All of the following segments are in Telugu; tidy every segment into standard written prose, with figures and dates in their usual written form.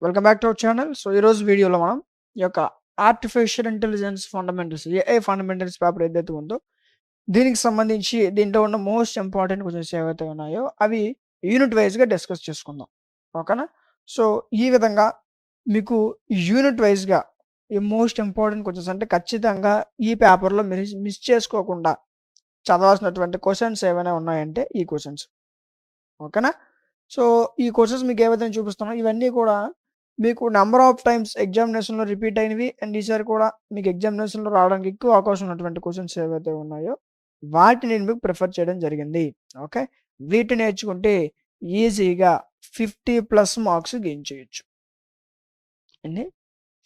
Welcome back to our channel. So ఈరోజు వీడియోలో మనం ఈ యొక్క artificial intelligence fundamentals AI fundamentals paper ఏదైతే ఉందో దీనికి సంబంధించి దీంట్లో ఉన్న మోస్ట్ ఇంపార్టెంట్ క్వశ్చన్స్ ఏవైతే ఉన్నాయో అవి యూనిట్ వైజ్గా డిస్కస్ చేసుకుందాం. ఓకేనా? సో ఈ విధంగా మీకు యూనిట్ వైజ్గా ఈ మోస్ట్ ఇంపార్టెంట్ క్వశ్చన్స్ అంటే ఖచ్చితంగా ఈ పేపర్లో మీరు మిస్ చేసుకోకుండా చదవాల్సినటువంటి క్వశ్చన్స్ ఏమైనా ఉన్నాయంటే ఈ క్వశ్చన్స్. ఓకేనా? సో ఈ క్వశ్చన్స్ మీకు ఏవైతే చూపిస్తానో ఇవన్నీ కూడా మీకు నెంబర్ ఆఫ్ టైమ్స్ ఎగ్జామినేషన్‌లో రిపీట్ అయినవి అండ్ ఈసారి కూడా మీకు ఎగ్జామినేషన్‌లో రావడానికి ఎక్కువ అవకాశం ఉన్నటువంటి క్వశ్చన్స్ ఏవైతే ఉన్నాయో వాటిని నేను మీకు ప్రిఫర్ చేయడం జరిగింది. ఓకే. వీటిని నేర్చుకుంటే ఈజీగా 50+ మార్క్స్ గెయిన్ చేయొచ్చు. ఎన్ని?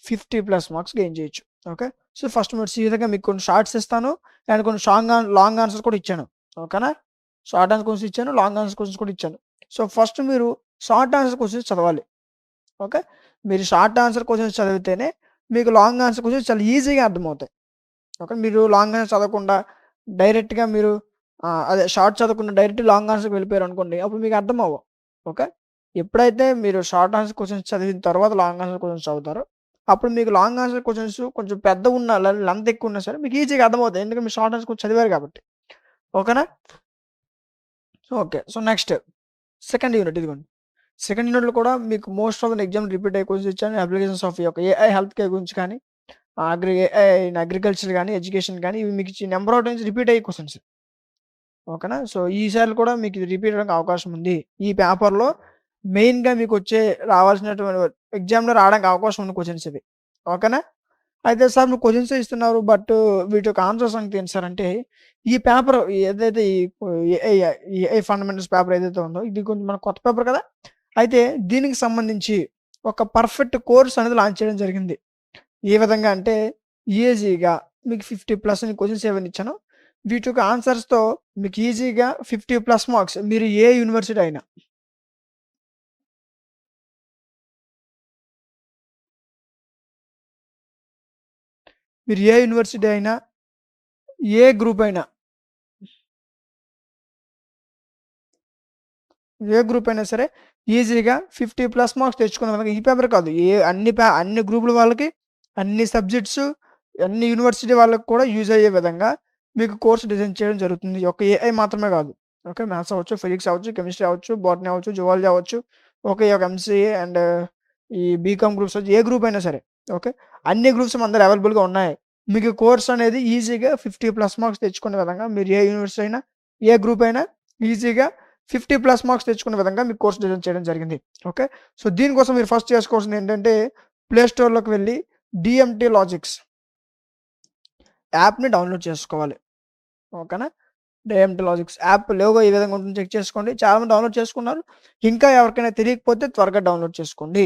50+ మార్క్స్ గెయిన్ చేయొచ్చు. ఓకే. సో ఫస్ట్ మీరు సీదాగా మీకు కొన్ని షార్ట్స్ ఇస్తాను అండ్ కొన్ని లాంగ్ ఆన్సర్స్ కూడా ఇచ్చాను. ఓకేనా? షార్ట్ ఆన్సర్ క్వశ్చన్స్ ఇచ్చాను, లాంగ్ ఆన్సర్ క్వశ్చన్స్ కూడా ఇచ్చాను. సో ఫస్ట్ మీరు షార్ట్ ఆన్సర్ క్వశ్చన్స్ చదవాలి. ఓకే. మీరు షార్ట్ ఆన్సర్ క్వశ్చన్స్ చదివితేనే మీకు లాంగ్ ఆన్సర్ క్వశ్చన్స్ చాలా ఈజీగా అర్థమవుతాయి. ఓకే. మీరు లాంగ్ ఆన్సర్ చదవకుండా డైరెక్ట్‌గా మీరు అదే షార్ట్ చదవకుండా డైరెక్ట్ లాంగ్ ఆన్సర్‌కి వెళ్ళిపోయారు అనుకోండి, అప్పుడు మీకు అర్థం అవ్వవు. ఓకే. ఎప్పుడైతే మీరు షార్ట్ ఆన్సర్ క్వశ్చన్స్ చదివిన తర్వాత లాంగ్ ఆన్సర్ క్వశ్చన్స్ చదువుతారో, అప్పుడు మీకు లాంగ్ ఆన్సర్ క్వశ్చన్స్ కొంచెం పెద్దగున్నా లెంత్ ఎక్కువ ఉన్నా సరే మీకు ఈజీగా అర్థమవుతాయి. ఎందుకంటే మీరు షార్ట్ ఆన్సర్ చదివారు కాబట్టి. ఓకేనా? Okay. So next second unit ఇదిగోండి. సెకండ్ యూనిట్‌లో కూడా మీకు most of the exam repeat అయ్యే క్వశ్చన్స్ ఇచ్చాను. అప్లికేషన్స్ ఆఫ్ ఈ యొక్క ఏఐ హెల్త్ కేర్ గురించి కానీ, ఏఐ ఇన్ అగ్రికల్చర్ గానీ, ఎడ్యుకేషన్ గానీ ఇవి మీకు నెంబర్ ఆఫ్ టైమ్స్ రిపీట్ అయ్యే క్వశ్చన్స్. ఓకేనా? సో ఈసారి కూడా మీకు ఇది రిపీట్ అవ్వడానికి అవకాశం ఉంది. ఈ పేపర్‌లో మెయిన్‌గా మీకు రావాల్సినటువంటి ఎగ్జామ్‌లో రావడానికి అవకాశం ఉన్న క్వశ్చన్స్ ఇవి. ఓకేనా? అయితే సార్ మీరు క్వశ్చన్సే ఇస్తున్నారు. బట్ వీటి యొక్క ఆన్సర్ సంగతి ఏంటి సార్ అంటే, ఈ పేపర్ ఏదైతే ఏఐ ఫండమెంటల్స్ పేపర్ ఏదైతే ఉందో ఇది కొంచెం మన కొత్త పేపర్ కదా! అయితే దీనికి సంబంధించి ఒక పర్ఫెక్ట్ కోర్స్ అనేది లాంచ్ చేయడం జరిగింది. ఏ విధంగా అంటే ఈజీగా మీకు 50+ అని క్వశ్చన్స్ ఏవైనా ఇచ్చానో వీటి యొక్క ఆన్సర్స్‌తో మీకు ఈజీగా 50+ మార్క్స్ మీరు ఏ యూనివర్సిటీ అయినా. మీరు ఏ యూనివర్సిటీ అయినా, ఏ గ్రూప్ అయినా, ఏ గ్రూప్ అయినా సరే ఈజీగా 50+ మార్క్స్ తెచ్చుకునే విధంగా ఈ పేపర్ కాదు. అన్ని గ్రూపుల వాళ్ళకి, అన్ని సబ్జెక్ట్స్, అన్ని యూనివర్సిటీ వాళ్ళకి కూడా యూజ్ అయ్యే విధంగా మీకు కోర్స్ డిజైన్ చేయడం జరుగుతుంది. ఒక ఏఐ మాత్రమే కాదు. ఓకే. మ్యాథ్స్ అవ్వచ్చు, ఫిజిక్స్ అవ్వచ్చు, కెమిస్ట్రీ అవ్వచ్చు, బోటనీ అవ్వచ్చు, జువాలజీ అవ్వచ్చు. ఓకే. ఒక ఎంసీఏ అండ్ ఈ బీకామ్ గ్రూప్స్ ఏ గ్రూప్ అయినా సరే. ఓకే. అన్ని గ్రూప్స్ మన దగ్గర అవైలబుల్‌గా ఉన్నాయి. మీకు కోర్స్ అనేది ఈజీగా 50+ మార్క్స్ తెచ్చుకునే విధంగా మీరు ఏ యూనివర్సిటీ అయినా, ఏ గ్రూప్ అయినా ఈజీగా 50+ మార్క్స్ తెచ్చుకునే విధంగా మీకు కోర్స్ డిజైన్ చేయడం జరిగింది. ఓకే. సో దీనికోసం మీరు ఫస్ట్ చేసుకోవాల్సింది ఏంటంటే ప్లే స్టోర్‌లోకి వెళ్లి డీఎంటీ లాజిక్స్ యాప్‌ని డౌన్‌లోడ్ చేసుకోవాలి. ఓకేనా? డీఎంటీ లాజిక్స్ యాప్ లోగో ఈ విధంగా ఉంటుంది చెక్ చేసుకోండి. చాలామంది డౌన్‌లోడ్ చేసుకున్నారు. ఇంకా ఎవరికైనా తెలియకపోతే త్వరగా డౌన్‌లోడ్ చేసుకోండి.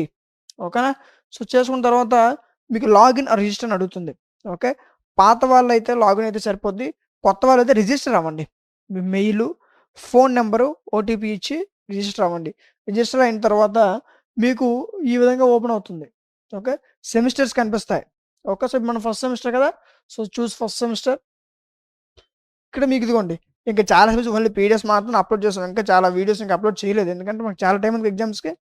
ఓకేనా? సో చేసుకున్న తర్వాత మీకు లాగిన్ ఆర్ రిజిస్టర్ అని అడుగుతుంది. ఓకే. పాత వాళ్ళైతే లాగిన్ అయితే సరిపోద్ది. కొత్త వాళ్ళైతే రిజిస్టర్ అవ్వండి. మీ మెయిలు, ఫోన్ నంబరు, ఓటీపీ ఇచ్చి రిజిస్టర్ అవ్వండి. రిజిస్టర్ అయిన తర్వాత మీకు ఈ విధంగా ఓపెన్ అవుతుంది. ఓకే. సెమిస్టర్స్ కనిపిస్తాయి. ఓకే. సో మనం ఫస్ట్ సెమిస్టర్ కదా! So choose first semester. ఇక్కడ మీకు ఇదిగోండి. ఇంకా చాలా సెమిస్టర్ ఓన్లీ పీడిఎఫ్స్ మాత్రం అప్‌లోడ్ చేసాం. ఇంకా చాలా వీడియోస్ ఇంకా అప్‌లోడ్ చేయలేదు. ఎందుకంటే మాకు చాలా టైం ఉంది ఎగ్జామ్స్‌కి.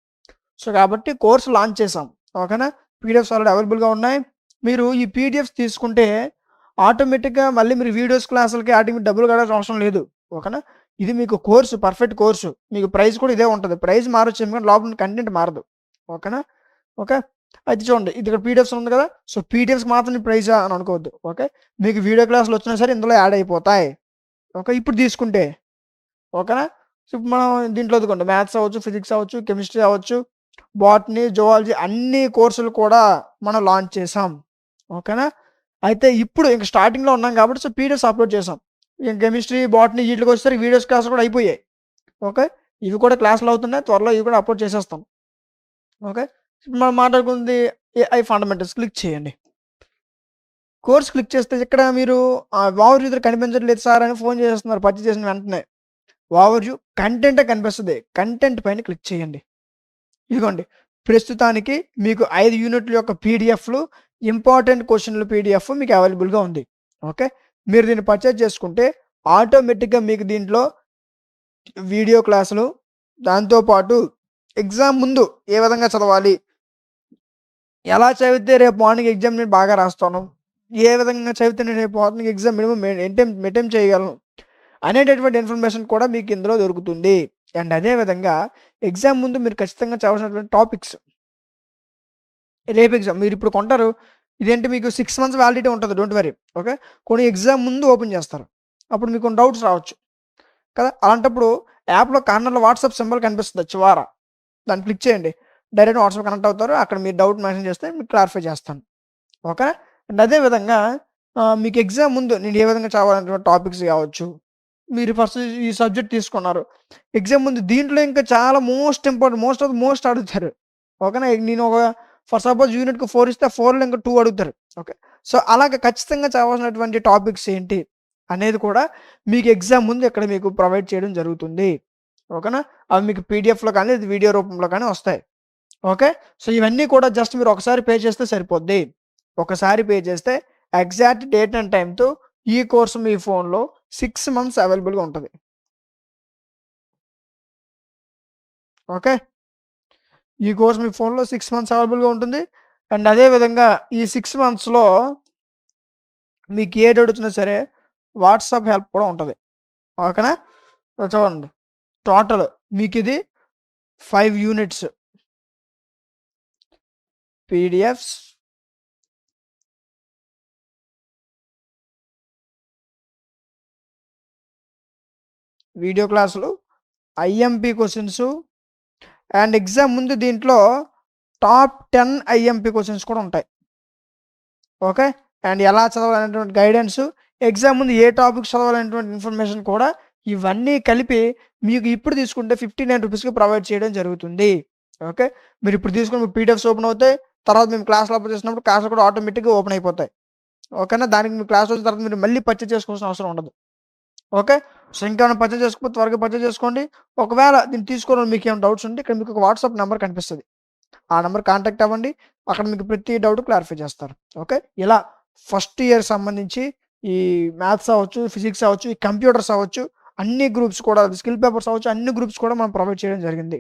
సో కాబట్టి కోర్స్ లాంచ్ చేసాం. ఓకేనా? పీడిఎఫ్స్ ఆల్రెడీ అవైలబుల్‌గా ఉన్నాయి. మీరు ఈ పీడిఎఫ్స్ తీసుకుంటే ఆటోమేటిక్‌గా మళ్ళీ మీరు వీడియోస్ క్లాసులకి ఆటికి మీరు డబ్బులు కట్టాల్సిన అవసరం లేదు. ఓకేనా? ఇది మీకు కోర్సు పర్ఫెక్ట్ కోర్సు. మీకు ప్రైస్ కూడా ఇదే ఉంటది. ప్రైస్ మారొచ్చు ఎందుకంటే లోపల కంటెంట్ మారదు. ఓకేనా? ఓకే. అయితే చూడండి ఇది ఇక్కడ పీడిఎఫ్స్ ఉంది కదా! సో పీడిఎఫ్స్‌కి మాత్రం ఈ ప్రైజా అని అనుకోవద్దు. ఓకే. మీకు వీడియో క్లాసులు వచ్చినా సరే ఇందులో యాడ్ అయిపోతాయి. ఓకే. ఇప్పుడు తీసుకుంటే. ఓకేనా? సో ఇప్పుడు మనం దీంట్లో ఇదిగోండి మ్యాథ్స్ అవ్వచ్చు, ఫిజిక్స్ అవ్వచ్చు, కెమిస్ట్రీ అవ్వచ్చు, బోటనీ, జువాలజీ అన్ని కోర్సులు కూడా మనం లాంచ్ చేసాం. ఓకేనా? అయితే ఇప్పుడు ఇంక స్టార్టింగ్‌లో ఉన్నాం కాబట్టి సో పీడిఎఫ్స్ అప్‌లోడ్ చేసాం. ఇంక కెమిస్ట్రీ, బోటనీ వీటిలకి వచ్చేసరికి వీడియోస్ క్లాసులు కూడా అయిపోయాయి. ఓకే. ఇవి కూడా క్లాసులు అవుతున్నాయి. త్వరలో ఇవి కూడా అప్‌లోడ్ చేసేస్తాం. ఓకే. ఇప్పుడు మనం మాట్లాడుకుంది ఏఐ ఫండమెంటల్స్ క్లిక్ చేయండి. కోర్స్ క్లిక్ చేస్తే ఇక్కడ మీరు ఓవర్ వ్యూ కనిపించట్లేదు సార్ అని ఫోన్ చేసేస్తున్నారు పర్చేజ్ చేసిన వెంటనే. ఓవర్ వ్యూ కంటెంటే కనిపిస్తది. కంటెంట్ పైన క్లిక్ చేయండి. ఇదిగోండి. ప్రస్తుతానికి మీకు 5 యూనిట్ల యొక్క పీడిఎఫ్‌లు, ఇంపార్టెంట్ క్వెషన్‌ల పీడిఎఫ్ మీకు అవైలబుల్‌గా ఉంది. ఓకే. మీరు దీన్ని పర్చేజ్ చేసుకుంటే ఆటోమేటిక్‌గా మీకు దీంట్లో వీడియో క్లాసులు, దాంతో పాటు ఎగ్జామ్ ముందు ఏ విధంగా చదవాలి, ఎలా చదివితే రేపు మార్నింగ్ ఎగ్జామ్ నేను బాగా రాస్తాను, ఏ విధంగా చదివితే నేను రేపు మార్నింగ్ ఎగ్జామ్ మినిమం అటెంప్ట్ చేయగలను అనేటటువంటి ఇన్ఫర్మేషన్ కూడా మీకు ఇందులో దొరుకుతుంది. అండ్ అదే విధంగా ఎగ్జామ్ ముందు మీరు ఖచ్చితంగా చదవాల్సినటువంటి టాపిక్స్, రేపు ఎగ్జామ్ మీరు ఇప్పుడు కొంటారు, ఇదేంటి మీకు 6 మంత్స్ వ్యాలిడిటీ ఉంటుంది, డోంట్ వరీ. ఓకే, కొన్ని ఎగ్జామ్ ముందు ఓపెన్ చేస్తారు, అప్పుడు మీకు డౌట్స్ రావచ్చు కదా. అలాంటప్పుడు యాప్లో కార్నర్లో వాట్సాప్ సింబల్ కనిపిస్తుంది చివర, దాన్ని క్లిక్ చేయండి, డైరెక్ట్ వాట్సాప్ కనెక్ట్ అవుతారు, అక్కడ మీరు డౌట్ మెన్షన్ చేస్తే మీకు క్లారిఫై చేస్తాను. ఓకే, అండ్ అదే విధంగా మీకు ఎగ్జామ్ ముందు నేను ఏ విధంగా చదవాలనేటువంటి టాపిక్స్ కావచ్చు, మీరు ఫస్ట్ ఈ సబ్జెక్ట్ తీసుకున్నారు, ఎగ్జామ్ ముందు దీంట్లో ఇంకా చాలా most important, most of the most అడుగుతారు. ఓకేనా, నేను ఒక ఫర్ సపోజ్ యూనిట్కి 4 ఇస్తే 4లో ఇంకా 2 అడుగుతారు. ఓకే, సో అలాగే ఖచ్చితంగా చదవాల్సినటువంటి టాపిక్స్ ఏంటి అనేది కూడా మీకు ఎగ్జామ్ ముందు ఇక్కడ మీకు ప్రొవైడ్ చేయడం జరుగుతుంది. ఓకేనా, అవి మీకు పీడిఎఫ్లో కానీ వీడియో రూపంలో కానీ వస్తాయి. ఓకే, సో ఇవన్నీ కూడా జస్ట్ మీరు ఒకసారి పే చేస్తే సరిపోద్ది. ఒకసారి పే చేస్తే ఎగ్జాక్ట్ డేట్ అండ్ టైంతో ఈ కోర్సు మీ ఫోన్లో 6 మంత్స్ అవైలబుల్గా ఉంటుంది. ఓకే, ఈ కోర్స్ మీ ఫోన్లో 6 మంత్స్ అవైలబుల్గా ఉంటుంది. అండ్ అదే విధంగా ఈ 6 మంత్స్లో మీకు ఏది అడుగుతున్నా సరే వాట్సాప్ హెల్ప్ కూడా ఉంటుంది. ఓకేనా, సో చూడండి, టోటల్ మీకు ఇది 5 యూనిట్స్ పీడిఎఫ్స్, వీడియో క్లాసులు, ఐఎంపీ క్వశ్చన్స్, అండ్ ఎగ్జామ్ ముందు దీంట్లో టాప్ 10 ఐఎంపీ క్వశ్చన్స్ కూడా ఉంటాయి. ఓకే, అండ్ ఎలా చదవాలనేటువంటి గైడెన్స్, ఎగ్జామ్ ముందు ఏ టాపిక్స్ చదవాలనేటువంటి ఇన్ఫర్మేషన్ కూడా ఇవన్నీ కలిపి మీకు ఇప్పుడు తీసుకుంటే 59 రూపీస్కి ప్రొవైడ్ చేయడం జరుగుతుంది. ఓకే, మీరు ఇప్పుడు తీసుకుని మీకు పీడిఎఫ్స్ ఓపెన్ అవుతాయి, తర్వాత మేము క్లాస్లో అప్లోడ్ చేసినప్పుడు క్లాసులు కూడా ఆటోమేటిక్గా ఓపెన్ అయిపోతాయి. ఓకేనా, దానికి మీ క్లాస్ వచ్చిన తర్వాత మీరు మళ్ళీ పర్చేజ్ చేసుకోవాల్సిన అవసరం ఉండదు. ఓకే, సో ఇంకేమైనా పర్చేజ్ చేసుకోకపోతే త్వరగా పర్చేజ్ చేసుకోండి. ఒకవేళ దీన్ని తీసుకోవడం మీకు ఏమైనా డౌట్స్ ఉంటే ఇక్కడ మీకు ఒక వాట్సాప్ నెంబర్ కనిపిస్తుంది, ఆ నెంబర్ కాంటాక్ట్ అవ్వండి, అక్కడ మీకు ప్రతి డౌట్ క్లారిఫై చేస్తారు. ఓకే, ఇలా ఫస్ట్ ఇయర్ సంబంధించి ఈ మ్యాథ్స్ అవ్వచ్చు, ఫిజిక్స్ అవ్వచ్చు, ఈ కంప్యూటర్స్ అవ్వచ్చు, అన్ని గ్రూప్స్ కూడా, స్కిల్ పేపర్స్ అవ్వచ్చు, అన్ని గ్రూప్స్ కూడా మనం ప్రొవైడ్ చేయడం జరిగింది.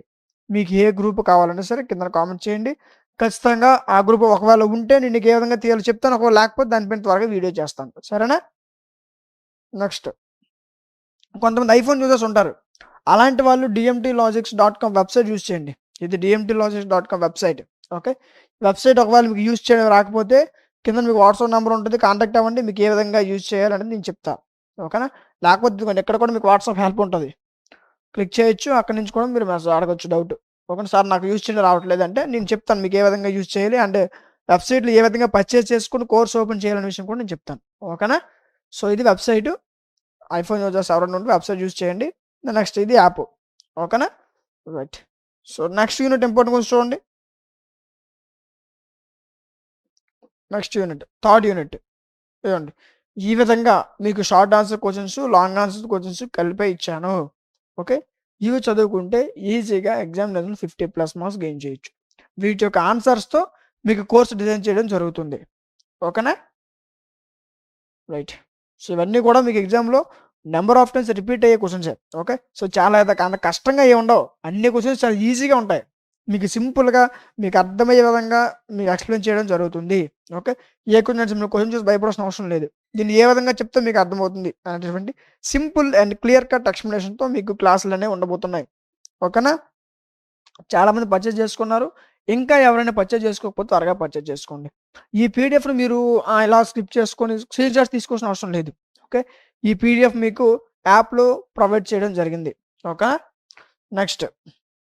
మీకు ఏ గ్రూప్ కావాలన్నా సరే కింద కామెంట్ చేయండి, ఖచ్చితంగా ఆ గ్రూప్ ఒకవేళ ఉంటే నేను నీకు ఏ విధంగా తీయాలో చెప్తాను, ఒకవేళ లేకపోతే దానిపైన త్వరగా వీడియో చేస్తాను. సరేనా, నెక్స్ట్ కొంతమంది ఐఫోన్ యూజర్స్ ఉంటారు, అలాంటి వాళ్ళు dmtlogics.com వెబ్సైట్ యూజ్ చేయండి. ఇది dmtlogics.com వెబ్సైట్. ఓకే, వెబ్సైట్ ఒకవేళ మీకు యూజ్ చేయడం రాకపోతే కింద మీకు వాట్సాప్ నెంబర్ ఉంటుంది, కాంటాక్ట్ అవ్వండి, మీకు ఏ విధంగా యూజ్ చేయాలనేది నేను చెప్తాను. ఓకేనా, లేకపోతే ఇదిగోండి ఇక్కడ కూడా మీకు వాట్సాప్ హెల్ప్ ఉంటుంది, క్లిక్ చేయొచ్చు, అక్కడి నుంచి కూడా మీరు మెసేజ్ అడగొచ్చు డౌట్. ఓకే సార్, నాకు యూజ్ చేయడం రావట్లేదు అంటే నేను చెప్తాను మీకు ఏ విధంగా యూజ్ చేయాలి, అంటే వెబ్సైట్లో ఏ విధంగా పర్చేస్ చేసుకుని కోర్స్ ఓపెన్ చేయాలనే విషయం కూడా నేను చెప్తాను. ఓకేనా, సో ఇది వెబ్సైటు, ఐఫోన్ యూజర్స్ ఎవరైనా ఉంటే వెబ్సైట్ యూజ్ చేయండి. నెక్స్ట్ ఇది యాప్. ఓకేనా, right. So next unit important కొంచెం చూడండి. నెక్స్ట్ యూనిట్, థర్డ్ యూనిట్ ఇవ్వండి. ఈ విధంగా మీకు short answer questions, long answer questions కలిపే ఇచ్చాను. ఓకే, ఇవి చదువుకుంటే ఈజీగా ఎగ్జామ్ 50+ మార్క్స్ గెయిన్ చేయొచ్చు. వీటి యొక్క ఆన్సర్స్తో మీకు కోర్స్ డిజైన్ చేయడం జరుగుతుంది. ఓకేనా, రైట్. సో ఇవన్నీ కూడా మీకు ఎగ్జామ్లో నెంబర్ ఆఫ్ టైమ్స్ రిపీట్ అయ్యే క్వశ్చన్సే. ఓకే, సో చాలా అంత కష్టంగా ఏమి ఉండవు, అన్ని క్వశ్చన్స్ చాలా ఈజీగా ఉంటాయి, మీకు సింపుల్గా మీకు అర్థమయ్యే విధంగా మీకు ఎక్స్ప్లెయిన్ చేయడం జరుగుతుంది. ఓకే, ఏ క్వశ్చన్స్ మీరు క్వశ్చన్ చూసి భయపడాల్సిన అవసరం లేదు, దీన్ని ఏ విధంగా చెప్తే మీకు అర్థమవుతుంది అనేటువంటి సింపుల్ అండ్ క్లియర్ కట్ ఎక్స్ప్లెనేషన్తో మీకు క్లాసులు అనేవి ఉండబోతున్నాయి. ఓకేనా, చాలామంది పర్చేజ్ చేసుకున్నారు, ఇంకా ఎవరైనా పర్చేజ్ చేసుకోకపోతే త్వరగా పర్చేజ్ చేసుకోండి. ఈ పీడిఎఫ్ను మీరు ఇలా స్కిప్ చేసుకొని స్క్రీన్ షాట్స్ తీసుకోవాల్సిన అవసరం లేదు. ఓకే, ఈ పీడిఎఫ్ మీకు యాప్లో ప్రొవైడ్ చేయడం జరిగింది. ఓకే, నెక్స్ట్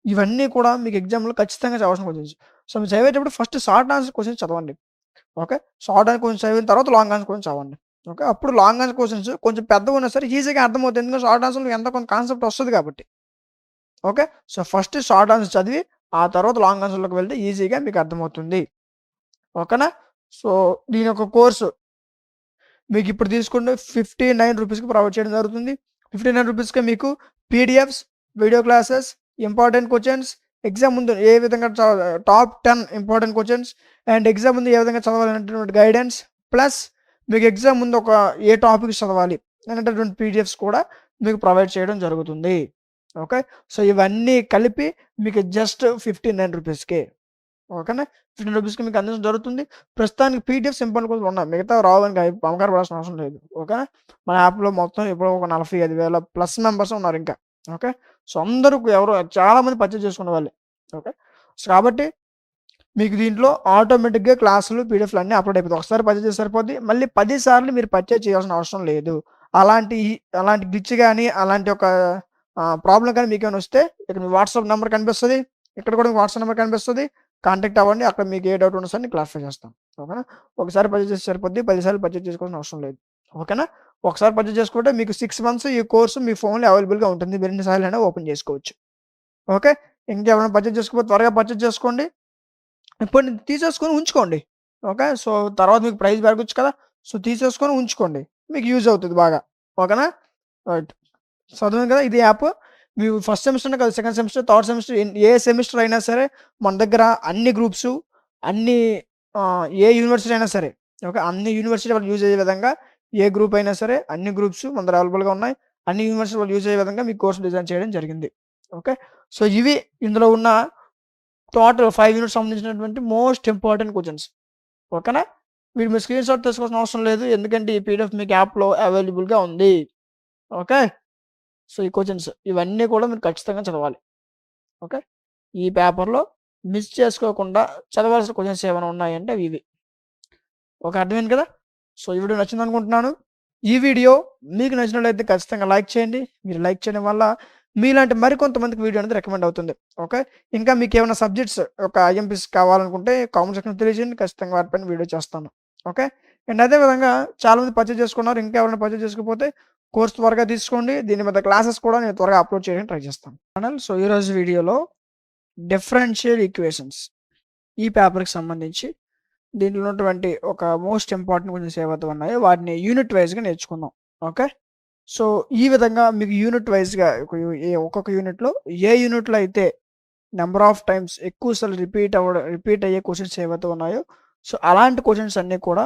ఇవన్నీ కూడా మీకు ఎగ్జామ్లో ఖచ్చితంగా చదవాల్సిన క్వశ్చన్స్. సో మీరు చదివేటప్పుడు ఫస్ట్ షార్ట్ ఆన్సర్ క్వశ్చన్స్ చదవండి. ఓకే, షార్ట్ ఆన్సర్ క్వశ్చన్స్ చదివిన తర్వాత లాంగ్ ఆన్సర్ క్వశ్చన్స్ చదవండి. ఓకే, అప్పుడు లాంగ్ ఆన్సర్ క్వశ్చన్స్ కొంచెం పెద్దగా ఉన్నా సరే ఈజీగా అర్థమవుతుంది, ఎందుకంటే షార్ట్ ఆన్సర్లో ఎంత కొంత కాన్సెప్ట్ వస్తుంది కాబట్టి. Okay, so first short answer చదివి ఆ తర్వాత లాంగ్ ఆన్సర్లోకి వెళ్తే ఈజీగా మీకు అర్థమవుతుంది. ఓకేనా, సో దీని యొక్క కోర్సు మీకు ఇప్పుడు తీసుకుంటే 59 రూపీస్కి ప్రొవైడ్ చేయడం జరుగుతుంది. 59 రూపీస్కి మీకు PDFs, video classes, important questions, exam ముందు ఏ విధంగా top 10 important questions, and exam ముందు ఏ విధంగా చదవాలనేటువంటి గైడెన్స్, ప్లస్ మీకు ఎగ్జామ్ ముందు ఒక ఏ టాపిక్స్ చదవాలి అనేటటువంటి పీడిఎఫ్స్ కూడా మీకు ప్రొవైడ్ చేయడం జరుగుతుంది. ఓకే, సో ఇవన్నీ కలిపి మీకు జస్ట్ 59 రూపీస్కే. ఓకేనా. రూ. 15కి మీకు అందించడం జరుగుతుంది. ప్రస్తుతానికి పీడిఎఫ్స్ ఇంపార్టెంట్ కోర్సులు ఉన్నాయి. మిగతావి రావని కంగారు పడాల్సిన అవసరం లేదు. ఓకేనా. మన యాప్‌లో మొత్తం ఇప్పుడు ఒక 45,000 ప్లస్ మెంబర్స్ ఉన్నారు ఇంకా. ఓకే. సో, అందరూ ఎవరో చాలామంది పర్చేజ్ చేసుకున్న వాళ్ళే. ఓకే. సో, కాబట్టి మీకు దీంట్లో ఆటోమేటిక్‌గా క్లాసులు, పీడిఎఫ్‌లు అన్నీ అప్‌లోడ్ అయిపోతాయి. ఒకసారి పర్చేజ్ చేస్తే సరిపోద్ది. మళ్ళీ 10 సార్లు మీరు పర్చేజ్ చేయాల్సిన అవసరం లేదు. అలాంటి అలాంటి గ్లిచ్ గాని, అలాంటి ఒక ప్రాబ్లమ్ గాని మీకేమైనా వస్తే ఇక్కడ మీ వాట్సాప్ నంబర్ కనిపిస్తది. ఇక్కడ కూడా మీ వాట్సాప్ నంబర్ కనిపిస్తది. కాంటాక్ట్ అవ్వండి. అక్కడ మీకు ఏ డౌట్ ఉన్నా సరే నేను క్లారిఫై చేస్తాను. ఓకేనా. ఒకసారి పర్చేజ్ చేస్తే సరిపోద్ది. 10 సార్లు పర్చేజ్ చేసుకోవాల్సిన అవసరం లేదు. ఓకేనా. ఒకసారి పర్చేజ్ చేసుకుంటే మీకు 6 మంత్స్ ఈ కోర్సు మీ ఫోన్‌లో అవైలబుల్‌గా ఉంటుంది. మీరు ఎన్ని సార్లైనా ఓపెన్ చేసుకోవచ్చు. ఓకే. ఇంకెవరైనా పర్చేజ్ చేసుకోకపోతే త్వరగా పర్చేజ్ చేసుకోండి. ఇప్పుడు తీసేసుకొని ఉంచుకోండి. ఓకే. సో, తర్వాత మీకు ప్రైస్ పెరగొచ్చు కదా! సో, తీసేసుకొని ఉంచుకోండి. మీకు యూజ్ అవుతది బాగా. ఓకేనా. రైట్. సో, అర్థమైంది కదా! ఇది యాప్. మీరు ఫస్ట్ సెమిస్టర్‌నే కాదు, సెకండ్ సెమిస్టర్, థర్డ్ సెమిస్టర్ ఏ సెమిస్టర్ అయినా సరే మన దగ్గర అన్ని గ్రూప్సు, అన్ని ఏ యూనివర్సిటీ అయినా సరే, ఓకే. అన్ని యూనివర్సిటీ వాళ్ళు యూజ్ అయ్యే విధంగా ఏ గ్రూప్ అయినా సరే అన్ని గ్రూప్స్ మన దగ్గర అవైలబుల్‌గా ఉన్నాయి. అన్ని యూనివర్సిటీ వాళ్ళు యూజ్ అయ్యే విధంగా మీ కోర్స్ డిజైన్ చేయడం జరిగింది. ఓకే. సో, ఇవి ఇందులో ఉన్న టోటల్ 5 యూనిట్స్ సంబంధించినటువంటి మోస్ట్ ఇంపార్టెంట్ క్వెషన్స్. ఓకేనా. మీరు మీ స్క్రీన్‌షాట్ తీసుకోవాల్సిన అవసరం లేదు. ఎందుకంటే ఈ పీడిఎఫ్ మీకు యాప్‌లో అవైలబుల్‌గా ఉంది. ఓకే. సో, ఈ క్వెషన్స్ ఇవన్నీ కూడా మీరు ఖచ్చితంగా చదవాలి. ఓకే. ఈ పేపర్‌లో మిస్ చేసుకోకుండా చదవాల్సిన క్వెషన్స్ ఏమైనా ఉన్నాయంటే అవి ఇవి. ఓకే. అర్థమైంది కదా! సో, ఈ వీడియో నచ్చిందనుకుంటున్నాను. ఈ వీడియో మీకు నచ్చినట్లయితే ఖచ్చితంగా లైక్ చేయండి. మీరు లైక్ చేయడం వల్ల మీలాంటి మరికొంతమందికి వీడియో అనేది రికమెండ్ అవుతుంది. ఓకే. ఇంకా మీకేమైనా సబ్జెక్ట్స్ ఒక ఐఎంపీస్ కావాలనుకుంటే కామెంట్ సెక్షన్‌లో తెలియజేయండి. ఖచ్చితంగా వాటిపైన వీడియో చేస్తాను. ఓకే. అండ్ అదే విధంగా చాలామంది పర్చేజ్ చేసుకున్నారు. ఇంకా ఎవరైనా పర్చేజ్ చేసుకోకపోతే కోర్స్ త్వరగా తీసుకోండి. దీని మీద క్లాసెస్ కూడా నేను త్వరగా అప్‌లోడ్ చేయడానికి ట్రై చేస్తాను. సో, ఈరోజు వీడియోలో డిఫరెన్షియల్ ఈక్వేషన్స్ ఈ పేపర్‌కి సంబంధించి దీంట్లో ఉన్నటువంటి ఒక మోస్ట్ ఇంపార్టెంట్ క్వెషన్స్ ఏవైతే ఉన్నాయో వాటిని యూనిట్ వైస్‌గా నేర్చుకుందాం. ఓకే. సో, ఈ విధంగా మీకు యూనిట్ వైస్‌గా ఒక్కొక్క యూనిట్‌లో ఏ యూనిట్‌లో అయితే నంబర్ ఆఫ్ టైమ్స్ ఎక్కువ సార్లు రిపీట్ అయ్యే క్వెషన్స్ ఏవైతే ఉన్నాయో, సో, అలాంటి క్వెషన్స్ అన్నీ కూడా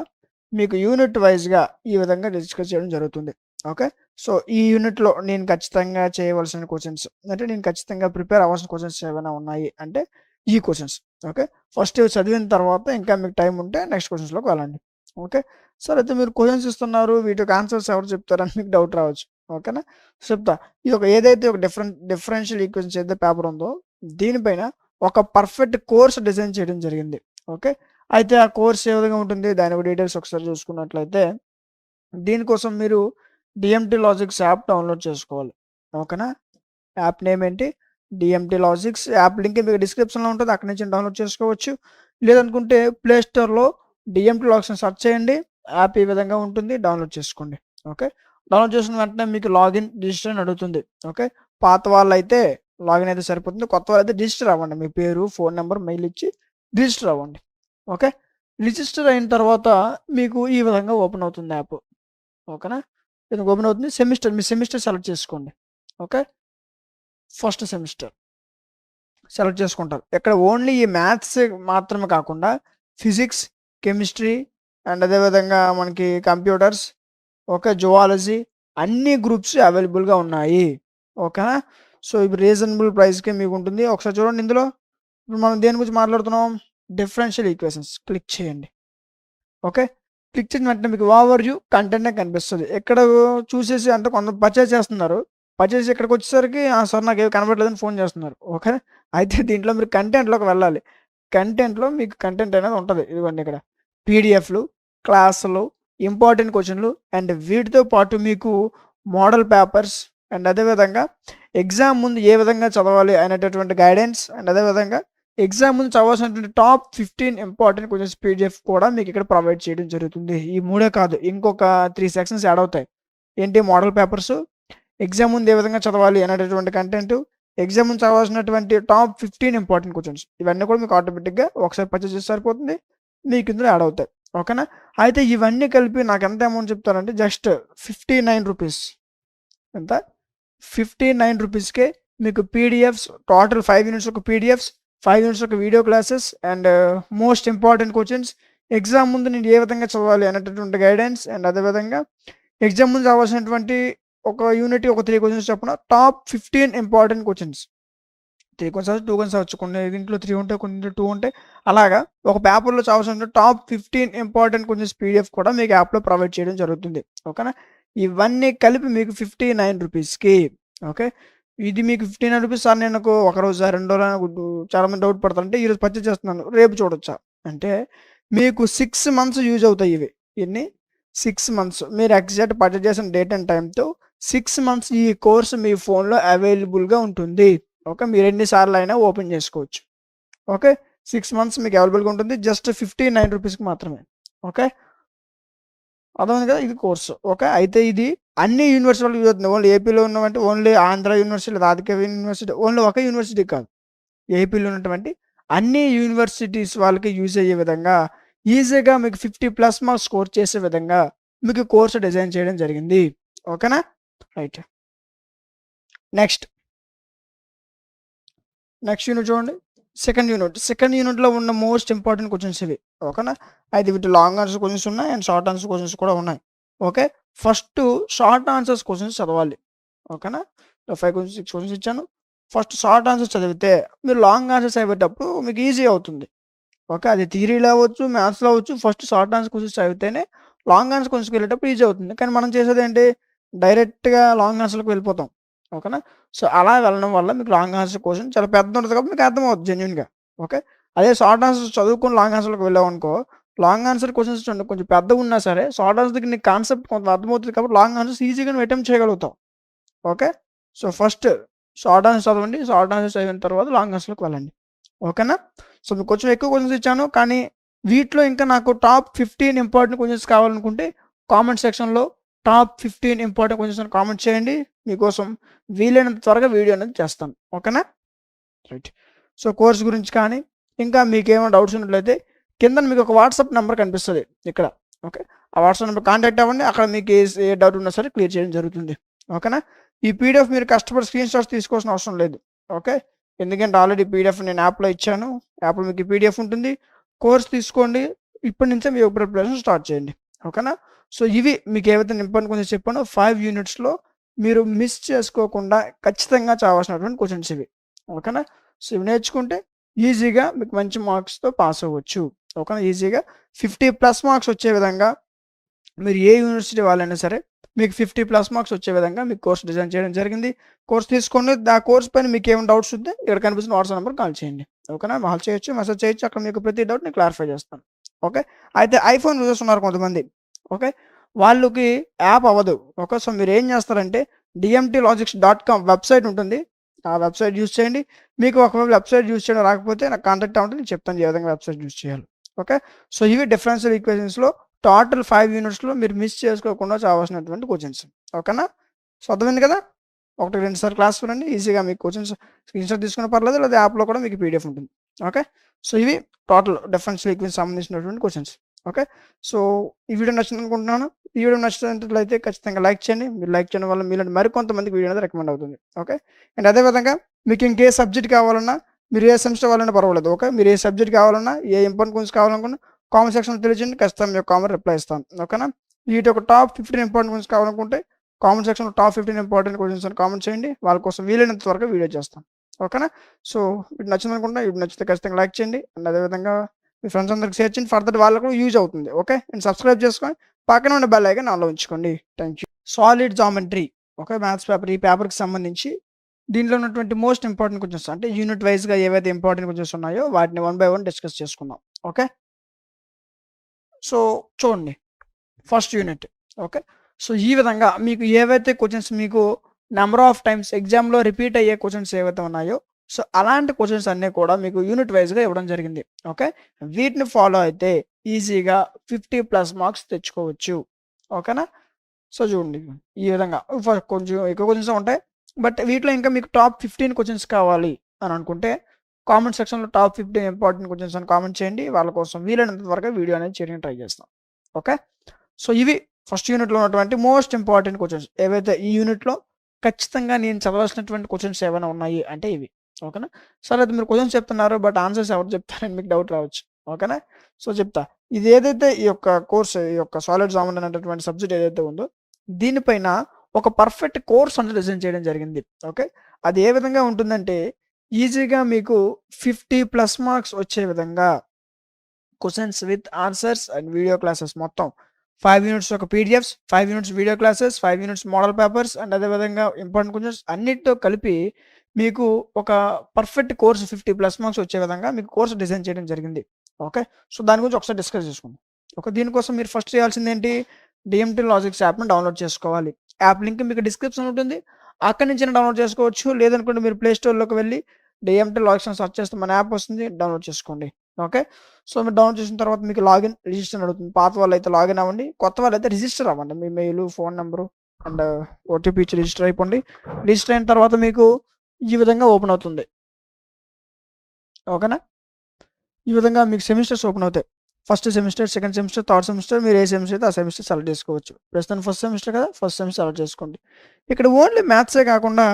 మీకు యూనిట్ వైస్‌గా ఈ విధంగా డిస్కస్ చేయడం జరుగుతుంది. ఓకే. సో, ఈ యూనిట్‌లో నేను ఖచ్చితంగా చేయవలసిన క్వెషన్స్ అంటే నేను ఖచ్చితంగా ప్రిపేర్ అవ్వాల్సిన క్వెషన్స్ ఏమైనా ఉన్నాయి అంటే ఈ క్వెషన్స్. ఓకే. ఫస్ట్ ఇవి చదివిన తర్వాత ఇంకా మీకు టైం ఉంటే నెక్స్ట్ క్వెషన్స్‌లోకి వెళ్ళండి. ఓకే. సరే అయితే మీరు క్వెషన్స్ ఇస్తున్నారు. వీటికి ఆన్సర్స్ ఎవరు చెప్తారని మీకు డౌట్ రావచ్చు. ఓకేనా. చెప్తా. ఇది ఏదైతే ఒక డిఫరెన్షియల్ ఈక్వేషన్స్ ఏదైతే పేపర్ ఉందో దీనిపైన ఒక పర్ఫెక్ట్ కోర్స్ డిజైన్ చేయడం జరిగింది. ఓకే. అయితే ఆ కోర్స్ ఏ విధంగా ఉంటుంది దాని యొక్క డీటెయిల్స్ ఒకసారి చూసుకున్నట్లయితే దీనికోసం మీరు డీఎంటీ లాజిక్స్ యాప్ డౌన్లోడ్ చేసుకోవాలి. ఓకేనా. యాప్ నేమ్ ఏంటి? డీఎంటీ లాజిక్స్. యాప్ లింక్ మీకు డిస్క్రిప్షన్‌లో ఉంటది. అక్కడి నుంచి డౌన్లోడ్ చేసుకోవచ్చు. లేదనుకుంటే ప్లే స్టోర్‌లో డీఎంటీ లాజిక్స్ అని సెర్చ్ చేయండి. యాప్ ఈ విధంగా ఉంటుంది. డౌన్లోడ్ చేసుకోండి. ఓకే. డౌన్లోడ్ చేసిన వెంటనే మీకు లాగిన్, రిజిస్టర్ అని అడుగుతుంది. ఓకే. పాత వాళ్ళైతే లాగిన్ అయితే సరిపోతుంది. కొత్త వాళ్ళైతే రిజిస్టర్ అవ్వండి. మీ పేరు, ఫోన్ నంబర్, మెయిల్ ఇచ్చి రిజిస్టర్ అవ్వండి. ఓకే. రిజిస్టర్ అయిన తర్వాత మీకు ఈ విధంగా ఓపెన్ అవుతుంది యాప్. ఓకేనా. ఇది ఓపెన్ అవుతుంది. మీ సెమిస్టర్ సెలెక్ట్ చేసుకోండి. ఓకే. ఫస్ట్ సెమిస్టర్ సెలెక్ట్ చేసుకుంటారు. ఇక్కడ ఓన్లీ ఈ మ్యాథ్స్ మాత్రమే కాకుండా ఫిజిక్స్, కెమిస్ట్రీ అండ్ అదేవిధంగా మనకి కంప్యూటర్స్, ఓకే, జువాలజీ అన్ని గ్రూప్స్ అవైలబుల్‌గా ఉన్నాయి. ఓకేనా. సో, ఇప్పుడు రీజనబుల్ ప్రైస్‌కే మీకు ఉంటుంది. ఒకసారి చూడండి ఇందులో. ఇప్పుడు మనం దేని గురించి మాట్లాడుతున్నాం? డిఫరెన్షియల్ ఈక్వేషన్స్ క్లిక్ చేయండి. ఓకే. క్లిక్ చేసిన వెంటనే మీకు ఓవర్ వ్యూ కంటెంట్ అని కనిపిస్తది. ఇక్కడ చూసేసి అంటే కొంత పర్చేజ్ చేస్తున్నారు. పర్చేజ్ ఇక్కడికొచ్చేసరికి సార్ నాకేమి కనపడలేదని ఫోన్ చేస్తున్నారు. ఓకే. అయితే దీంట్లో మీరు కంటెంట్‌లోకి వెళ్ళాలి. కంటెంట్‌లో మీకు కంటెంట్ అనేది ఉంటది. ఇదిగోండి ఇక్కడ. పీడీఎఫ్‌లు, క్లాసులు, ఇంపార్టెంట్ క్వెషన్‌లు అండ్ వీటితో పాటు మీకు మోడల్ పేపర్స్ అండ్ అదే విధంగా ఎగ్జామ్ ముందు ఏ విధంగా చదవాలి అనేటటువంటి గైడెన్స్ అండ్ అదే విధంగా ఎగ్జామ్ ముందు చదవాల్సినటువంటి టాప్ 15 ఇంపార్టెంట్ క్వెషన్స్ పీడీఎఫ్ కూడా మీకు ఇక్కడ ప్రొవైడ్ చేయడం జరుగుతుంది. ఈ మూడే కాదు ఇంకొక 3 సెక్షన్స్ యాడ్ అవుతాయి. ఏంటి? మోడల్ పేపర్స్, ఎగ్జామ్ ముందు ఏ విధంగా చదవాలి అనేటటువంటి కంటెంట్, ఎగ్జామ్ ముందు చదవాల్సినటువంటి టాప్ 15 ఇంపార్టెంట్ క్వెషన్స్ ఇవన్నీ కూడా మీకు ఆటోమేటిక్‌గా ఒకసారి పర్చేజ్ చేస్తే సరిపోతుంది. మీకు ఇందులో యాడ్ అవుతాయి. ఓకేనా. అయితే ఇవన్నీ కలిపి నాకు ఎంత అమౌంట్ చెప్తారంటే జస్ట్ రూ. 59. ఎంత? రూ. 59కే మీకు పీడీఎఫ్స్ టోటల్ 5 యూనిట్స్ ఒక పీడీఎఫ్స్, 5 యూనిట్స్ ఒక video classes and most important questions, exam ముందు నేను ఏ విధంగా చదవాలి అనేటటువంటి గైడెన్స్ అండ్ అదేవిధంగా ఎగ్జామ్ ముందు చదవాల్సినటువంటి ఒక యూనిట్‌కి ఒక 3 క్వెషన్స్ చొప్పున టాప్ 15 ఇంపార్టెంట్ క్వెషన్స్. 3 క్వెషన్స్ అవచ్చు, 2 క్వెషన్స్ అవచ్చు. కొన్ని దీంట్లో 3 ఉంటాయి, కొన్ని 2 ఉంటాయి. అలాగా ఒక పేపర్‌లో చావాల్సిన టాప్ 15 ఇంపార్టెంట్ క్వెషన్స్ పీడీఎఫ్ కూడా మీకు యాప్‌లో ప్రొవైడ్ చేయడం జరుగుతుంది. ఓకేనా? ఇవన్నీ కలిపి మీకు ₹59కి. ఓకే. ఇది మీకు ₹59 సార్ నాకు ఒక రోజా, 2 రోజులా చాలామంది డౌట్ పడతారు. అంటే ఈరోజు పర్చేజ్ చేస్తున్నాను. రేపు చూడొచ్చా? అంటే మీకు 6 మంత్స్ యూజ్ అవుతాయి ఇవి. ఎన్ని? 6 మంత్స్. మీరు ఎగ్జాక్ట్ పర్చేజ్ చేసిన డేట్ అండ్ టైమ్‌తో 6 మంత్స్ ఈ కోర్స్ మీ ఫోన్‌లో అవైలబుల్‌గా ఉంటుంది. ఓకే. మీరు ఎన్ని సార్లైనా ఓపెన్ చేసుకోవచ్చు. ఓకే. 6 మంత్స్ మీకు అవైలబుల్‌గా ఉంటుంది. జస్ట్ ₹59కి మాత్రమే. ఓకే. అర్థమైంది కదా! ఇది కోర్సు. ఓకే. అయితే ఇది అన్ని యూనివర్సిటీ వాళ్ళకి యూజ్ అవుతుంది. ఓన్లీ ఏపీలో ఉన్నవంటే ఓన్లీ ఆంధ్ర యూనివర్సిటీ లేదా ఆదికవి యూనివర్సిటీ ఓన్లీ ఒక యూనివర్సిటీ కాదు. ఏపీలో ఉన్నటువంటి అన్ని యూనివర్సిటీస్ వాళ్ళకి యూజ్ అయ్యే విధంగా ఈజీగా మీకు 50+ మార్క్స్ స్కోర్ చేసే విధంగా మీకు కోర్స్ డిజైన్ చేయడం జరిగింది. ఓకేనా? రైట్. నెక్స్ట్ యూనిట్ చూడండి. సెకండ్ యూనిట్‌లో ఉన్న మోస్ట్ ఇంపార్టెంట్ క్వెషన్స్ ఇవి. ఓకేనా? అయితే వీటి లాంగ్ ఆన్సర్ క్వెషన్స్ ఉన్నాయి అండ్ షార్ట్ ఆన్సర్ క్వెషన్స్ కూడా ఉన్నాయి. Okay. First short answers questions చదవాలి. ఓకేనా? 5 క్వెషన్స్, 6 క్వెషన్స్ ఇచ్చాను. ఫస్ట్ షార్ట్ ఆన్సర్స్ చదివితే మీరు లాంగ్ ఆన్సర్స్ అయ్యేటప్పుడు మీకు ఈజీ అవుతుంది. ఓకే. అది థియరీలో అవ్వచ్చు, మ్యాథ్స్‌లో అవ్వచ్చు. ఫస్ట్ షార్ట్ ఆన్సర్ క్వెషన్స్ చదివితేనే లాంగ్ ఆన్సర్ క్వెషన్స్‌కి వెళ్ళేటప్పుడు ఈజీ అవుతుంది. కానీ మనం చేసేదేంటి? డైరెక్ట్‌గా లాంగ్ ఆన్సర్‌లోకి వెళ్ళిపోతాం. ఓకేనా? సో, అలా వెళ్ళడం వల్ల మీకు లాంగ్ ఆన్సర్ క్వెషన్ చాలా పెద్దదుంటది కాబట్టి మీకు అర్థమవుద్ది జెన్యూన్‌గా. ఓకే. అదే షార్ట్ ఆన్సర్స్ చదువుకొని లాంగ్ ఆన్సర్‌లోకి వెళ్ళామనుకో, లాంగ్ ఆన్సర్ క్వెషన్స్ చూడండి కొంచెం పెద్దగున్నా సరే, షార్ట్ ఆన్సర్‌కి నీకు కాన్సెప్ట్ కొంత అర్థమవుతది కాబట్టి లాంగ్ ఆన్సర్స్ ఈజీగా నువ్వు అటెంప్ట్ చేయగలుగుతావు. Okay. So, first short answers చదవండి. షార్ట్ ఆన్సర్స్ చదివిన తర్వాత లాంగ్ ఆన్సర్‌లోకి వెళ్ళండి. ఓకేనా? సో, మీకు కొంచెం ఎక్కువ క్వెషన్స్ ఇచ్చాను. కానీ వీటిలో ఇంకా నాకు టాప్ 15 ఇంపార్టెంట్ క్వెషన్స్ కావాలనుకుంటే కామెంట్ సెక్షన్‌లో టాప్ 15 ఇంపార్టెంట్ క్వెషన్స్ అని కామెంట్ చేయండి. మీకోసం వీలైనంత త్వరగా వీడియో అనేది చేస్తాను. ఓకేనా? రైట్. సో, కోర్స్ గురించి కానీ, ఇంకా మీకేమైనా డౌట్స్ ఉన్నట్లయితే కిందన మీకు ఒక వాట్సాప్ నంబర్ కనిపిస్తది ఇక్కడ. ఓకే. ఆ వాట్సాప్ నంబర్ కాంటాక్ట్ అవ్వండి. అక్కడ మీకు ఏ డౌట్ ఉన్నా సరే క్లియర్ చేయడం జరుగుతుంది. ఓకేనా? ఈ పీడీఎఫ్ మీరు కష్టపడి స్క్రీన్‌షాట్స్ తీసుకోవాల్సిన అవసరం లేదు. ఓకే. ఎందుకంటే ఆల్రెడీ పీడీఎఫ్ నేను యాప్‌లో ఇచ్చాను. యాప్‌లో మీకు ఈ పీడీఎఫ్ ఉంటుంది. కోర్స్ తీసుకోండి. ఇప్పటి నుంచే మీ ప్రిపరేషన్ స్టార్ట్ చేయండి. ఓకేనా? సో, ఇవి మీకు ఏవైతే ఇంపార్టెంట్ క్వెషన్స్ చెప్పానో 5 యూనిట్స్‌లో మీరు మిస్ చేసుకోకుండా ఖచ్చితంగా చదవాల్సినటువంటి క్వెషన్స్ ఇవి. ఓకేనా? సో, ఇవి నేర్చుకుంటే ఈజీగా మీకు మంచి మార్క్స్‌తో పాస్ అవ్వచ్చు. ఓకేనా? ఈజీగా 50+ మార్క్స్ వచ్చే విధంగా మీరు ఏ యూనివర్సిటీ వాళ్ళైనా సరే మీకు 50+ మార్క్స్ వచ్చే విధంగా మీకు కోర్స్ డిజైన్ చేయడం జరిగింది. కోర్స్ తీసుకోండి. ఆ కోర్స్ పైన మీకేమైనా డౌట్స్ ఉంటే ఇక్కడ కనిపిస్తున్న వాట్సాప్ నంబర్‌కి కాల్ చేయండి. ఓకేనా? కాల్ చేయొచ్చు, మెసేజ్ చేయొచ్చు. అక్కడ మీకు ప్రతి డౌట్ నేను క్లారిఫై చేస్తాను. ఓకే. అయితే ఐఫోన్ యూజర్స్ ఉన్నారు కొంతమంది. ఓకే. వాళ్ళకి యాప్ అవ్వదు. ఓకే. సో, మీరేం చేస్తారంటే dmtlogics.com వెబ్‌సైట్ ఉంటుంది. ఆ వెబ్‌సైట్ యూజ్ చేయండి. మీకు ఒకవేళ వెబ్‌సైట్ యూజ్ చేయడం రాకపోతే నాకు కాంటాక్ట్ అవ్వండి. నేను చెప్తాను ఏ విధంగా వెబ్‌సైట్ యూజ్ చేయాలో. ఓకే. సో, ఇవి డిఫరెన్షియల్ ఈక్వేషన్స్‌లో టోటల్ 5 యూనిట్స్‌లో మీరు మిస్ చేసుకోకుండా చదవాల్సినటువంటి క్వెషన్స్. ఓకేనా? సో, అర్థమైంది కదా! ఒకటికి 2 సార్లు క్లాస్ వినండి. ఈజీగా మీకు క్వెషన్స్ స్క్రీన్‌షాట్ తీసుకున్నా పర్లేదు. లేదా యాప్‌లో కూడా మీకు పీడీఎఫ్ ఉంటుంది. ఓకే. సో, ఇవి టోటల్ డిఫరెన్షియల్ ఈక్వేషన్స్ సంబంధించినటువంటి క్వెషన్స్. ఓకే. సో, ఈ వీడియో నచ్చిందనుకుంటున్నాను. ఈ వీడియో నచ్చినట్లయితే ఖచ్చితంగా లైక్ చేయండి. మీరు లైక్ చేయడం వల్ల మీలాంటి మరికొంతమందికి వీడియో అనేది రికమెండ్ అవుతుంది. ఓకే. అండ్ అదే విధంగా మీకు ఇంకే సబ్జెక్ట్ కావాలన్నా, మీరు ఏ సెమిస్టర్ వాళ్ళైనా పర్వాలేదు. ఓకే. మీరు ఏ సబ్జెక్ట్ కావాలన్నా, ఏ ఇంపార్టెంట్ క్వెషన్స్ కావాలనుకున్నా కామెంట్ సెక్షన్‌లో తెలియజేయండి. ఖచ్చితంగా మీకు కామెంట్ రిప్లై ఇస్తాను. ఓకేనా? వీటి ఒక టాప్ 15 ఇంపార్టెంట్ క్వెషన్స్ కావాలనుకుంటే కామెంట్ సెక్షన్‌లో టాప్ 15 ఇంపార్టెంట్ క్వెషన్స్ అని కామెంట్ చేయండి. వాళ్ళ కోసం వీలైనంత త్వరగా వీడియో చేస్తాను. ఓకేనా? So, video నచ్చిందనుకుంటున్నా. వీడియో నచ్చితే ఖచ్చితంగా లైక్ చేయండి. అండ్ అదేవిధంగా మీ ఫ్రెండ్స్ అందరికి షేర్ చేయండి. ఫర్దర్ వాళ్ళకు యూజ్ అవుతుంది. ఓకే. అండ్ సబ్స్క్రైబ్ చేసుకొని పక్కన ఉన్న బెల్ ఐకాన్ ఆన్‌లో ఉంచుకోండి. Thank you. Solid geometry. Okay. Maths paper. ఈ పేపర్‌కి సంబంధించి దీంట్లో ఉన్నటువంటి మోస్ట్ ఇంపార్టెంట్ క్వెషన్స్ అంటే యూనిట్ వైస్‌గా ఏవైతే ఇంపార్టెంట్ క్వెషన్స్ ఉన్నాయో వాటిని వన్ బై వన్ డిస్కస్ చేసుకుందాం. ఓకే. సో, చూడండి. First unit. ఓకే. సో, ఈ విధంగా మీకు ఏవైతే క్వెషన్స్ మీకు నంబర్ ఆఫ్ టైమ్స్ ఎగ్జామ్‌లో రిపీట్ అయ్యే క్వెషన్స్ ఏవైతే ఉన్నాయో, సో, అలాంటి క్వెషన్స్ అన్నీ కూడా మీకు యూనిట్ వైస్‌గా ఇవ్వడం జరిగింది. ఓకే. వీటిని ఫాలో అయితే ఈజీగా 50+ మార్క్స్ తెచ్చుకోవచ్చు. ఓకేనా? సో, చూడండి ఈ విధంగా కొంచెం ఎక్కువ క్వెషన్స్ ఉంటాయి. బట్ వీటిలో ఇంకా మీకు టాప్ 15 క్వెషన్స్ కావాలి అని అనుకుంటే కామెంట్ సెక్షన్‌లో టాప్ 15 ఇంపార్టెంట్ క్వెషన్స్ అని కామెంట్ చేయండి. వాళ్ళ కోసం వీలైనంత త్వరగా వీడియో అనేది చేయడానికి ట్రై చేస్తాం. ఓకే. సో, ఇవి ఫస్ట్ యూనిట్‌లో ఉన్నటువంటి మోస్ట్ ఇంపార్టెంట్ క్వెషన్స్. ఏవైతే ఈ యూనిట్‌లో ఖచ్చితంగా నేను చదవాల్సినటువంటి క్వెషన్స్ ఏమైనా ఉన్నాయి అంటే ఇవి. ఓకేనా? సరే అయితే మీరు క్వెషన్స్ చెప్తున్నారు. బట్ ఆన్సర్స్ ఎవరు చెప్తారని మీకు డౌట్ రావచ్చు. ఓకేనా? సో, చెప్తా. ఇది ఏదైతే ఈ యొక్క కోర్స్ ఈ యొక్క సాలిడ్ జామెట్రీ అనేటటువంటి సబ్జెక్ట్ ఏదైతే ఉందో దీనిపైన ఒక పర్ఫెక్ట్ కోర్స్ అనేది డిజైన్ చేయడం జరిగింది. ఓకే. అది ఏ విధంగా ఉంటుందంటే ఈజీగా మీకు 50+ మార్క్స్ వచ్చే విధంగా questions with answers and video classes మొత్తం 5 యూనిట్స్ ఒక PDFs, 5 units video classes, 5 units model papers and అదేవిధంగా ఇంపార్టెంట్ క్వెషన్స్ అన్నిటితో కలిపి మీకు ఒక పర్ఫెక్ట్ కోర్స్ 50+ మార్క్స్ వచ్చే విధంగా మీకు కోర్స్ డిజైన్ చేయడం జరిగింది. ఓకే. సో, దాని గురించి ఒకసారి డిస్కస్ చేసుకుందాం. ఓకే. దీనికోసం మీరు ఫస్ట్ చేయాల్సిందేంటి? డిఎంటీ లాజిక్స్ యాప్‌ని డౌన్‌లోడ్ చేసుకోవాలి. యాప్ లింక్ మీకు డిస్క్రిప్షన్‌లో ఉంటుంది. అక్కడి నుంచైనా డౌన్‌లోడ్ చేసుకోవచ్చు. లేదనుకుంటే మీరు ప్లే స్టోర్‌లోకి వెళ్లి డిఎంటీ లాజిక్స్ అని సెర్చ్ చేస్తే మన యాప్ వస్తుంది. డౌన్‌లోడ్ చేసుకోండి. ఓకే. సో, మీరు డౌన్‌లోడ్ చేసిన తర్వాత మీకు లాగిన్, రిజిస్టర్ అని అడుగుతుంది. పాత వాళ్ళైతే లాగిన్ అవ్వండి. కొత్త వాళ్ళైతే రిజిస్టర్ అవ్వండి. మీ mail, phone number and OTP ఇచ్చి రిజిస్టర్ అయిపోండి. రిజిస్టర్ అయిన తర్వాత మీకు ఈ విధంగా ఓపెన్ అవుతుంది. ఓకేనా? ఈ విధంగా మీకు సెమిస్టర్స్ ఓపెన్ అవుతాయి. First semester, second semester, third semester మీరు ఏ సెమిస్టర్ అయితే ఆ సెమిస్టర్ సెలెక్ట్ చేసుకోవచ్చు. ప్రస్తుతం ఫస్ట్ సెమిస్టర్ కదా! ఫస్ట్ సెమిస్టర్ సెలెక్ట్ చేసుకోండి. ఇక్కడ ఓన్లీ మ్యాథ్సే కాకుండా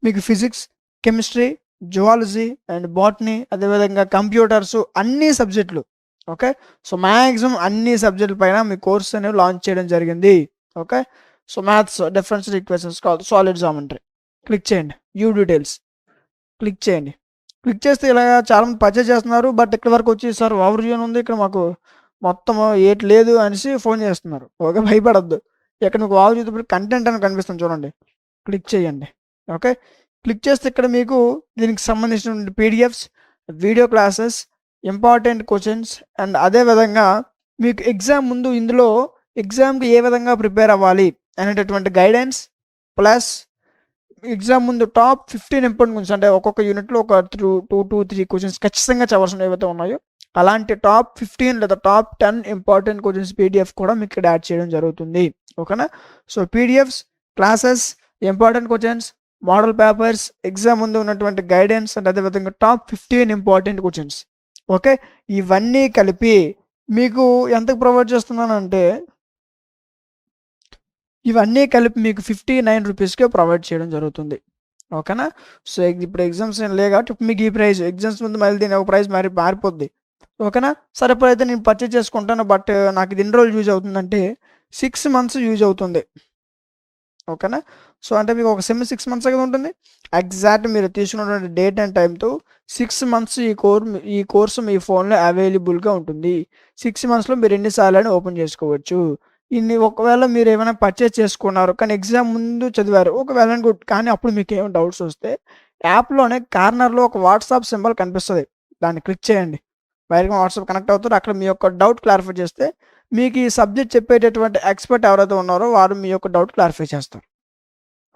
మీకు physics, chemistry, zoology and botany అదేవిధంగా కంప్యూటర్స్ అన్ని సబ్జెక్టులు. ఓకే. సో, మాక్సిమం అన్ని సబ్జెక్టుల పైన మీ కోర్స్ అనేవి లాంచ్ చేయడం జరిగింది. Okay. So, maths differential equations కాదు, సాలిడ్ జామెట్రీ క్లిక్ చేయండి. వ్యూ డీటెయిల్స్ క్లిక్ చేయండి. క్లిక్ చేస్తే ఇలాగా చాలామంది పర్చేజ్ చేస్తున్నారు. బట్ ఇక్కడి వరకు వచ్చి సార్ ఓవర్ వ్యూ అని ఉంది. ఇక్కడ మాకు మొత్తం ఏటి లేదు అనేసి ఫోన్ చేస్తున్నారు. ఓకే. భయపడొద్దు. ఇక్కడ మీకు ఓవర్ వ్యూ కంటెంట్ అని కనిపిస్తుంది చూడండి. క్లిక్ చేయండి. ఓకే. క్లిక్ చేస్తే ఇక్కడ మీకు దీనికి సంబంధించినటువంటి PDFs, video classes, important questions and అదే విధంగా మీకు ఎగ్జామ్ ముందు ఇందులో ఎగ్జామ్‌కి ఏ విధంగా ప్రిపేర్ అవ్వాలి అనేటటువంటి గైడెన్స్ ప్లస్ ఎగ్జామ్ ముందు టాప్ 15 ఇంపార్టెంట్ క్వెషన్స్ అంటే ఒక్కొక్క యూనిట్‌లో ఒక 2-3 క్వెషన్స్ ఖచ్చితంగా చదవాల్సినవి ఏవైతే ఉన్నాయో అలాంటి టాప్ 15 లేదా టాప్ 10 ఇంపార్టెంట్ క్వెషన్స్ పీడిఎఫ్ కూడా మీకు ఇక్కడ యాడ్ చేయడం జరుగుతుంది. ఓకేనా? So, PDFs, classes, important questions, model papers, exam ముందు ఉన్నటువంటి గైడెన్స్ అండ్ అదేవిధంగా టాప్ 15 ఇంపార్టెంట్ క్వెషన్స్. ఓకే. ఇవన్నీ కలిపి మీకు ఎంతకు ప్రొవైడ్ చేస్తున్నానంటే ఇవన్నీ కలిపి మీకు 59 రూపీస్‌కే ప్రొవైడ్ చేయడం జరుగుతుంది. ఓకేనా? సో, ఇప్పుడు ఎగ్జామ్స్ ఏం లేవు కాబట్టి ఇప్పుడు మీకు ఈ ప్రైస్ ఎగ్జామ్స్ ముందు మళ్ళీ దీని ఒక ప్రైస్ మారిపోద్ది. ఓకేనా? సరే ఇప్పుడైతే నేను పర్చేజ్ చేసుకుంటాను. బట్ నాకు ఇది ఎన్ని రోజులు యూజ్ అవుతుందంటే 6 మంత్స్ యూజ్ అవుతుంది. ఓకేనా? సో, అంటే మీకు ఒక సెమ్ 6 మంత్సే కదా ఉంటుంది. ఎగ్జాక్ట్ మీరు తీసుకున్నటువంటి డేట్ అండ్ టైమ్‌తో 6 మంత్స్ ఈ కోర్స్ మీ ఫోన్‌లో అవైలబుల్‌గా ఉంటుంది. 6 మంత్స్‌లో మీరు ఎన్ని సార్లైనా ఓపెన్ చేసుకోవచ్చు. ఒకవేళ మీరేమైనా పర్చేజ్ చేసుకున్నారు. కానీ ఎగ్జామ్ ముందు చదివారు. ఒకవేళ గుడ్. కానీ అప్పుడు మీకేమైనా డౌట్స్ వస్తే యాప్‌లోనే కార్నర్‌లో ఒక వాట్సాప్ సింబల్ కనిపిస్తది. దాన్ని క్లిక్ చేయండి. డైరెక్ట్‌గా వాట్సాప్ కనెక్ట్ అవుతారు. అక్కడ మీ యొక్క డౌట్ క్లారిఫై చేస్తే మీకు ఈ సబ్జెక్ట్ చెప్పేటటువంటి ఎక్స్‌పర్ట్ ఎవరైతే ఉన్నారో వారు మీ యొక్క డౌట్ క్లారిఫై చేస్తారు.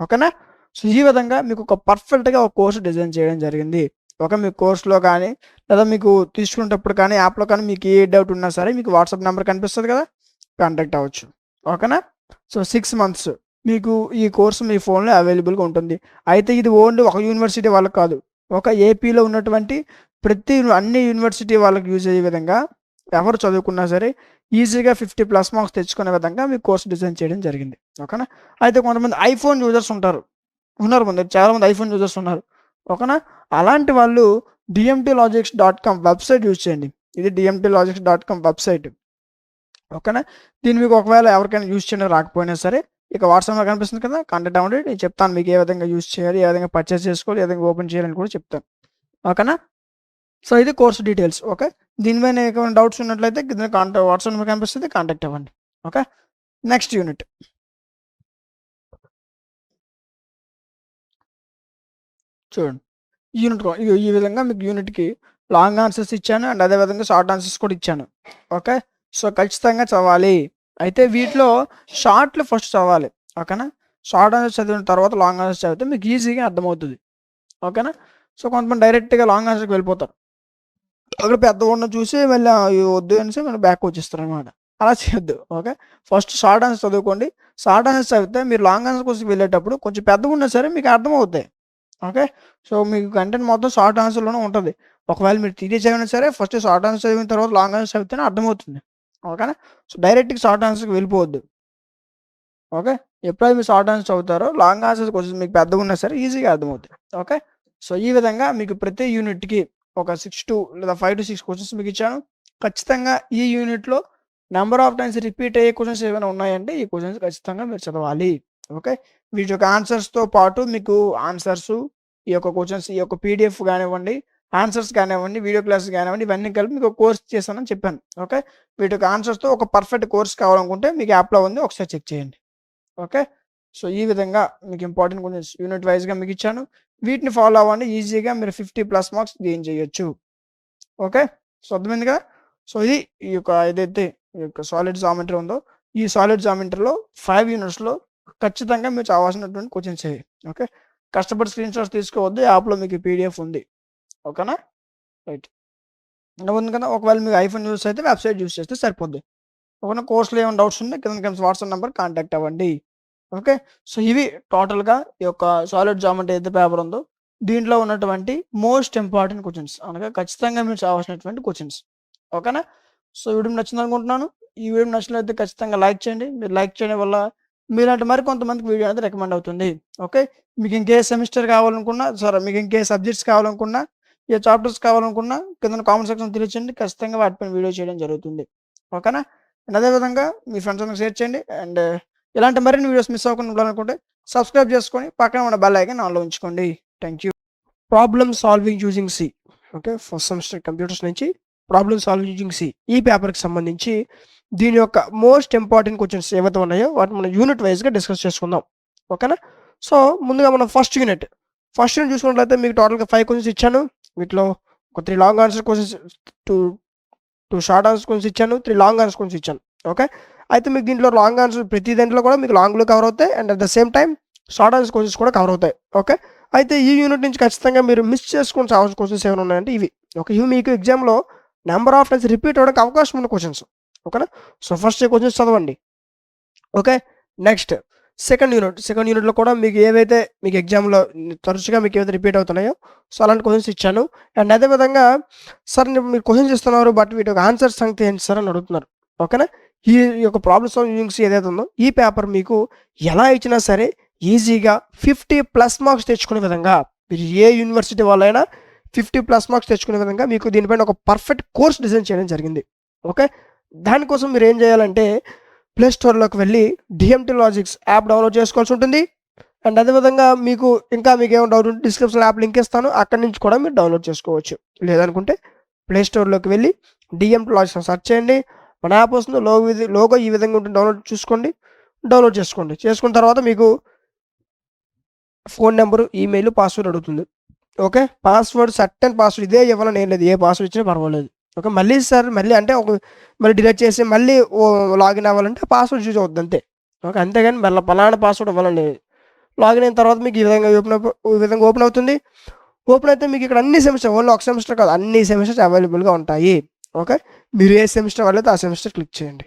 ఓకేనా? సో, ఈ విధంగా మీకు ఒక పర్ఫెక్ట్‌గా ఒక కోర్స్ డిజైన్ చేయడం జరిగింది. ఓకే. మీ కోర్స్‌లో కానీ లేదా మీకు తీసుకునేటప్పుడు కానీ యాప్‌లో కానీ మీకు ఏ డౌట్ ఉన్నా సరే మీకు వాట్సాప్ నంబర్ కనిపిస్తది కదా! కాంటాక్ట్ అవ్వచ్చు. ఓకేనా? సో, 6 మంత్స్ మీకు ఈ కోర్స్ మీ ఫోన్‌లో అవైలబుల్‌గా ఉంటుంది. అయితే ఇది ఓన్లీ ఒక యూనివర్సిటీ వాళ్ళకి కాదు. ఒక ఏపీలో ఉన్నటువంటి అన్ని యూనివర్సిటీ వాళ్ళకి యూజ్ అయ్యే విధంగా ఎవరు చదువుకున్నా సరే ఈజీగా 50+ మార్క్స్ తెచ్చుకునే విధంగా మీ కోర్స్ డిజైన్ చేయడం జరిగింది. ఓకేనా? అయితే కొంతమంది ఐఫోన్ యూజర్స్ ఉంటారు. చాలామంది ఐఫోన్ యూజర్స్ ఉన్నారు. ఓకేనా? అలాంటి వాళ్ళు dmtlogics.com వెబ్‌సైట్ యూజ్ చేయండి. ఇది dmtlogics.com వెబ్‌సైట్. ఓకేనా? దీన్ని మీకు ఒకవేళ ఎవరికైనా యూజ్ చేయడం రాకపోయినా సరే ఇక వాట్సాప్‌లో కనిపిస్తుంది కదా! కాంటాక్ట్ అవ్వండి. నేను చెప్తాను మీకు ఏ విధంగా యూజ్ చేయాలి, ఏ విధంగా పర్చేజ్ చేసుకోవాలి, ఏ విధంగా ఓపెన్ చేయాలని కూడా చెప్తాను. ఓకేనా? సో, ఇది కోర్స్ డీటెయిల్స్. ఓకే. దీనిపైన ఏమైనా డౌట్స్ ఉన్నట్లయితే కింద వాట్సాప్ నెంబర్ కనిపిస్తుంది. కాంటాక్ట్ అవ్వండి. ఓకే. Next unit. చూడండి. ఈ విధంగా మీకు యూనిట్‌కి లాంగ్ ఆన్సర్స్ ఇచ్చాను. అండ్ అదే విధంగా షార్ట్ ఆన్సర్స్ కూడా ఇచ్చాను. ఓకే. సో, ఖచ్చితంగా చదవాలి. అయితే వీటిలో షార్ట్‌లు ఫస్ట్ చదవాలి. ఓకేనా? షార్ట్ ఆన్సర్స్ చదివిన తర్వాత లాంగ్ ఆన్సర్స్ చదివితే మీకు ఈజీగా అర్థమవుతుంది. ఓకేనా? సో, కొంతమంది డైరెక్ట్‌గా లాంగ్ ఆన్సర్‌కి వెళ్ళిపోతారు. అక్కడ పెద్దగా ఉన్నది చూసి మళ్ళీ వద్దు అనేసి మళ్ళీ బ్యాక్ వచ్చేస్తారనమాట. అలా చేయొద్దు. ఓకే. ఫస్ట్ షార్ట్ ఆన్సర్స్ చదువుకోండి. షార్ట్ ఆన్సర్స్ చదివితే మీరు లాంగ్ ఆన్సర్ కోసం వెళ్ళేటప్పుడు కొంచెం పెద్దగా ఉన్నా సరే మీకు అర్థమవుతాయి. ఓకే. సో, మీకు కంటెంట్ మొత్తం షార్ట్ ఆన్సర్‌లోనే ఉంటది. ఒకవేళ మీరు థియరీ చదివినా సరే ఫస్ట్ షార్ట్ ఆన్సర్ చదివిన తర్వాత లాంగ్ ఆన్సర్ చదివితేనే అర్థమవుతుంది. ఓకేనా? సో, డైరెక్ట్‌గా షార్ట్ ఆన్సర్‌కి వెళ్ళిపోవద్దు. ఓకే. ఎప్పుడైతే మీరు షార్ట్ ఆన్సర్స్ చదువుతారో లాంగ్ ఆన్సర్స్ కొంచెం మీకు పెద్దగా ఉన్నా సరే ఈజీగా అర్థమవుతాయి. ఓకే. సో, ఈ విధంగా మీకు ప్రతి యూనిట్‌కి ఒక 6 లేదా 5-6 క్వెషన్స్ మీకు ఇచ్చాను. ఖచ్చితంగా ఈ యూనిట్‌లో నంబర్ ఆఫ్ టైమ్స్ రిపీట్ అయ్యే క్వెషన్స్ ఏమైనా ఉన్నాయంటే ఈ క్వెషన్స్ ఖచ్చితంగా మీరు చదవాలి. ఓకే. వీటి యొక్క ఆన్సర్స్‌తో పాటు మీకు ఆన్సర్సు ఈ యొక్క క్వెషన్స్, ఈ యొక్క పీడీఎఫ్ గానివ్వండి, ఆన్సర్స్ కానివ్వండి, వీడియో క్లాసెస్ కానివ్వండి, ఇవన్నీ కలిపి మీకు ఒక కోర్స్ చేశానని చెప్పాను. ఓకే. వీటి యొక్క ఆన్సర్స్‌తో ఒక పర్ఫెక్ట్ కోర్స్ కావాలనుకుంటే మీకు యాప్‌లో ఉంది. ఒకసారి చెక్ చేయండి. ఓకే. సో, ఈ విధంగా మీకు ఇంపార్టెంట్ క్వెషన్స్ యూనిట్ వైస్‌గా మీకిచ్చాను. వీటిని ఫాలో అవ్వండి. ఈజీగా మీరు 50+ మార్క్స్ గెయిన్ చేయొచ్చు. ఓకే. సో, అర్థమైంది కదా! సో, ఇది ఈ యొక్క ఏదైతే ఈ యొక్క సాలిడ్ జామెట్రీ ఉందో, ఈ సాలిడ్ జామెట్రీలో 5 యూనిట్స్‌లో ఖచ్చితంగా మీరు చదవాల్సినటువంటి క్వెషన్స్ ఇవి. ఓకే. కష్టపడి స్క్రీన్ షాట్స్ తీసుకోవద్దు. యాప్‌లో మీకు పీడీఎఫ్ ఉంది. ఓకేనా? రైట్. ఉంది కదా! ఒకవేళ మీకు ఐఫోన్ యూజ్ అయితే వెబ్‌సైట్ యూజ్ చేస్తే సరిపోద్ది. ఓకేనా? కోర్స్‌లో ఏమైనా డౌట్స్ ఉంటే కింద కనిపిస్తున్న వాట్సాప్ నంబర్ కాంటాక్ట్ అవ్వండి. ఓకే. సో, ఇవి టోటల్‌గా ఈ యొక్క సాలిడ్ జామెట్రీ ఏదైతే పేపర్ ఉందో, దీంట్లో ఉన్నటువంటి మోస్ట్ ఇంపార్టెంట్ క్వెషన్స్. అనగా ఖచ్చితంగా మీరు చదవాల్సినటువంటి క్వెషన్స్. ఓకేనా? సో, వీడియో నచ్చిందనుకుంటున్నాను. ఈ వీడియో నచ్చినట్లయితే ఖచ్చితంగా లైక్ చేయండి. మీరు లైక్ చేయడం వల్ల మీలాంటి మరికొంతమందికి వీడియో అనేది రికమెండ్ అవుతుంది. ఓకే. మీకు ఇంకే సెమిస్టర్ కావాలనుకున్నా, మీకు ఇంకే సబ్జెక్ట్స్ కావాలనుకున్నా, ఏ చాప్టర్స్ కావాలనుకున్నా కింద కామెంట్ సెక్షన్‌లో తెలియచేయండి. ఖచ్చితంగా వాటిపైన వీడియో చేయడం జరుగుతుంది. ఓకేనా? అండ్ అదే విధంగా మీ ఫ్రెండ్స్ అందరికి షేర్ చేయండి. అండ్ ఇలాంటి మరిన్ని వీడియోస్ మిస్ అవ్వకుండా ఉండాలనుకుంటే సబ్స్క్రైబ్ చేసుకొని పక్కన ఉన్న బెల్ ఐకాన్ ఆన్‌లో ఉంచుకోండి. Thank you. Problem solving using C. Okay. First semester computers నుంచి ప్రాబ్లమ్ సాల్వింగ్ యూజింగ్ సి. ఈ పేపర్‌కి సంబంధించి దీని యొక్క మోస్ట్ ఇంపార్టెంట్ క్వెషన్స్ ఏవైతే ఉన్నాయో వాటిని మనం యూనిట్ వైస్‌గా డిస్కస్ చేసుకుందాం. ఓకేనా? సో, ముందుగా మనం ఫస్ట్ యూనిట్ చూసుకున్నట్లయితే మీకు టోటల్‌గా 5 క్వెషన్స్ ఇచ్చాను. వీటిలో ఒక 3 long answer questions, 2 short answer questions ఇచ్చాను. 3 లాంగ్ ఆన్సర్ క్వెషన్స్ ఇచ్చాను. ఓకే. అయితే మీకు దీంట్లో లాంగ్ ఆన్సర్ ప్రతి దాంట్లో కూడా మీకు లాంగ్‌లో కవర్ అవుతాయి. And at the same time short answer questions కూడా కవర్ అవుతాయి. ఓకే. అయితే ఈ యూనిట్ నుంచి ఖచ్చితంగా మీరు మిస్ చేసుకొని చావాల్సిన క్వెషన్స్ ఏమైనా ఉన్నాయంటే ఇవి. ఓకే. ఇవి మీకు ఎగ్జామ్‌లో నంబర్ ఆఫ్ టైమ్స్ రిపీట్ అవ్వడానికి అవకాశం ఉన్న క్వెషన్స్. ఓకేనా? సో, ఫస్ట్ క్వెషన్స్ చదవండి. ఓకే. నెక్స్ట్ సెకండ్ యూనిట్‌లో కూడా మీకు ఏవైతే మీకు ఎగ్జామ్‌లో తరచుగా మీకు ఏవైతే రిపీట్ అవుతున్నాయో, సో, అలాంటి క్వెషన్స్ ఇచ్చాను. అండ్ అదే విధంగా సార్ మీరు క్వెషన్స్ ఇస్తున్నారు బట్ వీటి యొక్క ఆన్సర్ సంగతి ఏంటి సార్ అని అడుగుతున్నారు. ఓకేనా? ఈ యొక్క ప్రాబ్లమ్ సాల్వింగ్ యూనిట్స్ ఏదైతే ఉందో ఈ పేపర్ మీకు ఎలా ఇచ్చినా సరే ఈజీగా 50+ మార్క్స్ తెచ్చుకునే విధంగా మీరు ఏ యూనివర్సిటీ వాళ్ళైనా 50+ మార్క్స్ తెచ్చుకునే విధంగా మీకు దీనిపైన ఒక పర్ఫెక్ట్ కోర్స్ డిజైన్ చేయడం జరిగింది. ఓకే. దానికోసం మీరు ఏం చేయాలంటే ప్లే స్టోర్‌లోకి వెళ్ళి డిఎంటీ లాజిక్స్ యాప్ డౌన్లోడ్ చేసుకోవాల్సి ఉంటుంది. అండ్ అదేవిధంగా మీకు ఏమైనా డౌట్ ఉంటే డిస్క్రిప్షన్‌లో యాప్ లింక్ ఇస్తాను. అక్కడి నుంచి కూడా మీరు డౌన్లోడ్ చేసుకోవచ్చు. లేదనుకుంటే ప్లే స్టోర్‌లోకి వెళ్ళి డిఎంటీ లాజిక్స్ అని సెర్చ్ చేయండి. మన యాప్ వస్తుంది. లోగో ఈ విధంగా ఉంటుంది. డౌన్లోడ్ చేసుకోండి. చేసుకున్న తర్వాత మీకు ఫోన్ నంబరు, ఈమెయిల్, పాస్వర్డ్ అడుగుతుంది. ఓకే. సర్టెన్ పాస్వర్డ్ ఇదే ఇవ్వాలని ఏం లేదు. ఏ పాస్వర్డ్ ఇచ్చినా పర్వాలేదు. ఓకే. మళ్ళీ అంటే మళ్ళీ డిలీట్ చేసి మళ్ళీ లాగిన్ అవ్వాలంటే పాస్వర్డ్ యూజ్ అవుద్ది అంతే. ఓకే. అంతేగాని మళ్ళీ పలానా పాస్వర్డ్ ఇవ్వాలని లేదు. లాగిన్ అయిన తర్వాత మీకు ఈ విధంగా ఓపెన్ అవుతుంది. ఓపెన్ అయితే మీకు ఇక్కడ అన్ని సెమిస్టర్, ఓన్లీ ఒక సెమిస్టర్ కాదు, అన్ని సెమిస్టర్స్ అవైలబుల్‌గా ఉంటాయి. ఓకే. మీరు ఏ సెమిస్టర్ వాళ్ళైతే ఆ సెమిస్టర్ క్లిక్ చేయండి.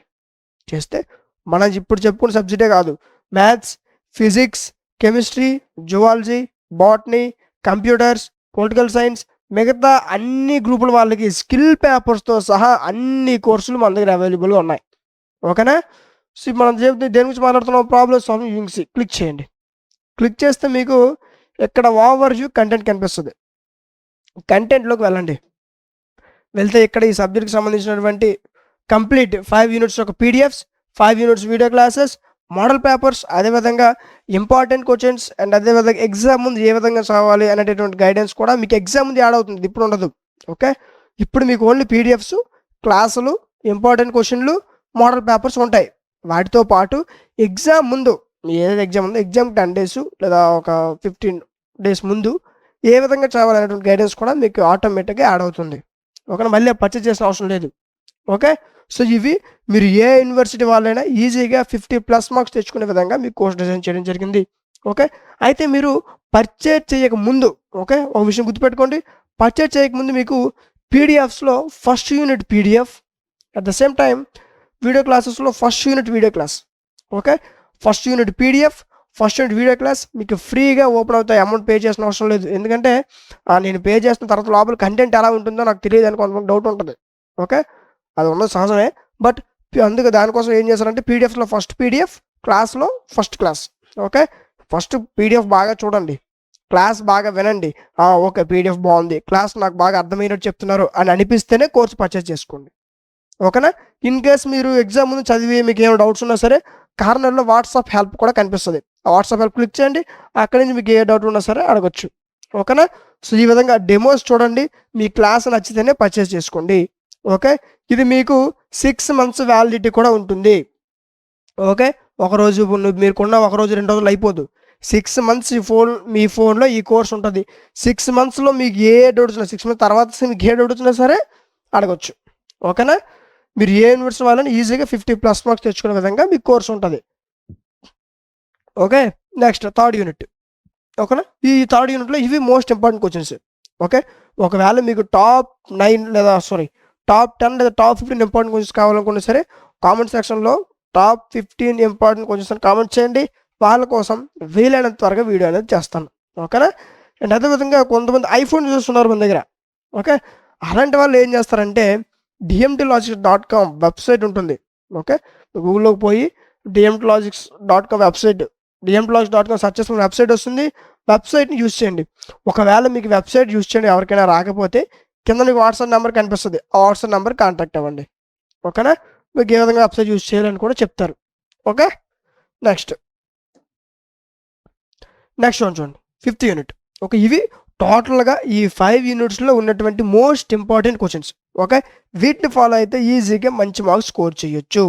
చేస్తే మనం ఇప్పుడు చెప్పుకున్న సబ్జెక్టే కాదు, maths, physics, chemistry, zoology, botany, computers, political science, మిగతా అన్ని గ్రూపుల వాళ్ళకి స్కిల్ పేపర్స్‌తో సహా అన్ని కోర్సులు మన దగ్గర అవైలబుల్‌గా ఉన్నాయి. ఓకేనా? సో, మనం దేని గురించి మాట్లాడుతున్నాం? Problem solving using C. Click చేయండి. క్లిక్ చేస్తే మీకు ఇక్కడ ఓవర్ వ్యూ కంటెంట్ కనిపిస్తది. కంటెంట్‌లోకి వెళ్ళండి. వెళ్తే ఇక్కడ ఈ సబ్జెక్ట్‌కి సంబంధించినటువంటి కంప్లీట్ 5 యూనిట్స్ యొక్క పీడీఎఫ్స్, 5 units video classes, model papers, అదేవిధంగా ఇంపార్టెంట్ క్వెషన్స్ అండ్ అదేవిధంగా ఎగ్జామ్ ముందు ఏ విధంగా చదవాలి అనేటటువంటి గైడెన్స్ కూడా మీకు ఎగ్జామ్ ముందు యాడ్ అవుతుంది. ఇప్పుడు ఉండదు. ఓకే. ఇప్పుడు మీకు ఓన్లీ పీడీఎఫ్స్, క్లాసులు, ఇంపార్టెంట్ క్వెషన్‌లు, మోడల్ పేపర్స్ ఉంటాయి. వాటితో పాటు ఎగ్జామ్ ముందు ఏదైతే ఎగ్జామ్ ఉందో ఎగ్జామ్‌కి 10 డేస్ లేదా ఒక 15 డేస్ ముందు ఏ విధంగా చదవాలనేటువంటి గైడెన్స్ కూడా మీకు ఆటోమేటిక్‌గా యాడ్ అవుతుంది. ఓకేనా? మళ్ళీ పర్చేజ్ చేసిన అవసరం లేదు. ఓకే. సో, ఇవి మీరు ఏ యూనివర్సిటీ వాళ్ళైనా ఈజీగా 50+ మార్క్స్ తెచ్చుకునే విధంగా మీకు కోర్స్ డిజైన్ చేయడం జరిగింది. ఓకే. అయితే మీరు పర్చేజ్ చేయకముందు, ఓకే, ఒక విషయం గుర్తుపెట్టుకోండి. పర్చేజ్ చేయకముందు మీకు పీడీఎఫ్స్‌లో first unit PDF, at the same time video క్లాసెస్‌లో first unit video class. Okay. First unit PDF, first unit video class మీకు ఫ్రీగా ఓపెన్ అవుతాయి. అమౌంట్ పే చేసిన అవసరం లేదు. ఎందుకంటే నేను పే చేసిన తర్వాత లోపల కంటెంట్ ఎలా ఉంటుందో నాకు తెలియదని కొంతమంది డౌట్ ఉంటుంది. ఓకే. అది ఉన్నది సహజమే. బట్ అందుకే దానికోసం ఏం చేశారంటే పీడీఎఫ్స్‌లో ఫస్ట్ పీడీఎఫ్, క్లాస్‌లో first class. Okay. First PDF బాగా చూడండి. క్లాస్ బాగా వినండి. ఓకే, పీడీఎఫ్ బాగుంది, క్లాస్ నాకు బాగా అర్థమైనట్టు చెప్తున్నారు అని అనిపిస్తేనే కోర్స్ పర్చేజ్ చేసుకోండి. ఓకేనా? ఇన్ కేస్ మీరు ఎగ్జామ్ ముందు చదివి మీకు ఏమైనా డౌట్స్ ఉన్నా సరే కార్నర్‌లో వాట్సాప్ హెల్ప్ కూడా కనిపిస్తది. ఆ వాట్సాప్ హెల్ప్ క్లిక్ చేయండి. అక్కడి నుంచి మీకు ఏ డౌట్ ఉన్నా సరే అడగొచ్చు. ఓకేనా. సో ఈ విధంగా డెమోస్ చూడండి, మీ క్లాస్ నచ్చితేనే పర్చేస్ చేసుకోండి. ఓకే, ఇది మీకు 6 మంత్స్ వ్యాలిడిటీ కూడా ఉంటుంది. ఓకే, ఒకరోజు మీరుకున్న ఒకరోజు 2 రోజులు అయిపోదు. 6 మంత్స్ మీ ఫోన్లో ఈ కోర్స్ ఉంటుంది. 6 మంత్స్లో మీకు ఏ డౌట్ వచ్చినా 6 మంత్స్ తర్వాత మీకు ఏ డౌట్ వచ్చినా సరే అడగొచ్చు. ఓకేనా, మీరు ఏ యూనివర్సిటీ వాళ్ళని ఈజీగా 50+ మార్క్స్ తెచ్చుకునే విధంగా మీకు కోర్స్ ఉంటుంది. Okay, next third unit. ఓకేనా, ఈ థర్డ్ యూనిట్లో ఇవి మోస్ట్ ఇంపార్టెంట్ క్వశ్చన్స్. ఓకే, ఒకవేళ మీకు టాప్ 10 లేదా టాప్ 15 ఇంపార్టెంట్ క్వశ్చన్స్ కావాలనుకున్నా సరే కామెంట్ సెక్షన్లో టాప్ 15 ఇంపార్టెంట్ క్వశ్చన్స్ అని కామెంట్ చేయండి. వాళ్ళ కోసం వీలైనంత త్వరగా వీడియో అనేది చేస్తాను. ఓకేనా, అండ్ అదేవిధంగా కొంతమంది ఐఫోన్ యూజర్స్ ఉన్నారు మన దగ్గర. ఓకే, అలాంటి వాళ్ళు ఏం చేస్తారంటే dmtlogics.com వెబ్సైట్ ఉంటుంది. ఓకే, గూగుల్లోకి పోయి dmtlogics.com వెబ్సైట్, dmtlogics.com సెర్చ్ చేసుకున్న వెబ్సైట్ వస్తుంది. వెబ్సైట్ని యూజ్ చేయండి. ఒకవేళ మీకు వెబ్సైట్ యూజ్ చేయండి ఎవరికైనా రాకపోతే కింద మీకు వాట్సాప్ నెంబర్ కనిపిస్తుంది. ఆ వాట్సాప్ నెంబర్ కాంటాక్ట్ అవ్వండి. ఓకేనా, మీకు ఏ విధంగా వెబ్సైట్ యూజ్ చేయాలని కూడా చెప్తారు. ఓకే, నెక్స్ట్ చూడండి 5th యూనిట్. ఓకే, ఇవి టోటల్గా ఈ 5 యూనిట్స్లో ఉన్నటువంటి మోస్ట్ ఇంపార్టెంట్ క్వశ్చన్స్. ఓకే, వీటిని ఫాలో అయితే ఈజీగా మంచి మార్క్స్ స్కోర్ చేయొచ్చు.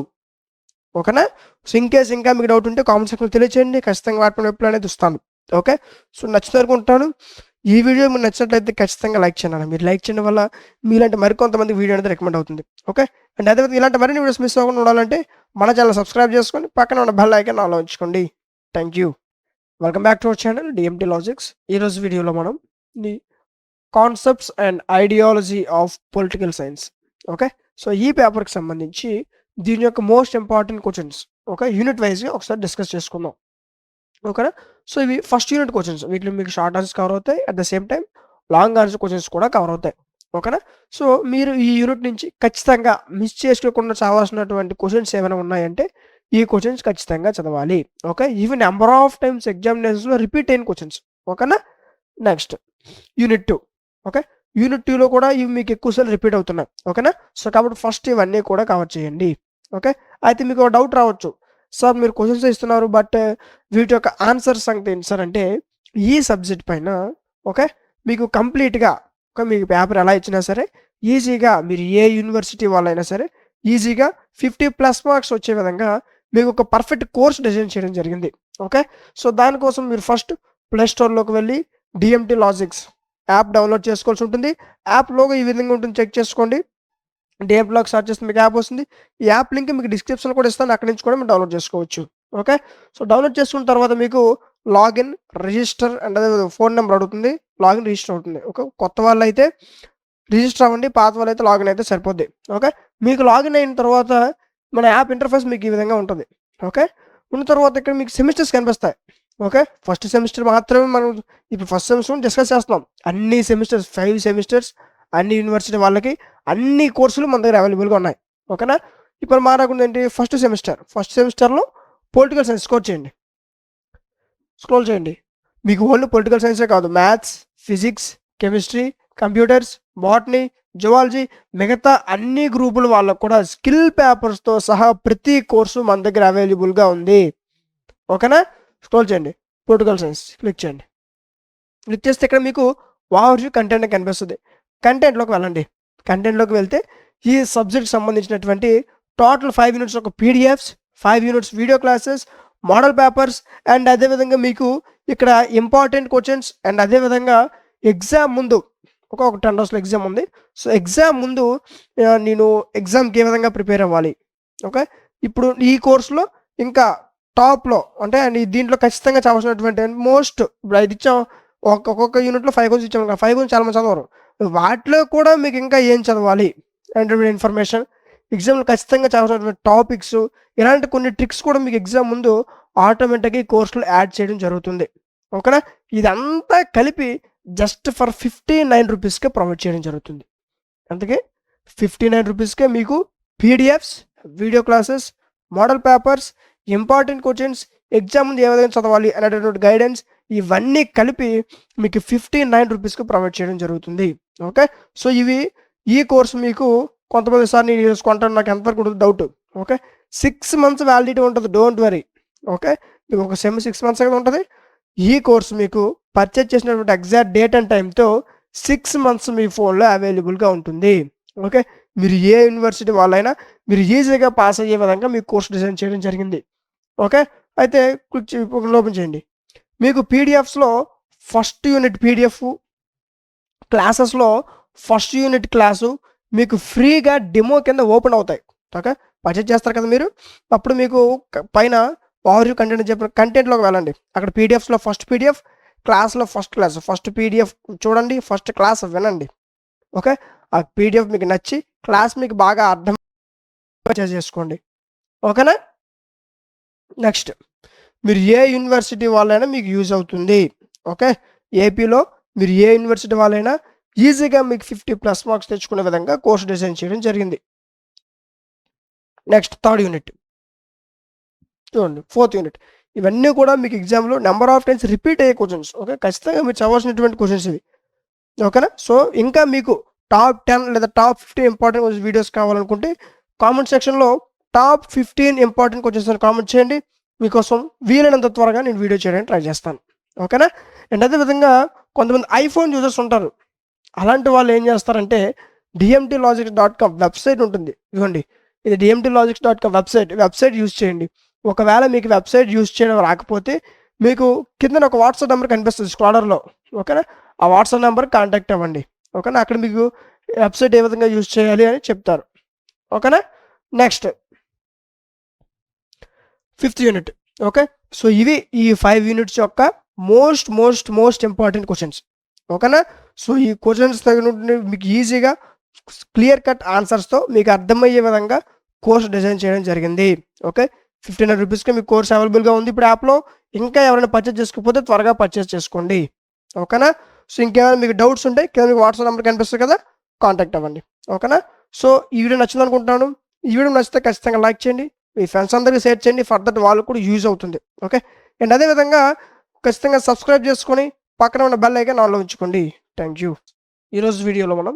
ఓకేనా, సో ఇన్కేస్ ఇంకా మీకు డౌట్ ఉంటే కామెంట్ సెక్షన్లో తెలియచేయండి. ఖచ్చితంగా వాటి ఎప్పుడు అనేది ఇస్తాను. ఓకే, సో నచ్చుతుంది అనుకుంటాను. ఈ వీడియో మీకు నచ్చినట్లయితే ఖచ్చితంగా లైక్ చేయండి. మీరు లైక్ చేయడం వల్ల మీలాంటి మరికొంతమంది వీడియో అనేది రికమెండ్ అవుతుంది. ఓకే, అండ్ అదేవిధంగా ఇలాంటి మరిన్ని వీడియోస్ మిస్ అవ్వకుండా ఉండాలంటే మన ఛానల్ సబ్స్క్రైబ్ చేసుకొని పక్కన ఉన్న బెల్ ఐకాన్ ఆన్లో ఉంచుకోండి. Thank you. Welcome back to our channel DMT logics. ఈరోజు వీడియోలో మనం the concepts and ideology of political science. Okay, so ఈ పేపర్కి సంబంధించి దీని యొక్క most important questions okay unit వైజ్గా ఒకసారి డిస్కస్ చేసుకుందాం. ఓకేనా, సో ఇవి ఫస్ట్ యూనిట్ క్వశ్చన్స్. వీటిలో మీకు షార్ట్ ఆన్సర్స్ కవర్ అవుతాయి, at the same time long answer questions కూడా కవర్ అవుతాయి. ఓకేనా, సో మీరు ఈ యూనిట్ నుంచి ఖచ్చితంగా మిస్ చేసుకోకుండా చదవాల్సినటువంటి క్వశ్చన్స్ ఏమైనా ఉన్నాయంటే ఈ క్వశ్చన్స్ ఖచ్చితంగా చదవాలి. ఓకే, ఇవి నెంబర్ ఆఫ్ టైమ్స్ ఎగ్జామినేషన్స్లో రిపీట్ అయిన క్వశ్చన్స్. ఓకేనా, నెక్స్ట్ యూనిట్ 2. ఓకే, యూనిట్ 2లో కూడా ఇవి మీకు ఎక్కువసార్లు రిపీట్ అవుతున్నాయి. ఓకేనా, సో కాబట్టి ఫస్ట్ ఇవన్నీ కూడా కవర్ చేయండి. ఓకే, అయితే మీకు ఒక డౌట్ రావచ్చు, సార్ మీరు క్వశ్చన్స్ ఇస్తున్నారు బట్ వీటి యొక్క ఆన్సర్ సంగతి ఏంటి సార్ అంటే, ఈ సబ్జెక్ట్ పైన ఓకే మీకు కంప్లీట్గా మీకు పేపర్ ఎలా ఇచ్చినా సరే ఈజీగా మీరు ఏ యూనివర్సిటీ వాళ్ళైనా సరే ఈజీగా 50+ మార్క్స్ వచ్చే విధంగా మీకు ఒక పర్ఫెక్ట్ కోర్స్ డిజైన్ చేయడం జరిగింది. ఓకే, సో దానికోసం మీరు ఫస్ట్ ప్లే స్టోర్లోకి వెళ్ళి డిఎంటీ లాజిక్స్ యాప్ డౌన్లోడ్ చేసుకోవాల్సి ఉంటుంది. యాప్ లోగో ఈ విధంగా ఉంటుంది, చెక్ చేసుకోండి. డిఎంటీ లాజిక్స్ సెర్చ్ చేస్తే మీకు యాప్ వస్తుంది. ఈ యాప్ లింక్ మీకు డిస్క్రిప్షన్లో కూడా ఇస్తాను, అక్కడి నుంచి కూడా మీరు డౌన్లోడ్ చేసుకోవచ్చు. ఓకే, సో డౌన్లోడ్ చేసుకున్న తర్వాత మీకు లాగిన్ రిజిస్టర్ అండ్ అదే ఫోన్ నెంబర్ అడుగుతుంది, లాగిన్ రిజిస్టర్ అవుతుంది. ఓకే, కొత్త వాళ్ళు అయితే రిజిస్టర్ అవ్వండి, పాత వాళ్ళు అయితే లాగిన్ అయితే సరిపోద్ది. ఓకే, మీకు లాగిన్ అయిన తర్వాత మన యాప్ ఇంటర్ఫేస్ మీకు ఈ విధంగా ఉంటుంది. ఓకే, ఉన్న తర్వాత ఇక్కడ మీకు సెమిస్టర్స్ కనిపిస్తాయి. ఓకే, ఫస్ట్ సెమిస్టర్ మాత్రమే మనం ఇప్పుడు ఫస్ట్ సెమిస్టర్ డిస్కస్ చేస్తున్నాం. అన్ని సెమిస్టర్స్ 5 సెమిస్టర్స్ అన్ని యూనివర్సిటీ వాళ్ళకి అన్ని కోర్సులు మన దగ్గర అవైలబుల్గా ఉన్నాయి. ఓకేనా, ఇప్పుడు మారకుండా ఏంటి ఫస్ట్ సెమిస్టర్లో పొలిటికల్ సైన్స్ స్క్రోల్ చేయండి. మీకు ఓన్లీ పొలిటికల్ సైన్సే కాదు, maths, physics, chemistry, computers, botany, zoology, మిగతా అన్ని గ్రూపుల వాళ్ళకు కూడా స్కిల్ పేపర్స్తో సహా ప్రతి కోర్సు మన దగ్గర అవైలబుల్గా ఉంది. ఓకేనా, స్క్రోల్ చేయండి, పొలిటికల్ సైన్స్ క్లిక్ చేయండి. క్లిక్ చేస్తే ఇక్కడ మీకు ఓవర్వ్యూ కంటెంట్ కనిపిస్తుంది. కంటెంట్లోకి వెళ్ళండి. కంటెంట్లోకి వెళ్తే ఈ సబ్జెక్ట్ సంబంధించినటువంటి టోటల్ 5 యూనిట్స్ ఒక PDFs, 5 units video classes, model papers and అదేవిధంగా మీకు ఇక్కడ ఇంపార్టెంట్ క్వశ్చన్స్ అండ్ అదేవిధంగా ఎగ్జామ్ ముందు ఒక 10 రోజుల ఎగ్జామ్ ఉంది. సో ఎగ్జామ్ ముందు నేను ఎగ్జామ్కి ఏ విధంగా ప్రిపేర్ అవ్వాలి. ఓకే, ఇప్పుడు ఈ కోర్సులో ఇంకా టాప్లో అంటే దీంట్లో ఖచ్చితంగా చదవాల్సినటువంటి మోస్ట్ ఇప్పుడు 5 ఇచ్చాం, ఒక్కొక్క యూనిట్లో 5 క్వశ్చన్స్ ఇచ్చాము. 5 క్వశ్చన్స్ చాలా మంది చదవరు. వాటిలో కూడా మీకు ఇంకా ఏం చదవాలి అంటే ఇన్ఫర్మేషన్, ఎగ్జామ్లో ఖచ్చితంగా చదవాల్సినటువంటి టాపిక్స్, ఇలాంటి కొన్ని ట్రిక్స్ కూడా మీకు ఎగ్జామ్ ముందు ఆటోమేటిక్గా ఈ కోర్సులో యాడ్ చేయడం జరుగుతుంది. ఓకేనా, ఇదంతా కలిపి జస్ట్ ఫర్ 59 రూపీస్కే ప్రొవైడ్ చేయడం జరుగుతుంది. అందుకే 59 రూపీస్కే మీకు PDFs, video classes, model papers, important questions, exam ముందు ఏ విధంగా చదవాలి అనేటటువంటి గైడెన్స్ ఇవన్నీ కలిపి మీకు 59 రూపీస్కి ప్రొవైడ్ చేయడం జరుగుతుంది. ఓకే, సో ఈ కోర్సు మీకు కొంతమంది సార్ నేను కొంటాను నాకు ఎంతవరకు ఉంటుంది డౌట్. ఓకే, 6 మంత్స్ వ్యాలిడిటీ ఉంటుంది, డోంట్ వరీ. ఓకే, మీకు ఒక సెమ్ 6 మంత్స్ అయితే ఉంటుంది. ఈ కోర్స్ మీకు పర్చేజ్ చేసినటువంటి ఎగ్జాక్ట్ డేట్ అండ్ టైంతో 6 మంత్స్ మీ ఫోన్లో అవైలబుల్గా ఉంటుంది. ఓకే, మీరు ఏ యూనివర్సిటీ వాళ్ళైనా మీరు ఈజీగా పాస్ అయ్యే విధంగా మీ కోర్స్ డిజైన్ చేయడం జరిగింది. ఓకే, అయితే ఓపెన్ చేయండి. మీకు పీడిఎఫ్స్లో ఫస్ట్ యూనిట్ పీడిఎఫ్, క్లాసెస్లో ఫస్ట్ యూనిట్ క్లాసు మీకు ఫ్రీగా డెమో కింద ఓపెన్ అవుతాయి. ఓకే, పర్చేజ్ చేస్తారు కదా మీరు, అప్పుడు మీకు పైన ఓవర్ కంటెంట్ చెప్పిన కంటెంట్లోకి వెళ్ళండి. అక్కడ పీడిఎఫ్స్లో ఫస్ట్ పీడిఎఫ్, క్లాస్లో ఫస్ట్ క్లాస్, ఫస్ట్ పీడిఎఫ్ చూడండి, ఫస్ట్ క్లాస్ వినండి. ఓకే, ఆ పీడిఎఫ్ మీకు నచ్చి క్లాస్ మీకు బాగా అర్థం చేసుకోండి. ఓకేనా. నెక్స్ట్, మీరు ఏ యూనివర్సిటీ వాళ్ళైనా మీకు యూజ్ అవుతుంది. ఓకే, ఏపీలో మీరు ఏ యూనివర్సిటీ వాళ్ళైనా ఈజీగా మీకు 50+ మార్క్స్ తెచ్చుకునే విధంగా కోర్స్ డిజైన్ చేయడం జరిగింది. నెక్స్ట్, థర్డ్ యూనిట్ చూడండి, ఫోర్త్ యూనిట్. ఇవన్నీ కూడా మీకు ఎగ్జామ్లో నెంబర్ ఆఫ్ టైమ్స్ రిపీట్ అయ్యే క్వశ్చన్స్. ఓకే, ఖచ్చితంగా మీరు చదవాల్సినటువంటి క్వశ్చన్స్ ఇవి. ఓకేనా. సో ఇంకా మీకు టాప్ 10 లేదా టాప్ 15 ఇంపార్టెంట్ వీడియోస్ కావాలనుకుంటే కామెంట్ సెక్షన్లో టాప్ 15 ఇంపార్టెంట్ క్వశ్చన్స్ అని కామెంట్ చేయండి. మీకోసం వీలైనంత త్వరగా నేను వీడియో చేయడానికి ట్రై చేస్తాను. ఓకేనా. అండ్ అదేవిధంగా కొంతమంది ఐఫోన్ యూజర్స్ ఉంటారు. అలాంటి వాళ్ళు ఏం చేస్తారంటే dmtlogics.com వెబ్సైట్ ఉంటుంది. ఇదిగోండి, ఇది dmtlogics.com వెబ్సైట్ యూజ్ చేయండి. ఒకవేళ మీకు వెబ్సైట్ యూజ్ చేయడం రాకపోతే మీకు కింద ఒక వాట్సాప్ నెంబర్ కనిపిస్తుంది స్క్రోలర్లో. ఓకేనా, ఆ వాట్సాప్ నెంబర్ కాంటాక్ట్ అవ్వండి. ఓకేనా, అక్కడ మీకు వెబ్సైట్ ఏ విధంగా యూజ్ చేయాలి అని చెప్తారు. ఓకేనా. Next, 5th unit. Okay, so ఇవి ఈ 5 యూనిట్స్ యొక్క మోస్ట్ ఇంపార్టెంట్ క్వశ్చన్స్. ఓకేనా. సో ఈ క్వశ్చన్స్ తగినట్టు మీకు ఈజీగా క్లియర్ కట్ ఆన్సర్స్తో మీకు అర్థమయ్యే విధంగా కోర్స్ డిజైన్ చేయడం జరిగింది. ఓకే, 1500 రూపీస్కి మీకు కోర్స్ అవైలబుల్గా ఉంది ఇప్పుడు యాప్లో. ఇంకా ఎవరైనా పర్చేజ్ చేసుకోకపోతే త్వరగా పర్చేజ్ చేసుకోండి. ఓకేనా. సో ఇంకేమైనా మీకు డౌట్స్ ఉంటే కింద మీకు వాట్సాప్ నెంబర్ కనిపిస్తుంది కదా, కాంటాక్ట్ అవ్వండి. ఓకేనా. సో ఈ వీడియో నచ్చింది అనుకుంటున్నాను. ఈ వీడియో నచ్చితే ఖచ్చితంగా లైక్ చేయండి, మీ ఫ్రెండ్స్ అందరికీ షేర్ చేయండి, ఫర్దర్ వాళ్ళకు కూడా యూజ్ అవుతుంది. ఓకే, అండ్ అదేవిధంగా ఖచ్చితంగా సబ్స్క్రైబ్ చేసుకొని పక్కన ఉన్న బెల్ ఐకాన్ ఆన్లో ఉంచుకోండి. Thank you. ఈరోజు వీడియోలో మనం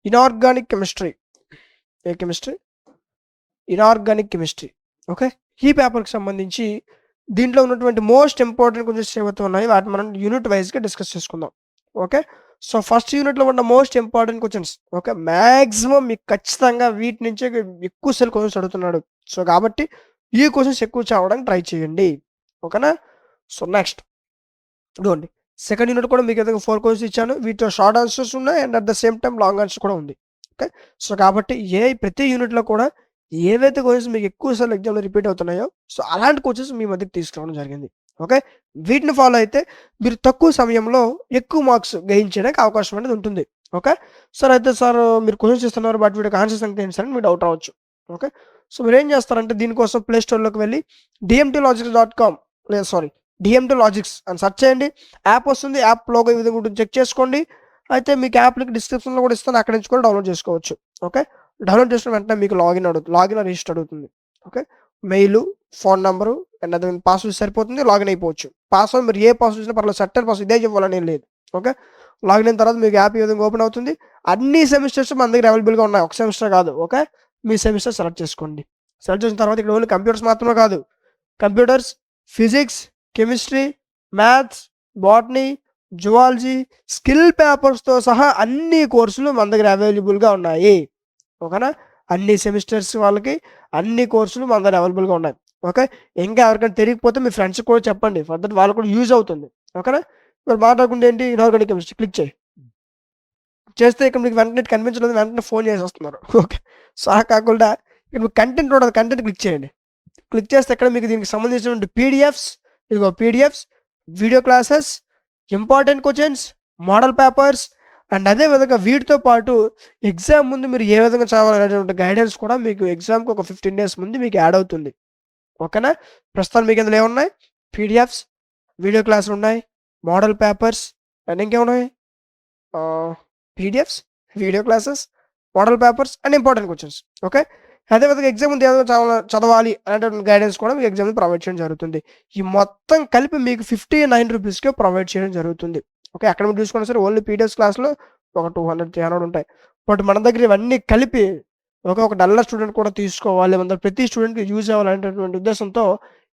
inorganic chemistry, inorganic chemistry. Okay, ఈ పేపర్కి సంబంధించి దీంట్లో ఉన్నటువంటి మోస్ట్ ఇంపార్టెంట్ క్వశ్చన్స్ ఏవైతే ఉన్నాయో వాటిని మనం యూనిట్ వైజ్గా డిస్కస్ చేసుకుందాం. ఓకే, సో ఫస్ట్ యూనిట్లో ఉన్న most important questions. Okay, maximum మీకు ఖచ్చితంగా వీటి నుంచే ఎక్కువ సెల్ క్వశ్చన్స్ అడుగుతున్నాడు. సో కాబట్టి ఈ క్వశ్చన్స్ ఎక్కువ చదవడానికి ట్రై చేయండి. ఓకేనా. సో నెక్స్ట్ ఇదిగోండి, సెకండ్ యూనిట్ కూడా మీకు ఏదైనా 4 క్వశ్చన్స్ ఇచ్చాను. వీటిలో షార్ట్ ఆన్సర్స్ ఉన్నాయి and at the same time long answer కూడా ఉంది. ఓకే, సో కాబట్టి ప్రతి యూనిట్లో కూడా ఏవైతే క్వశ్చన్స్ మీకు ఎక్కువ సార్లు ఎగ్జామ్లో రిపీట్ అవుతున్నాయో సో అలాంటి క్వశ్చన్స్ మీ మధ్యకి తీసుకురావడం జరిగింది. ఓకే, వీటిని ఫాలో అయితే మీరు తక్కువ సమయంలో ఎక్కువ మార్క్స్ గెయిన్ చేయడానికి అవకాశం అనేది ఉంటుంది. ఓకే, సార్ అయితే సార్ మీరు క్వశ్చన్స్ ఇస్తున్నారు బట్ వీటికి ఆన్సర్స్ అంటే ఏంటి సార్ అని మీకు డౌట్ రావచ్చు. ఓకే, సో మీరు ఏం చేస్తారంటే దీనికోసం ప్లే స్టోర్లోకి వెళ్ళి dmtlogics.com dmtlogics అని సెర్చ్ చేయండి. యాప్ వస్తుంది, యాప్ లోగో ఈ విధంగా ఉంటుంది, చెక్ చేసుకోండి. అయితే మీకు యాప్ లింక్ డిస్క్రిప్షన్లో కూడా ఇస్తాను, అక్కడి నుంచి కూడా డౌన్లోడ్ చేసుకోవచ్చు. ఓకే, డౌన్లోడ్ చేసిన వెంటనే మీకు లాగిన్ రిజిస్టర్ అడుగుతుంది. Okay, mail, phone number and అది పాస్వర్డ్ సరిపోతుంది, లాగిన్ అయిపోవచ్చు. పాస్వర్డ్ మీరు ఏ పాస్వర్డ్ ఇచ్చినా పర్లేదు, సర్టెన్ పాస్వర్డ్ ఇదే ఇవ్వాలని ఏం లేదు. ఓకే, లాగిన్ అయిన తర్వాత మీకు యాప్ ఈ విధంగా ఓపెన్ అవుతుంది. అన్ని సెమిస్టర్స్ మన దగ్గర అవైలబుల్గా ఉన్నాయి, ఒక సెమిస్టర్ కాదు. ఓకే, మీ సెమిస్టర్ సెలెక్ట్ చేసుకోండి. సెలెక్ట్ చేసిన తర్వాత ఇక్కడ ఓన్లీ కంప్యూటర్స్ మాత్రమే కాదు, computers, physics, chemistry, maths, botany, zoology, skill పేపర్స్తో సహా అన్ని కోర్సులు మన దగ్గర అవైలబుల్గా ఉన్నాయి. ఓకేనా, అన్ని సెమిస్టర్స్ వాళ్ళకి అన్ని కోర్సులు మన దగ్గర అవైలబుల్గా ఉన్నాయి. ఓకే, ఇంకా ఎవరికైనా తెలియకపోతే మీ ఫ్రెండ్స్కి కూడా చెప్పండి, ఫర్దర్ వాళ్ళకు కూడా యూజ్ అవుతుంది. ఓకేనా, మరి మాట్లాడుకుంటే ఏంటి, ఇనార్గానిక్ కెమిస్ట్రీ క్లిక్ చేస్తే ఇక్కడ మీకు వెంటనే కనిపించలేదు, వెంటనే ఫోన్ చేసి వస్తున్నారు. ఓకే, సో అలా కాకుండా ఇక్కడ మీకు కంటెంట్ ఉండదు, కంటెంట్ క్లిక్ చేయండి. క్లిక్ చేస్తే ఇక్కడ మీకు దీనికి సంబంధించినటువంటి PDFs, PDFs, video classes, important questions, model papers and అదేవిధంగా వీటితో పాటు ఎగ్జామ్ ముందు మీరు ఏ విధంగా చదవాలనేటువంటి గైడెన్స్ కూడా మీకు ఎగ్జామ్కి ఒక 15 days ముందు మీకు యాడ్ అవుతుంది. ఓకేనా, ప్రస్తుతం మీకు ఇందులో ఏమున్నాయి, పీడిఎఫ్స్, వీడియో క్లాసులు ఉన్నాయి, మోడల్ పేపర్స్ అండ్ ఇంకేమున్నాయి, PDFs, video classes, model papers and important questions. Okay, అదేవిధంగా ఎగ్జామ్ ముందు ఏదైనా చదవాలి అనేటువంటి గైడెన్స్ కూడా మీకు ఎగ్జామ్ ప్రొవైడ్ చేయడం జరుగుతుంది. ఈ మొత్తం కలిపి మీకు 59 రూపీస్కే ప్రొవైడ్ చేయడం జరుగుతుంది. ఓకే, అక్కడ మీరు చూసుకున్నా సరే ఓన్లీ పీడిఎఫ్ క్లాస్లో ఒక 200-300 ఉంటాయి. బట్ మన దగ్గర ఇవన్నీ కలిపి ఒక డల్లర్ స్టూడెంట్ కూడా తీసుకోవాలి, ప్రతి స్టూడెంట్కి యూజ్ అవ్వాలనేటువంటి ఉద్దేశంతో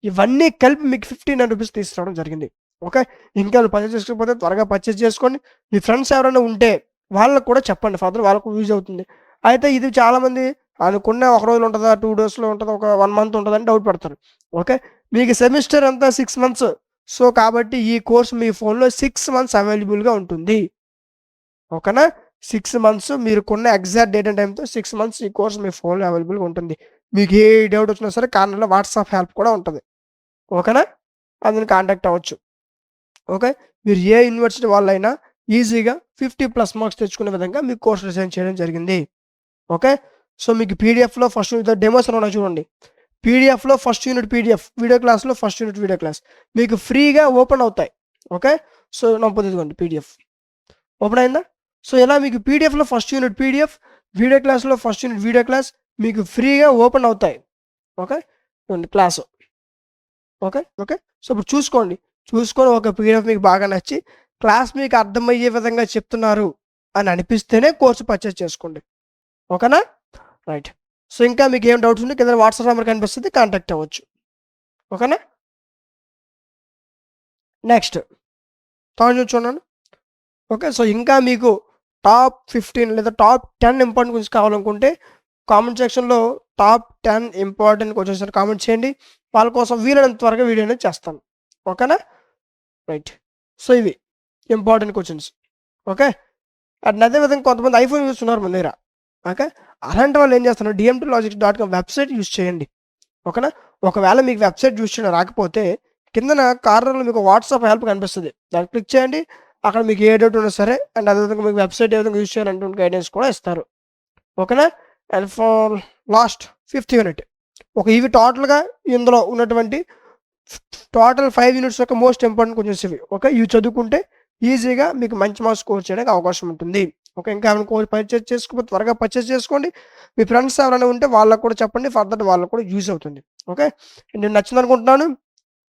ఇవన్నీ కలిపి మీకు 59 రూపీస్ తీసుకురావడం జరిగింది. ఓకే. ఇంకా పర్చేస్ చేసుకోకపోతే త్వరగా పర్చేస్ చేసుకోండి. మీ ఫ్రెండ్స్ ఎవరైనా ఉంటే వాళ్ళకి కూడా చెప్పండి. ఫర్దర్ వాళ్ళకు యూజ్ అవుతుంది. అయితే ఇది చాలామంది అనుకున్న ఒక రోజులో ఉంటదా? 2 డేస్‌లో ఉంటదా? ఒక 1 మంత్ ఉంటదని డౌట్ పడతారు. ఓకే. మీకు సెమిస్టర్ అంతా 6 మంత్స్. సో, కాబట్టి ఈ కోర్స్ మీ ఫోన్‌లో 6 మంత్స్ అవైలబుల్‌గా ఉంటుంది. ఓకేనా? 6 మంత్స్ మీరుకున్న ఎగ్జాక్ట్ డేట్ అండ్ టైమ్‌తో 6 మంత్స్ ఈ కోర్స్ మీ ఫోన్‌లో అవైలబుల్‌గా ఉంటుంది. మీకు ఏ డౌట్ వచ్చినా సరే కార్నర్‌లో వాట్సాప్ హెల్ప్ కూడా ఉంటది. ఓకేనా? అందుని కాంటాక్ట్ అవ్వచ్చు. ఓకే. మీరు ఏ యూనివర్సిటీ వాళ్ళైనా ఈజీగా 50+ మార్క్స్ తెచ్చుకునే విధంగా మీకు కోర్స్ డిజైన్ చేయడం జరిగింది. ఓకే. సో, మీకు పీడీఎఫ్‌లో ఫస్ట్ యూనిట్ డెమోస్ అని ఉన్నాయి చూడండి. పీడీఎఫ్‌లో ఫస్ట్ యూనిట్ పీడీఎఫ్, వీడియో క్లాస్‌లో ఫస్ట్ యూనిట్ వీడియో క్లాస్ మీకు ఫ్రీగా ఓపెన్ అవుతాయి. ఓకే. సో, ఇదిగోండి పీడీఎఫ్ ఓపెన్ అయిందా? సో, ఇలా మీకు పీడీఎఫ్‌లో ఫస్ట్ యూనిట్ పీడీఎఫ్, వీడియో క్లాస్‌లో ఫస్ట్ యూనిట్ వీడియో క్లాస్ మీకు ఫ్రీగా ఓపెన్ అవుతాయి. ఓకే. ఇదిగోండి క్లాసు. ఓకే. ఓకే. సో, ఇప్పుడు చూసుకోండి. చూసుకొని ఒక పీడీఎఫ్ మీకు బాగా నచ్చి క్లాస్ మీకు అర్థమయ్యే విధంగా చెప్తున్నారు అని అనిపిస్తేనే కోర్స్ పర్చేస్ చేసుకోండి. ఓకేనా? రైట్. సో, ఇంకా మీకేం డౌట్స్ ఉంటే కింద వాట్సాప్ నెంబర్ కనిపిస్తది. కాంటాక్ట్ అవ్వచ్చు. ఓకేనా? నెక్స్ట్ థర్డ్ న్యూస్ చూడండి. ఓకే. సో, ఇంకా మీకు టాప్ 15 లేదా టాప్ 10 ఇంపార్టెంట్ క్వెషన్స్ కావాలనుకుంటే కామెంట్ సెక్షన్‌లో టాప్ 10 ఇంపార్టెంట్ క్వెషన్స్ అని కామెంట్ చేయండి. వాళ్ళ కోసం వీలైనంత త్వరగా వీడియో అనేది చేస్తాను. ఓకేనా? రైట్. సో, ఇవి ఇంపార్టెంట్ క్వెషన్స్. ఓకే. అండ్ అదే విధంగా కొంతమంది ఐఫోన్ యూజర్స్ ఉన్నారు మన దగ్గర. ఓకే. అలాంటి వాళ్ళు ఏం చేస్తున్నారు dmtlogics.com వెబ్‌సైట్ యూజ్ చేయండి. ఓకేనా? ఒకవేళ మీకు వెబ్‌సైట్ యూజ్ చేయడం రాకపోతే కిందన కార్నర్‌లో మీకు వాట్సాప్ హెల్ప్ కనిపిస్తది. దాన్ని క్లిక్ చేయండి. అక్కడ మీకు ఏ డౌట్ ఉన్నా సరే అండ్ అదే విధంగా మీకు వెబ్‌సైట్ ఏ విధంగా యూజ్ చేయాలనేటువంటి గైడెన్స్ కూడా ఇస్తారు. ఓకేనా? And for last fifth unit ఇవి టోటల్‌గా ఇందులో ఉన్నటువంటి టోటల్ 5 యూనిట్స్ యొక్క మోస్ట్ ఇంపార్టెంట్ క్వెషన్స్ ఇవి. ఓకే. ఇవి చదువుకుంటే ఈజీగా మీకు మంచి మార్క్స్ స్కోర్ చేయడానికి అవకాశం ఉంటుంది. ఓకే. ఇంకా ఏమైనా కోర్స్ పర్చేస్ చేసుకోకపోతే త్వరగా పర్చేస్ చేసుకోండి. మీ ఫ్రెండ్స్ ఎవరైనా ఉంటే వాళ్ళకి కూడా చెప్పండి. ఫర్దర్ వాళ్ళకి కూడా యూజ్ అవుతుంది. ఓకే. నేను నచ్చిందనుకుంటున్నాను.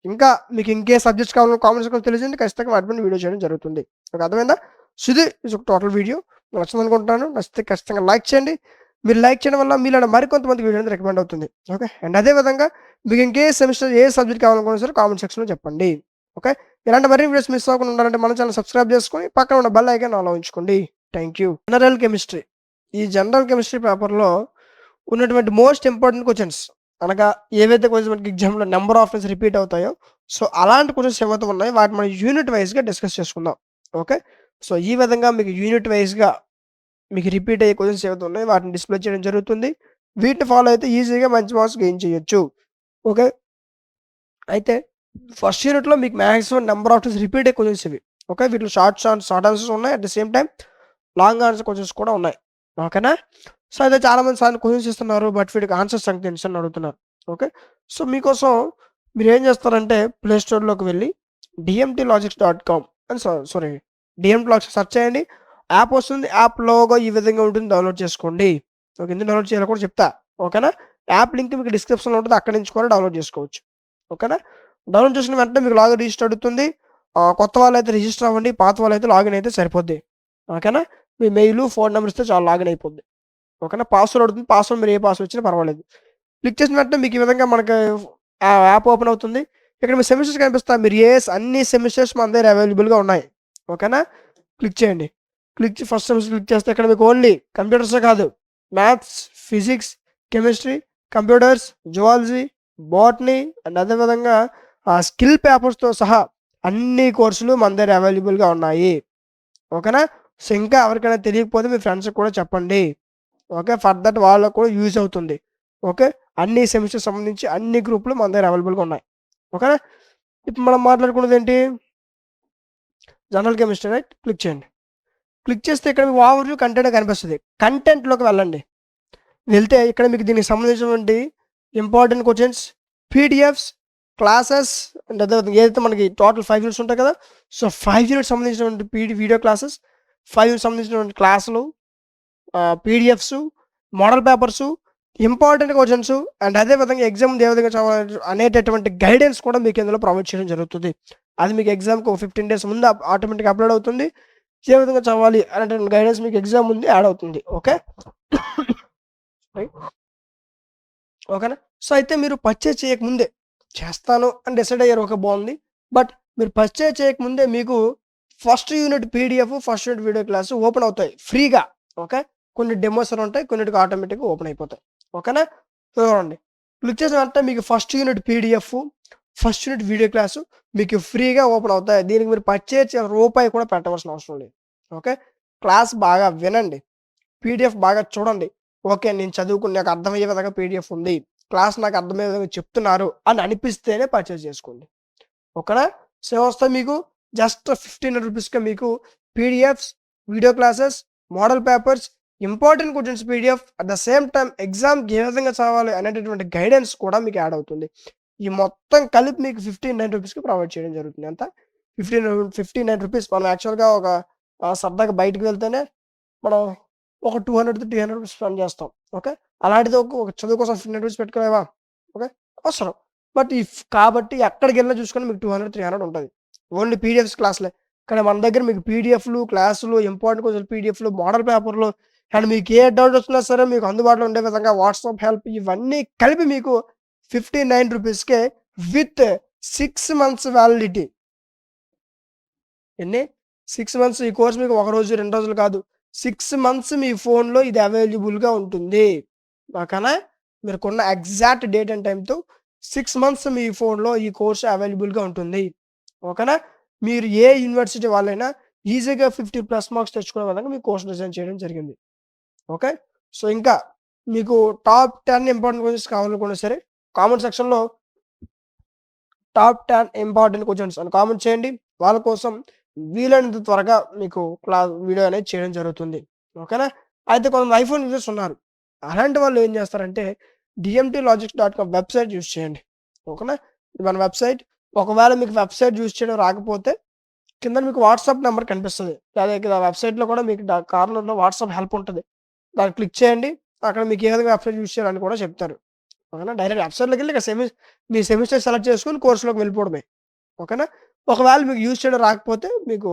ఇంకా మీకు ఇంకే సబ్జెక్ట్స్ కావాలో కామెంట్ సెక్షన్‌లో తెలియజేయండి. ఖచ్చితంగా వాటి మీద వీడియో చేయడం జరుగుతుంది. మీకు అర్థమైందా? సో, ఇది ఒక టోటల్ వీడియో. నచ్చిందనుకుంటున్నాను. నచ్చితే ఖచ్చితంగా లైక్ చేయండి. మీరు లైక్ చేయడం వల్ల మీలాంటి మరికొంతమందికి వీడియో అనేది రికమెండ్ అవుతుంది. ఓకే. అండ్ అదే విధంగా మీకు ఇంకే సెమిస్టర్ ఏ సబ్జెక్ట్ కావాలనుకున్నా సరే కామెంట్ సెక్షన్‌లో చెప్పండి. ఓకే. ఇలాంటి మరిన్ని వీడియోస్ మిస్ అవ్వకుండా ఉండాలంటే మన ఛానెల్ సబ్స్క్రైబ్ చేసుకొని పక్కన ఉన్న బెల్ ఐకాన్ ఆన్‌లో ఉంచుకోండి. Thank you. General chemistry. ఈ జనరల్ కెమిస్ట్రీ పేపర్‌లో ఉన్నటువంటి మోస్ట్ ఇంపార్టెంట్ క్వెషన్స్ అనగా ఏవైతే క్వెషన్స్ మనకి ఎగ్జామ్‌లో నంబర్ ఆఫ్ టైమ్స్ రిపీట్ అవుతాయో, సో, అలాంటి క్వెషన్స్ ఏవైతే ఉన్నాయో వాటిని మనం యూనిట్ వైస్‌గా డిస్కస్ చేసుకుందాం. ఓకే. సో, ఈ విధంగా మీకు యూనిట్ వైస్‌గా మీకు రిపీట్ అయ్యే క్వెషన్స్ ఏవైతే ఉన్నాయో వాటిని డిస్ప్లే చేయడం జరుగుతుంది. వీటిని ఫాలో అయితే ఈజీగా మంచి మార్క్స్ గెయిన్ చేయొచ్చు. ఓకే. అయితే ఫస్ట్ యూనిట్‌లో మీకు maximum number of times repeat అయ్యే క్వెషన్స్ ఇవి. ఓకే. వీటిలో షార్ట్ ఆన్సర్స్ ఉన్నాయి. At the same time long answer questions కూడా ఉన్నాయి. ఓకేనా? సో, అయితే చాలామంది సార్లు క్వెషన్స్ ఇస్తున్నారు. బట్ వీటికి ఆన్సర్స్ సంగతి తెలుసా అని అడుగుతున్నారు. ఓకే. సో, మీకోసం మీరేం చేస్తారంటే ప్లే స్టోర్‌లోకి వెళ్లి dmtlogics.com అని సారీ dmtlogics సెర్చ్ చేయండి. యాప్ వస్తుంది. యాప్ లోగో ఈ విధంగా ఉంటుంది. డౌన్‌లోడ్ చేసుకోండి. ఓకే. ఎందుకు డౌన్‌లోడ్ చేయాలో కూడా చెప్తా. ఓకేనా? యాప్ లింక్ మీకు డిస్క్రిప్షన్‌లో ఉంటుంది. అక్కడి నుంచి కూడా డౌన్‌లోడ్ చేసుకోవచ్చు. ఓకేనా? డౌన్‌లోడ్ చేసిన వెంటనే మీకు లాగిన్ రిజిస్టర్ అడుగుతుంది. కొత్త వాళ్ళైతే రిజిస్టర్ అవ్వండి. పాత వాళ్ళైతే లాగిన్ అయితే సరిపోద్ది. ఓకేనా? మీ మెయిల్, ఫోన్ నంబర్ ఇస్తే చాలు లాగిన్ అయిపోద్ది. ఓకేనా? పాస్వర్డ్ అడుగుతుంది. పాస్వర్డ్ మీరు ఏ పాస్వర్డ్ ఇచ్చినా పర్వాలేదు. క్లిక్ చేసిన వెంటనే మీకు ఈ విధంగా మనకి యాప్ ఓపెన్ అవుతుంది. ఇక్కడ మీ సెమిస్టర్స్ కనిపిస్తాయి. మీరు అన్ని సెమిస్టర్స్ మన దగ్గర అవైలబుల్‌గా ఉన్నాయి. ఓకేనా? క్లిక్ చేయండి. ఫస్ట్ సెమిస్టర్ క్లిక్ చేస్తే ఇక్కడ మీకు ఓన్లీ కంప్యూటర్సే కాదు. Maths, physics, chemistry, computers, zoology, botany and అదే విధంగా స్కిల్ పేపర్స్‌తో సహా అన్ని కోర్సులు మన దగ్గర అవైలబుల్‌గా ఉన్నాయి. ఓకేనా? సో, ఇంకా ఎవరికైనా తెలియకపోతే మీ ఫ్రెండ్స్‌కి కూడా చెప్పండి. ఓకే. ఫర్దర్ వాళ్ళకి కూడా యూజ్ అవుతుంది. ఓకే. అన్ని సెమిస్టర్స్ సంబంధించి అన్ని గ్రూప్‌లు మన దగ్గర అవైలబుల్‌గా ఉన్నాయి. ఓకేనా? ఇప్పుడు మనం మాట్లాడుకున్నదేంటి? General chemistry right? క్లిక్ చేయండి. క్లిక్ చేస్తే ఇక్కడ మీకు ఓవర్‌వ్యూ కంటెంట్ కనిపిస్తది. కంటెంట్‌లోకి వెళ్ళండి. వెళ్తే ఇక్కడ మీకు దీనికి సంబంధించినటువంటి important questions, PDFs, classes and అదే విధంగా ఏదైతే మనకి టోటల్ 5 యూనిట్స్ ఉంటాయి కదా! సో, 5 యూనిట్స్ సంబంధించినటువంటి వీడియో క్లాసెస్, 5 యూనిట్స్ సంబంధించినటువంటి క్లాసులు, PDFs, model papers, important questions and అదే విధంగా ఎగ్జామ్ ముందు ఏ విధంగా చదవాలి అనేటటువంటి గైడెన్స్ కూడా మీకు ఇందులో ప్రొవైడ్ చేయడం జరుగుతుంది. అది మీకు ఎగ్జామ్‌కి ఒక 15 డేస్ ముందు ఆటోమేటిక్‌గా అప్‌లోడ్ అవుతుంది. ఏ విధంగా చదవాలి అనేటువంటి గైడెన్స్ మీకు ఎగ్జామ్ ముందు యాడ్ అవుతుంది. ఓకే. రైట్. ఓకేనా? సో, అయితే మీరు పర్చేజ్ చేయకముందే చేస్తాను అని డిసైడ్ అయ్యారు. ఓకే. బావుంది. బట్ మీరు పర్చేజ్ చేయకముందే మీకు first unit PDF, first unit video class open అవుతాయి ఫ్రీగా. ఓకే. కొన్ని డెమోస్ అని ఉంటాయి, కొన్నిటికి ఆటోమేటిక్గా ఓపెన్ అయిపోతాయి. ఓకేనా. చూడండి, క్లిక్ చేసిన వెంటనే మీకు first unit PDF, first unit video class మీకు ఫ్రీగా ఓపెన్ అవుతాయి. దీనికి మీరు పర్చేజ్ రూపాయి కూడా పెట్టవలసిన అవసరం లేదు. ఓకే. క్లాస్ బాగా వినండి, పీడిఎఫ్ బాగా చూడండి. ఓకే, నేను చదువుకుని నాకు అర్థమయ్యే విధంగా పీడిఎఫ్ ఉంది, క్లాస్ నాకు అర్థమయ్యే విధంగా చెప్తున్నారు అని అనిపిస్తేనే పర్చేజ్ చేసుకోండి. ఓకేనా. సో వస్తే మీకు జస్ట్ 1500 రూపీస్‌కి మీకు PDFs, video classes, model papers, important questions PDF, at the same time ఎగ్జామ్‌కి ఏ విధంగా చదవాలి అనేటటువంటి గైడెన్స్ కూడా మీకు యాడ్ అవుతుంది. ఈ మొత్తం కలిపి మీకు 1509 రూపీస్‌కి ప్రొవైడ్ చేయడం జరుగుతుంది. ఎంత? 59 రూపీస్. మనం యాక్చువల్‌గా ఒక సరదాగా బయటికి వెళ్తేనే మనం ఒక 200-300 రూపీస్ స్పెండ్ చేస్తాం. ఓకే. అలాంటిది ఒక చదువు కోసం 1500 రూపీస్ పెట్టుకోలేవా? ఓకే. అవసరం. బట్ కాబట్టి ఎక్కడికెళ్ళినా చూసుకొని మీకు 200, 300 ఉంటది. ఓన్లీ పీడిఎఫ్స్ క్లాస్‌లే. కానీ మన దగ్గర మీకు పీడిఎఫ్‌లు, క్లాసులు, ఇంపార్టెంట్ క్వెషన్ పీడిఎఫ్‌లు, మోడల్ పేపర్‌లు అండ్ మీకు ఏ డౌట్ వచ్చినా సరే మీకు అందుబాటులో ఉండే విధంగా వాట్సాప్ హెల్ప్ ఇవన్నీ కలిపి మీకు 59 రూపీస్‌కే విత్ 6 మంత్స్ వ్యాలిడిటీ. ఎన్ని? 6 మంత్స్. ఈ కోర్స్ మీకు ఒక రోజు, 2 రోజులు కాదు. 6 మంత్స్ మీ ఫోన్‌లో ఇది అవైలబుల్‌గా ఉంటుంది. ఓకేనా. మీరుకున్న ఎగ్జాక్ట్ డేట్ అండ్ టైమ్‌తో 6 మంత్స్ మీ ఫోన్‌లో ఈ కోర్స్ అవైలబుల్‌గా ఉంటుంది. ఓకేనా. మీరు ఏ యూనివర్సిటీ వాళ్ళైనా ఈజీగా 50+ మార్క్స్ తెచ్చుకునే విధంగా మీ కోర్స్ డిజైన్ చేయడం జరిగింది. ఓకే. సో ఇంకా మీకు టాప్ 10 ఇంపార్టెంట్ క్వెషన్స్ కావాలనుకున్నా సరే కామెంట్ సెక్షన్‌లో టాప్ 10 ఇంపార్టెంట్ క్వెషన్స్ అని కామెంట్ చేయండి. వాళ్ళ కోసం వీలైనంత త్వరగా మీకు వీడియో అనేది చేయడం జరుగుతుంది. ఓకేనా. అయితే కొంతమంది ఐఫోన్ యూజర్స్ ఉన్నారు. అలాంటి వాళ్ళు ఏం చేస్తారంటే dmtlogics.com వెబ్‌సైట్ యూజ్ చేయండి. ఓకేనా. ఇది మన వెబ్‌సైట్. ఒకవేళ మీకు వెబ్‌సైట్ యూజ్ చేయడం రాకపోతే కింద మీకు వాట్సాప్ నంబర్ కనిపిస్తది. అదే ఇక్కడ వెబ్‌సైట్‌లో కూడా మీకు కార్నర్‌లో వాట్సాప్ హెల్ప్ ఉంటది. దాన్ని క్లిక్ చేయండి. అక్కడ మీకు ఏ విధంగా వెబ్‌సైట్ యూజ్ చేయాలని కూడా చెప్తారు. ఓకేనా. డైరెక్ట్ వెబ్‌సైట్‌లోకెళ్ళి ఇక మీ సెమిస్టర్ సెలెక్ట్ చేసుకొని కోర్స్‌లోకి వెళ్ళిపోవడమే. ఓకేనా. ఒకవేళ మీకు యూజ్ చేయడం రాకపోతే మీకు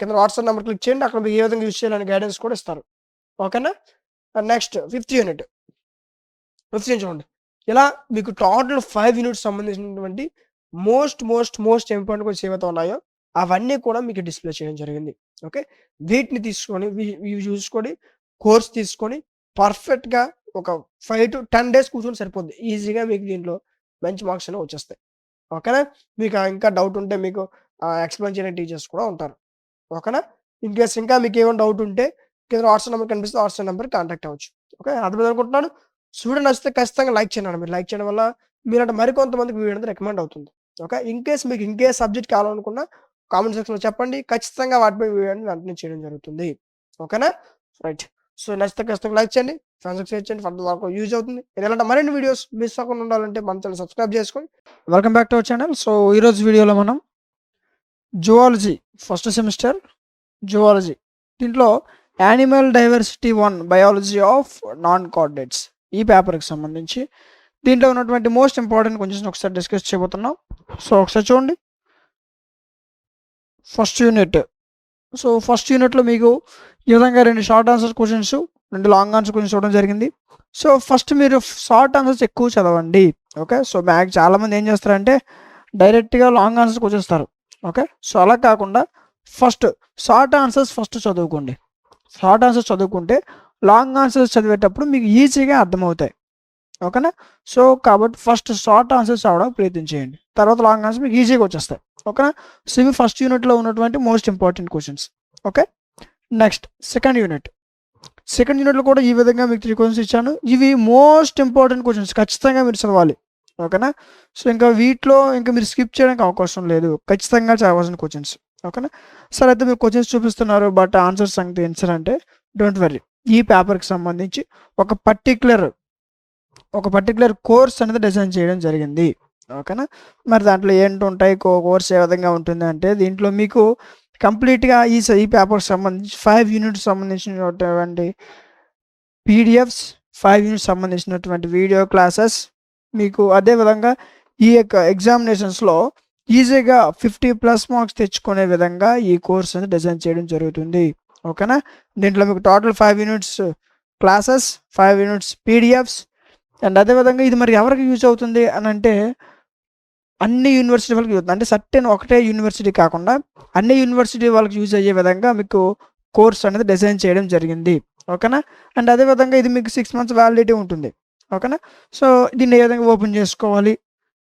కింద వాట్సాప్ నంబర్ క్లిక్ చేయండి. అక్కడ మీకు ఏ విధంగా యూజ్ చేయాలని గైడెన్స్ కూడా ఇస్తారు. ఓకేనా. నెక్స్ట్ ఫిఫ్త్ యూనిట్ చూడండి. ఇలా మీకు టోటల్ 5 యూనిట్స్ సంబంధించినటువంటి మోస్ట్ ఇంపార్టెంట్ క్వెషన్స్ ఏవైతే ఉన్నాయో అవన్నీ కూడా మీకు డిస్‌ప్లే చేయడం జరిగింది. ఓకే. వీటిని తీసుకొని ఇవి చూసుకొని కోర్స్ తీసుకొని పర్ఫెక్ట్‌గా ఒక 5-10 డేస్ కూర్చొని సరిపోద్ది. ఈజీగా మీకు దీంట్లో మంచి మార్క్స్ అనేవి వచ్చేస్తాయి. ఓకేనా. మీకు ఇంకా డౌట్ ఉంటే మీకు ఎక్స్‌ప్లెయిన్ చేయడానికి టీచర్స్ కూడా ఉంటారు. ఓకేనా. ఇన్‌కేస్ ఇంకా మీకేమైనా డౌట్ ఉంటే కింద వాట్సాప్ నంబర్ కనిపిస్తే వాట్సాప్ నంబర్‌కి కాంటాక్ట్ అవ్వచ్చు. ఓకే. అర్థమైంది అనుకుంటున్నాను. వీడియో నచ్చితే ఖచ్చితంగా లైక్ చేయండి. మీరు లైక్ చేయడం వల్ల మీలాంటి మరికొంతమందికి వీడియో అనేది రికమెండ్ అవుతుంది. ఓకే. మీకు సబ్జెక్ట్ కావాలనుకున్నా కామెంట్ సెక్షన్‌లో చెప్పండి. ఖచ్చితంగా వాటిపై వీడియో అనేది వెంటనే చేయడం జరుగుతుంది. ఓకేనా. రైట్. సో నచ్చితే ఖచ్చితంగా లైక్ చేయండి. ఫ్రెండ్స్‌కి షేర్ చేయండి. ఫర్దర్ వాళ్ళకి యూజ్ అవుతుంది. ఇలాంటి మరిన్ని వీడియోస్ మిస్ అవ్వకుండా ఉండాలంటే మన ఛానెల్ సబ్స్క్రైబ్ చేసుకోండి. Welcome back to our channel. So ఈరోజు వీడియోలో మనం జువాలజీ ఫస్ట్ సెమిస్టర్ జువాలజీ దీంట్లో animal diversity 1 biology of non coordinates ఈ పేపర్కి సంబంధించి దీంట్లో ఉన్నటువంటి మోస్ట్ ఇంపార్టెంట్ క్వెషన్స్ ఒకసారి డిస్కస్ చేయబోతున్నాం. సో ఒకసారి చూడండి. First unit. సో ఫస్ట్ యూనిట్లో మీకు ఈ విధంగా 2 short answer questions, 2 long answer questions ఇవ్వడం జరిగింది. సో ఫస్ట్ మీరు షార్ట్ ఆన్సర్స్ ఎక్కువ చదవండి. ఓకే. సో చాలామంది ఏం చేస్తారంటే డైరెక్ట్గా లాంగ్ ఆన్సర్స్ వచ్చేస్తారు. ఓకే. సో అలా కాకుండా ఫస్ట్ షార్ట్ ఆన్సర్స్ చదువుకోండి. షార్ట్ ఆన్సర్స్ చదువుకుంటే లాంగ్ ఆన్సర్స్ చదివేటప్పుడు మీకు ఈజీగా అర్థమవుతాయి. ఓకేనా. సో కాబట్టి ఫస్ట్ షార్ట్ ఆన్సర్స్ చదవడం ప్రయత్నించేయండి. తర్వాత లాంగ్ ఆన్సర్స్ మీకు ఈజీగా వచ్చేస్తాయి. ఓకేనా. సో ఇవి ఫస్ట్ యూనిట్లో ఉన్నటువంటి most important questions. Okay. Next second యూనిట్లో కూడా ఈ విధంగా మీకు 3 క్వశ్చన్స్ ఇచ్చాను. ఇవి మోస్ట్ ఇంపార్టెంట్ క్వశ్చన్స్, ఖచ్చితంగా మీరు చదవాలి. ఓకేనా. సో ఇంకా వీటిలో ఇంకా మీరు స్కిప్ చేయడానికి అవకాశం లేదు, ఖచ్చితంగా చదవాల్సిన క్వశ్చన్స్. ఓకేనా. సరే అయితే మీరు క్వశ్చన్స్ చూపిస్తున్నారు బట్ ఆన్సర్ సంగతి ఏంటంటే డోంట్ వర్రీ. ఈ పేపర్కి సంబంధించి ఒక పర్టికులర్ కోర్స్ అనేది డిజైన్ చేయడం జరిగింది. ఓకేనా. మరి దాంట్లో ఏంటుంటాయి, కోర్స్ ఏ విధంగా ఉంటుంది అంటే దీంట్లో మీకు కంప్లీట్గా ఈ పేపర్కి సంబంధించి 5 యూనిట్స్ సంబంధించినటువంటి పీడిఎఫ్స్, 5 యూనిట్స్ సంబంధించినటువంటి వీడియో క్లాసెస్ మీకు అదేవిధంగా ఈ యొక్క ఎగ్జామినేషన్స్లో ఈజీగా 50+ మార్క్స్ తెచ్చుకునే విధంగా ఈ కోర్స్ అనేది డిజైన్ చేయడం జరుగుతుంది. ఓకేనా. దీంట్లో మీకు total 5 units classes, 5 units PDFs and అదేవిధంగా ఇది మరి ఎవరికి యూజ్ అవుతుంది అని అంటే అన్ని యూనివర్సిటీ వాళ్ళకి యూజ్ అంటే సర్టెన్ ఒకటే యూనివర్సిటీ కాకుండా అన్ని యూనివర్సిటీ వాళ్ళకి యూజ్ అయ్యే విధంగా మీకు కోర్స్ అనేది డిజైన్ చేయడం జరిగింది. ఓకేనా. అండ్ అదేవిధంగా ఇది మీకు 6 months వ్యాలిడిటీ ఉంటుంది. ఓకేనా. సో దీన్ని ఏ విధంగా ఓపెన్ చేసుకోవాలి,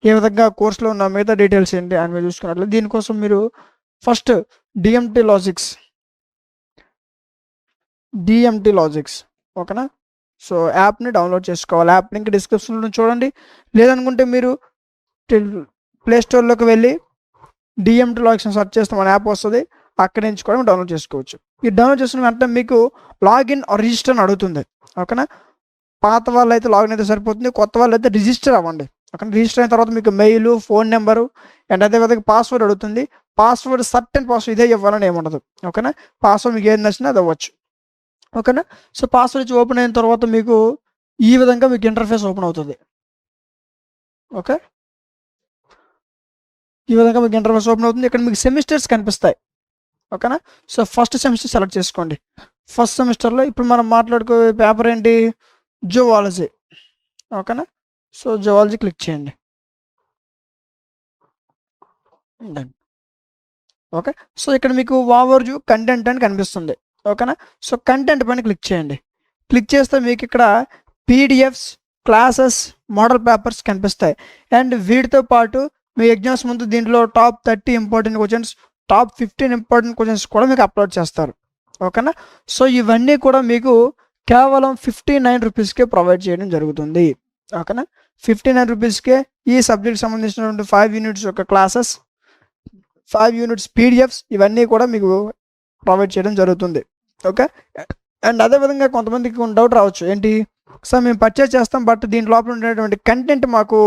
ఏ విధంగా కోర్సులో ఉన్న మిగతా డీటెయిల్స్ ఏంటి అని మీరు చూసుకున్నట్లయితే దీనికోసం మీరు ఫస్ట్ డిఎంటీ లాజిక్స్ ఓకేనా. సో యాప్ని డౌన్లోడ్ చేసుకోవాలి. యాప్ లింక్ డిస్క్రిప్షన్లో చూడండి. లేదనుకుంటే మీరు ప్లే స్టోర్లోకి వెళ్ళి డిఎంటీ లాజిక్స్ సెర్చ్ చేస్తే మన యాప్ వస్తుంది, అక్కడి నుంచి కూడా డౌన్లోడ్ చేసుకోవచ్చు. ఈ డౌన్లోడ్ చేసుకున్న వెంటనే మీకు లాగిన్ ఆర్ రిజిస్టర్ అని అడుగుతుంది. ఓకేనా. పాత వాళ్ళు అయితే లాగిన్ అయితే సరిపోతుంది, కొత్త వాళ్ళు అయితే రిజిస్టర్ అవ్వండి. ఓకే. రిజిస్టర్ అయిన తర్వాత మీకు మెయిల్, ఫోన్ నెంబరు అండ్ అదేవిధంగా పాస్వర్డ్ అడుగుతుంది. పాస్వర్డ్ సర్టెన్ పాస్వర్డ్ ఇదే ఇవ్వాలని ఏముండదు. ఓకేనా. పాస్వర్డ్ మీకు ఏది నచ్చినా అది అవ్వచ్చు. ఓకేనా. సో పాస్వర్డ్ ఇచ్చి ఓపెన్ అయిన తర్వాత మీకు ఈ విధంగా మీకు ఇంటర్ఫేస్ ఓపెన్ అవుతుంది. ఓకే. ఈ విధంగా మీకు ఇంటర్ఫేస్ ఓపెన్ అవుతుంది. ఇక్కడ మీకు సెమిస్టర్స్ కనిపిస్తాయి. ఓకేనా. సో ఫస్ట్ సెమిస్టర్ సెలెక్ట్ చేసుకోండి. ఫస్ట్ సెమిస్టర్లో ఇప్పుడు మనం మాట్లాడుకో పేపర్ ఏంటి, జువాలజీ. ఓకేనా. సో జువాలజీ క్లిక్ చేయండి. ఓకే. సో ఇక్కడ మీకు ఓవర్వ్యూ కంటెంట్ అని కనిపిస్తుంది. ఓకేనా. సో కంటెంట్ పైన క్లిక్ చేయండి. క్లిక్ చేస్తే మీకు ఇక్కడ పీడిఎఫ్స్, క్లాసెస్, మోడల్ పేపర్స్ కనిపిస్తాయి. అండ్ వీటితో పాటు మీ ఎగ్జామ్స్ ముందు దీంట్లో top 30 important questions, top 15 important questions కూడా మీకు అప్లోడ్ చేస్తారు. ఓకేనా. సో ఇవన్నీ కూడా మీకు కేవలం 59 రూపీస్కే ప్రొవైడ్ చేయడం జరుగుతుంది. ఓకేనా. 59 రూపీస్కే ఈ సబ్జెక్ట్ సంబంధించినటువంటి 5 units యొక్క క్లాసెస్, 5 units పీడిఎఫ్స్ ఇవన్నీ కూడా మీకు ప్రొవైడ్ చేయడం జరుగుతుంది. ఓకే. అండ్ అదేవిధంగా కొంతమందికి డౌట్ రావచ్చు, ఏంటి సార్ మేము పర్చేస్ చేస్తాం బట్ దీని లోపల ఉండేటువంటి కంటెంట్ మాకు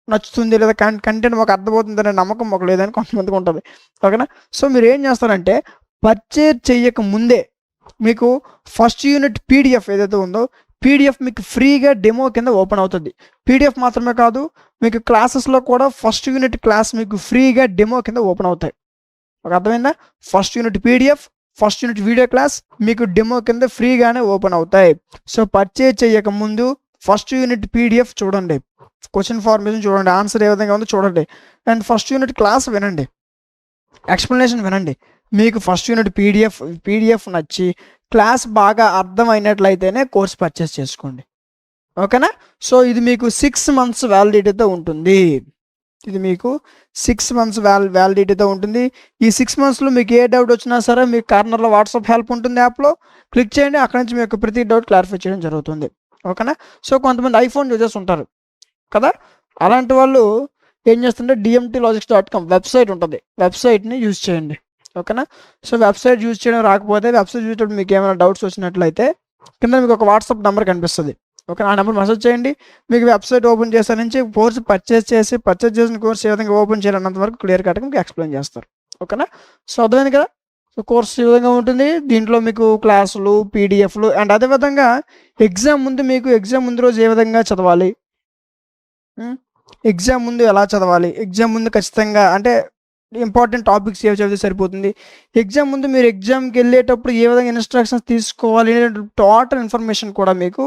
నచ్చుతుంది లేదా కంటెంట్ మాకు అర్థమవుతుంది అనే నమ్మకం మాకు లేదని కొంతమందికి ఉంటుంది. ఓకేనా. సో మీరు ఏం చేస్తారంటే పర్చేజ్ చేయక ముందే మీకు ఫస్ట్ యూనిట్ పీడిఎఫ్ ఏదైతే ఉందో పీడిఎఫ్ మీకు ఫ్రీగా డెమో కింద ఓపెన్ అవుతుంది. పీడిఎఫ్ మాత్రమే కాదు, మీకు క్లాసెస్లో కూడా ఫస్ట్ యూనిట్ క్లాస్ మీకు ఫ్రీగా డెమో కింద ఓపెన్ అవుతాయి. ఒక అర్థమైందా. First unit PDF, first unit video class మీకు డెమో కింద ఫ్రీగానే ఓపెన్ అవుతాయి. సో పర్చేజ్ చేయక ముందు ఫస్ట్ యూనిట్ పీడిఎఫ్ చూడండి, క్వశ్చన్ ఫార్మేషన్ చూడండి, ఆన్సర్ ఏ విధంగా ఉందో చూడండి, అండ్ ఫస్ట్ యూనిట్ క్లాస్ వినండి, ఎక్స్ప్లెనేషన్ వినండి. మీకు ఫస్ట్ యూనిట్ పీడిఎఫ్ నచ్చి క్లాస్ బాగా అర్థమైనట్లయితేనే కోర్స్ పర్చేస్ చేసుకోండి. ఓకేనా. సో ఇది మీకు 6 months వ్యాలిడిటీతో ఉంటుంది. ఇది మీకు 6 months వ్యాలిడిటీతో ఉంటుంది. ఈ 6 monthsలో మీకు ఏ డౌట్ వచ్చినా సరే మీకు కార్నర్లో వాట్సాప్ హెల్ప్ ఉంటుంది. యాప్లో క్లిక్ చేయండి, అక్కడ నుంచి మీకు ప్రతి డౌట్ క్లారిఫై చేయడం జరుగుతుంది. ఓకేనా. సో కొంతమంది ఐఫోన్ యూజర్స్ ఉంటారు కదా, అలాంటి వాళ్ళు ఏం చేస్తుంటే dmtlogics.com వెబ్సైట్ ఉంటుంది, వెబ్సైట్ని యూజ్ చేయండి. ఓకేనా. సో వెబ్సైట్ యూజ్ చేయడం రాకపోతే వెబ్సైట్ యూజ్ చేయడం మీకు ఏమైనా డౌట్స్ వచ్చినట్లయితే కింద మీకు ఒక వాట్సాప్ నెంబర్ కనిపిస్తుంది. ఓకే. ఆ నెంబర్ మెసేజ్ చేయండి. మీకు వెబ్సైట్ ఓపెన్ చేసే నుంచి కోర్స్ పర్చేస్ చేసిన కోర్స్ ఏ విధంగా ఓపెన్ చేయాలన్నంత వరకు క్లియర్ కట్గా మీకు ఎక్స్ప్లెయిన్ చేస్తారు. ఓకేనా. సో అర్థమైంది కదా. సో కోర్స్ ఈ విధంగా ఉంటుంది. దీంట్లో మీకు క్లాసులు, పీడిఎఫ్లు అండ్ అదేవిధంగా ఎగ్జామ్ ముందు రోజు ఏ విధంగా చదవాలి, ఎగ్జామ్ ముందు ఎలా చదవాలి, ఎగ్జామ్ ముందు ఖచ్చితంగా అంటే ఇంపార్టెంట్ టాపిక్స్ ఏవి చదివితే సరిపోతుంది, ఎగ్జామ్ ముందు మీరు ఎగ్జామ్కి వెళ్ళేటప్పుడు ఏ విధంగా ఇన్స్ట్రక్షన్స్ తీసుకోవాలి అనే టోటల్ ఇన్ఫర్మేషన్ కూడా మీకు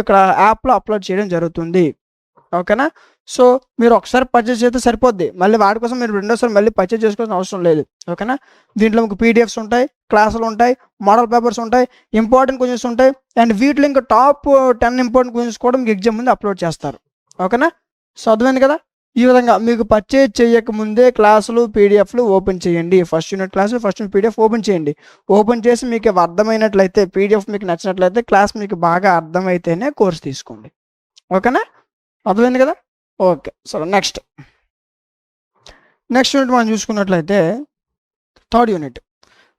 ఇక్కడ యాప్లో అప్లోడ్ చేయడం జరుగుతుంది. ఓకేనా. సో మీరు ఒకసారి పర్చేస్ చేస్తే సరిపోద్ది, మళ్ళీ వాటి కోసం మీరు రెండోసారి మళ్ళీ పర్చేస్ చేసుకోవాల్సిన అవసరం లేదు. ఓకేనా. దీంట్లో మీకు పీడిఎఫ్స్ ఉంటాయి, క్లాసులు ఉంటాయి, మోడల్ పేపర్స్ ఉంటాయి, ఇంపార్టెంట్ క్వశ్చన్స్ ఉంటాయి అండ్ వీటిలో ఇంకా టాప్ 10 ఇంపార్టెంట్ క్వశ్చన్స్ కూడా మీకు ఎగ్జామ్ ముందు అప్లోడ్ చేస్తారు. ఓకేనా. సో అర్థమైంది కదా. ఈ విధంగా మీకు పర్చేజ్ చేయక ముందే క్లాసులు, పీడిఎఫ్లు ఓపెన్ చేయండి. First unit class, first unit PDF open చేయండి. ఓపెన్ చేసి మీకు అర్థమైనట్లయితే, పీడిఎఫ్ మీకు నచ్చినట్లయితే, క్లాస్ మీకు బాగా అర్థమైతేనే కోర్స్ తీసుకోండి. ఓకేనా. అర్థమైంది కదా. ఓకే. సరే నెక్స్ట్ యూనిట్ మనం చూసుకున్నట్లయితే 3rd యూనిట్.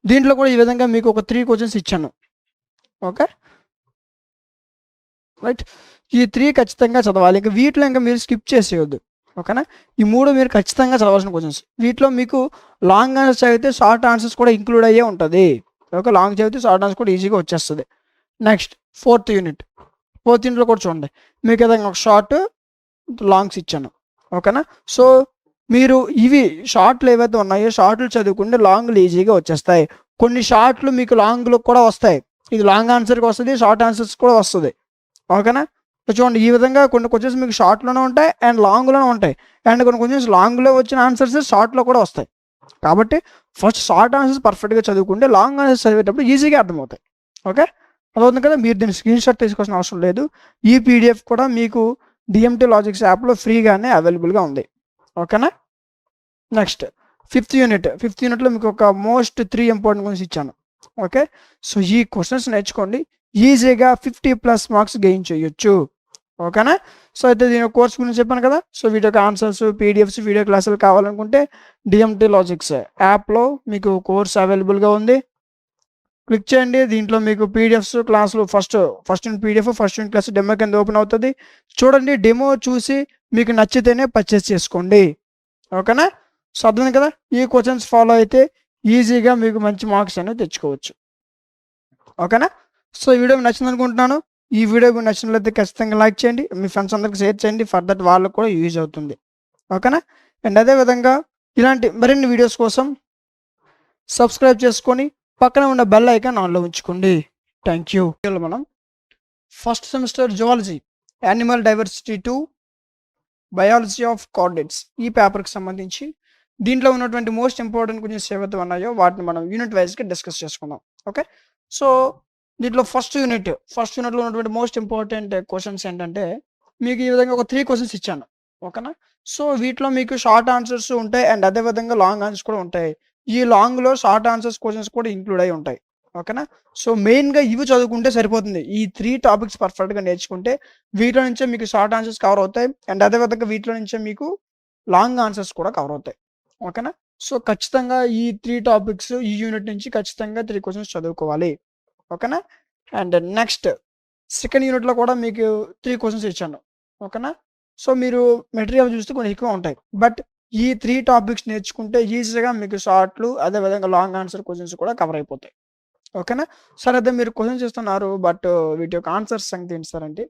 దీంట్లో కూడా ఈ విధంగా మీకు ఒక 3 క్వశ్చన్స్ ఇచ్చాను. Okay right. ఈ 3 ఖచ్చితంగా చదవాలి. ఇంకా వీటిలో ఇంకా మీరు స్కిప్ చేసేయొద్దు. ఓకేనా. ఈ 3 మీరు ఖచ్చితంగా చదవాల్సిన క్వశ్చన్స్. వీటిలో మీకు లాంగ్ ఆన్సర్స్ చదివితే షార్ట్ ఆన్సర్స్ కూడా ఇంక్లూడ్ అయ్యే ఉంటుంది. ఓకే. లాంగ్ చదివితే షార్ట్ ఆన్సర్ కూడా ఈజీగా వచ్చేస్తుంది. Next 4th unit. 4th యూనిట్లో కూడా చూడండి, మీకు ఏదైనా ఒక షార్ట్, లాంగ్స్ ఇచ్చాను. ఓకేనా. సో మీరు ఇవి షార్ట్లు ఏవైతే ఉన్నాయో షార్ట్లు చదువుకుంటే లాంగ్లు ఈజీగా వచ్చేస్తాయి. కొన్ని షార్ట్లు మీకు లాంగ్లు కూడా వస్తాయి. ఇది లాంగ్ ఆన్సర్కి వస్తుంది, షార్ట్ ఆన్సర్స్ కూడా వస్తుంది. ఓకేనా. సో చూడండి ఈ విధంగా కొన్ని క్వశ్చన్స్ మీకు షార్ట్‌లోనే ఉంటాయి అండ్ లాంగ్‌లోనే ఉంటాయి. అండ్ కొన్ని క్వశ్చన్స్ లాంగ్‌లో వచ్చిన ఆన్సర్స్ షార్ట్‌లో కూడా వస్తాయి. కాబట్టి ఫస్ట్ షార్ట్ ఆన్సర్స్ పర్ఫెక్ట్‌గా చదువుకుంటే లాంగ్ ఆన్సర్స్ చదివేటప్పుడు ఈజీగా అర్థమవుతాయి. ఓకే. అర్థమవుతుంది కదా! మీరు దీన్ని స్క్రీన్‌షాట్ తీసుకోవాల్సిన అవసరం లేదు. ఈ పీడీఎఫ్ కూడా మీకు డీఎంటీ లాజిక్స్ యాప్‌లో ఫ్రీగానే అవైలబుల్‌గా ఉంది. ఓకేనా? నెక్స్ట్ ఫిఫ్త్ యూనిట్‌లో మీకు ఒక మోస్ట్ 3 ఇంపార్టెంట్ క్వెషన్స్ ఇచ్చాను. ఓకే. సో ఈ క్వెషన్స్ నేర్చుకోండి. ఈజీగా 50+ మార్క్స్ గెయిన్ చేయొచ్చు. ఓకేనా? సో అయితే దీని కోర్స్ గురించి చెప్పాను కదా! సో వీటి యొక్క ఆన్సర్స్, పీడీఎఫ్స్, వీడియో క్లాసులు కావాలనుకుంటే డీఎంటీ లాజిక్స్ యాప్‌లో మీకు కోర్స్ అవైలబుల్‌గా ఉంది. క్లిక్ చేయండి. దీంట్లో మీకు పీడీఎఫ్స్, క్లాసులు first unit PDF, first unit class demo కింద ఓపెన్ అవుతది. చూడండి. డెమో చూసి మీకు నచ్చితేనే పర్చేస్ చేసుకోండి. ఓకేనా? సో అర్థమైంది కదా! ఈ క్వెషన్స్ ఫాలో అయితే ఈజీగా మీకు మంచి మార్క్స్ అనేవి తెచ్చుకోవచ్చు. ఓకేనా? సో ఈ వీడియో మీకు నచ్చిందనుకుంటున్నాను. ఈ వీడియో మీకు నచ్చినట్లయితే ఖచ్చితంగా లైక్ చేయండి. మీ ఫ్రెండ్స్ అందరికి షేర్ చేయండి. ఫర్ దట్ వాళ్ళకి కూడా యూజ్ అవుతుంది. ఓకేనా? అండ్ అదే విధంగా ఇలాంటి మరిన్ని వీడియోస్ కోసం సబ్స్క్రైబ్ చేసుకొని పక్కనే ఉన్న బెల్ ఐకాన్ ఆన్‌లో ఉంచుకోండి. Thank you. మనం first semester zoology animal diversity 2 biology of chordates ఈ పేపర్‌కి సంబంధించి దీంట్లో ఉన్నటువంటి మోస్ట్ ఇంపార్టెంట్ క్వెషన్స్ ఏవైతే ఉన్నాయో వాటిని మనం యూనిట్ వైస్‌గా డిస్కస్ చేసుకుందాం. ఓకే. సో దీంట్లో ఫస్ట్ యూనిట్‌లో ఉన్నటువంటి మోస్ట్ ఇంపార్టెంట్ క్వెషన్స్ ఏంటంటే మీకు ఈ విధంగా ఒక 3 క్వెషన్స్ ఇచ్చాను. ఓకేనా? సో వీటిలో మీకు షార్ట్ ఆన్సర్స్ ఉంటాయి అండ్ అదే విధంగా లాంగ్ ఆన్సర్స్ కూడా ఉంటాయి. ఈ లాంగ్‌లో షార్ట్ ఆన్సర్స్ క్వెషన్స్ కూడా ఇంక్లూడ్ అయ్యి ఉంటాయి. ఓకేనా? సో మెయిన్‌గా ఇవి చదువుకుంటే సరిపోతుంది. ఈ 3 టాపిక్స్ పర్ఫెక్ట్‌గా నేర్చుకుంటే వీటిలో నుంచే మీకు షార్ట్ ఆన్సర్స్ కవర్ అవుతాయి. అండ్ అదే విధంగా వీటిలో నుంచే మీకు లాంగ్ ఆన్సర్స్ కూడా కవర్ అవుతాయి. ఓకేనా? సో ఖచ్చితంగా ఈ 3 టాపిక్స్ ఈ యూనిట్ నుంచి ఖచ్చితంగా 3 క్వెషన్స్ చదువుకోవాలి. ఓకేనా? అండ్ నెక్స్ట్ సెకండ్ యూనిట్‌లో కూడా మీకు 3 క్వెషన్స్ ఇచ్చాను. ఓకేనా? సో మీరు మెటీరియల్ చూస్తే కొంచెం ఎక్కువ ఉంటాయి. బట్ ఈ 3 టాపిక్స్ నేర్చుకుంటే ఈజీగా మీకు షార్ట్‌లు అదే విధంగా లాంగ్ ఆన్సర్ క్వెషన్స్ కూడా కవర్ అయిపోతాయి. ఓకేనా? సరే అయితే మీరు క్వెషన్స్ ఇస్తున్నారు. బట్ వీటి యొక్క ఆన్సర్స్ సంగతి ఏంటి సార్ అంటే,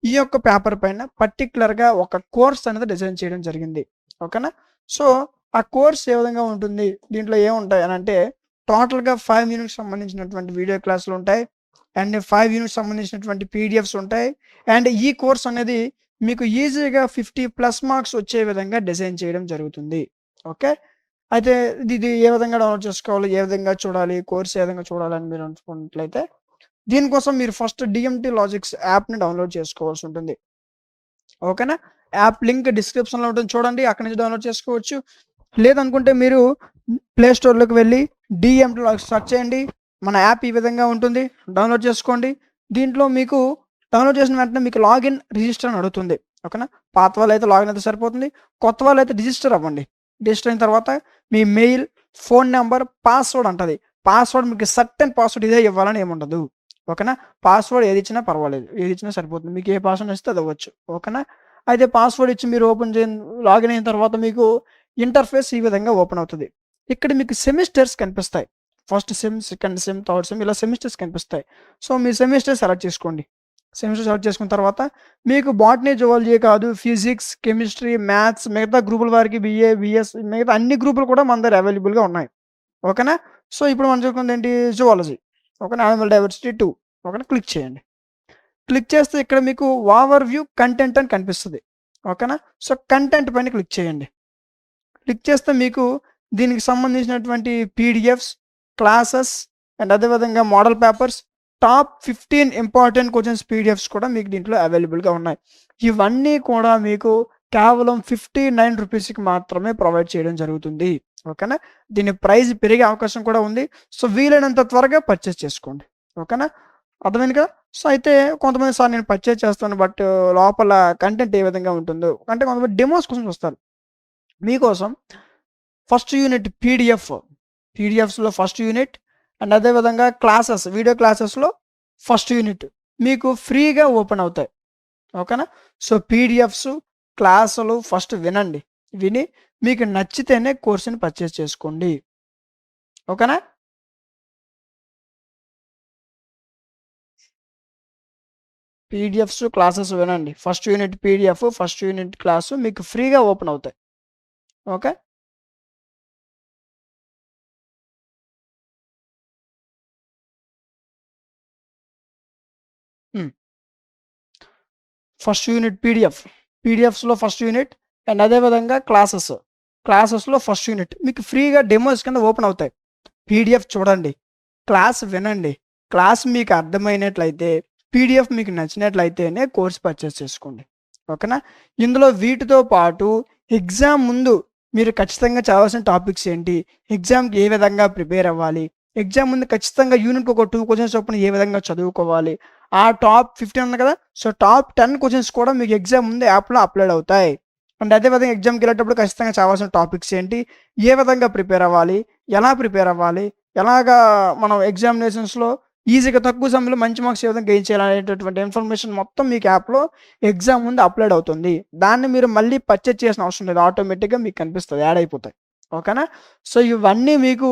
ఈ యొక్క పేపర్ పైన పర్టిక్యులర్‌గా ఒక కోర్స్ అనేది డిజైన్ చేయడం జరిగింది. ఓకేనా? సో ఆ కోర్స్ ఏ విధంగా ఉంటుంది? దీంట్లో ఏముంటాయి అనంటే టోటల్‌గా 5 యూనిట్స్ సంబంధించినటువంటి వీడియో క్లాసులు ఉంటాయి. అండ్ 5 యూనిట్స్ సంబంధించినటువంటి పీడీఎఫ్స్ ఉంటాయి. అండ్ ఈ కోర్స్ అనేది మీకు ఈజీగా 50+ మార్క్స్ వచ్చే విధంగా డిజైన్ చేయడం జరుగుతుంది. ఓకే. అయితే ఇది ఏ విధంగా డౌన్‌లోడ్ చేసుకోవాలి? ఏ విధంగా చూడాలి? కోర్స్ ఏ విధంగా చూడాలని మీరు అనుకున్నట్లయితే, దీనికోసం మీరు ఫస్ట్ డీఎంటీ లాజిక్స్ యాప్‌ని డౌన్‌లోడ్ చేసుకోవాల్సి ఉంటుంది. ఓకేనా? యాప్ లింక్ డిస్క్రిప్షన్‌లో ఉంటుంది చూడండి. అక్కడి నుంచి డౌన్‌లోడ్ చేసుకోవచ్చు. లేదనుకుంటే మీరు ప్లే స్టోర్‌లోకి వెళ్లి డీఎంటీ లాజిక్స్ సెర్చ్ చేయండి. మన యాప్ ఈ విధంగా ఉంటుంది. డౌన్‌లోడ్ చేసుకోండి. దీంట్లో మీకు డౌన్‌లోడ్ చేసిన వెంటనే మీకు లాగిన్, రిజిస్టర్ అని అడుగుతుంది. ఓకేనా? పాత వాళ్ళైతే లాగిన్ అయితే సరిపోతుంది. కొత్త వాళ్ళైతే రిజిస్టర్ అవ్వండి. రిజిస్టర్ అయిన తర్వాత మీ మెయిల్, ఫోన్ నంబర్, పాస్వర్డ్ అంటది. పాస్వర్డ్ మీకు సర్టెన్ పాస్వర్డ్ ఇదే ఇవ్వాలని ఏముండదు. ఓకేనా? పాస్వర్డ్ ఏది ఇచ్చినా పర్వాలేదు. ఏది ఇచ్చినా సరిపోతుంది. మీకు ఏ పాస్వర్డ్ నచ్చితే అది ఇవ్వచ్చు. ఓకేనా? అయితే పాస్వర్డ్ ఇచ్చి మీరు లాగిన్ అయిన తర్వాత మీకు ఇంటర్ఫేస్ ఈ విధంగా ఓపెన్ అవుతది. ఇక్కడ మీకు సెమిస్టర్స్ కనిపిస్తాయి. First sem, second sem, third sem ఇలా సెమిస్టర్స్ కనిపిస్తాయి. సో మీ సెమిస్టర్ సెలెక్ట్ చేసుకోండి. సెమిస్టర్ సెలెక్ట్ చేసుకున్న తర్వాత మీకు బాటనీ, జువాలజీ కాదు ఫిజిక్స్, కెమిస్ట్రీ, మ్యాథ్స్ మిగతా గ్రూపుల వారికి బీఏ, బీఎస్ మిగతా అన్ని గ్రూపులు కూడా మన దగ్గర అవైలబుల్‌గా ఉన్నాయి. ఓకేనా? సో ఇప్పుడు మనం చెప్పుకుంది ఏంటి? జువాలజీ. ఓకేనా? యానిమల్ డైవర్సిటీ 2 ఓకేనా? క్లిక్ చేయండి. క్లిక్ చేస్తే ఇక్కడ మీకు ఓవర్ వ్యూ కంటెంట్ అని కనిపిస్తది. ఓకేనా? సో కంటెంట్ పైన క్లిక్ చేయండి. క్లిక్ చేస్తే మీకు దీనికి సంబంధించినటువంటి పీడీఎఫ్స్, క్లాసెస్ అండ్ అదే విధంగా model papers, top 15 important questions PDFs కూడా మీకు దీంట్లో అవైలబుల్‌గా ఉన్నాయి. ఇవన్నీ కూడా మీకు కేవలం 59 రూపీస్‌కి మాత్రమే ప్రొవైడ్ చేయడం జరుగుతుంది. ఓకేనా? దీని ప్రైస్ పెరిగే అవకాశం కూడా ఉంది. సో వీలైనంత త్వరగా పర్చేస్ చేసుకోండి. ఓకేనా? అర్థమైంది కదా! సో అయితే కొంతమంది సార్ నేను పర్చేస్ చేస్తాను. బట్ లోపల కంటెంట్ ఏ విధంగా ఉంటుందో అంటే కొంతమంది డెమోస్ కోసం చూస్తారు. మీకోసం ఫస్ట్ యూనిట్ పీడీఎఫ్స్‌లో ఫస్ట్ యూనిట్ అండ్ అదే విధంగా వీడియో క్లాసెస్‌లో ఫస్ట్ యూనిట్ మీకు ఫ్రీగా ఓపెన్ అవుతాయి. ఓకేనా? సో పీడీఎఫ్స్, క్లాసులు ఫస్ట్ వినండి. విని మీకు నచ్చితేనే కోర్స్‌ని పర్చేస్ చేసుకోండి. ఓకేనా? పీడీఎఫ్స్, క్లాసెస్ వినండి. First unit PDF, first unit class మీకు ఫ్రీగా ఓపెన్ అవుతాయి. ఓకే. హ్మ్. ఫస్ట్ యూనిట్ పీడిఎఫ్స్లో ఫస్ట్ యూనిట్ అండ్ అదేవిధంగా క్లాసెస్లో ఫస్ట్ యూనిట్ మీకు ఫ్రీగా డెమోస్ కింద ఓపెన్ అవుతాయి. పీడిఎఫ్ చూడండి, క్లాస్ వినండి, క్లాస్ మీకు అర్థమైనట్లయితే, పీడిఎఫ్ మీకు నచ్చినట్లయితేనే కోర్స్ పర్చేస్ చేసుకోండి. ఓకేనా? ఇందులో వీటితో పాటు ఎగ్జామ్ ముందు మీరు ఖచ్చితంగా చదవాల్సిన టాపిక్స్ ఏంటి, ఎగ్జామ్కి ఏ విధంగా ప్రిపేర్ అవ్వాలి, ఎగ్జామ్ ముందు ఖచ్చితంగా యూనిట్కి ఒక 2 క్వశ్చన్స్ చొప్పున ఏ విధంగా చదువుకోవాలి, ఆ టాప్ 15 ఉంది కదా, సో టాప్ 10 క్వశ్చన్స్ కూడా మీకు ఎగ్జామ్ ముందు యాప్లో అప్లోడ్ అవుతాయి. అండ్ అదేవిధంగా ఎగ్జామ్కి వెళ్ళేటప్పుడు ఖచ్చితంగా చదవాల్సిన టాపిక్స్ ఏంటి, ఏ విధంగా ప్రిపేర్ అవ్వాలి, ఎలా ప్రిపేర్ అవ్వాలి, ఎలాగా మనం ఎగ్జామినేషన్స్లో ఈజీగా తక్కువ సమయంలో మంచి మార్క్స్ ఏ విధంగా గెయిన్ చేయాలనేటటువంటి ఇన్ఫర్మేషన్ మొత్తం మీకు యాప్లో ఎగ్జామ్ ముందు అప్లోడ్ అవుతుంది. దాన్ని మీరు మళ్ళీ పర్చేజ్ చేసిన అవసరం లేదు, ఆటోమేటిక్గా మీకు కనిపిస్తుంది, యాడ్ అయిపోతాయి. ఓకేనా? సో ఇవన్నీ మీకు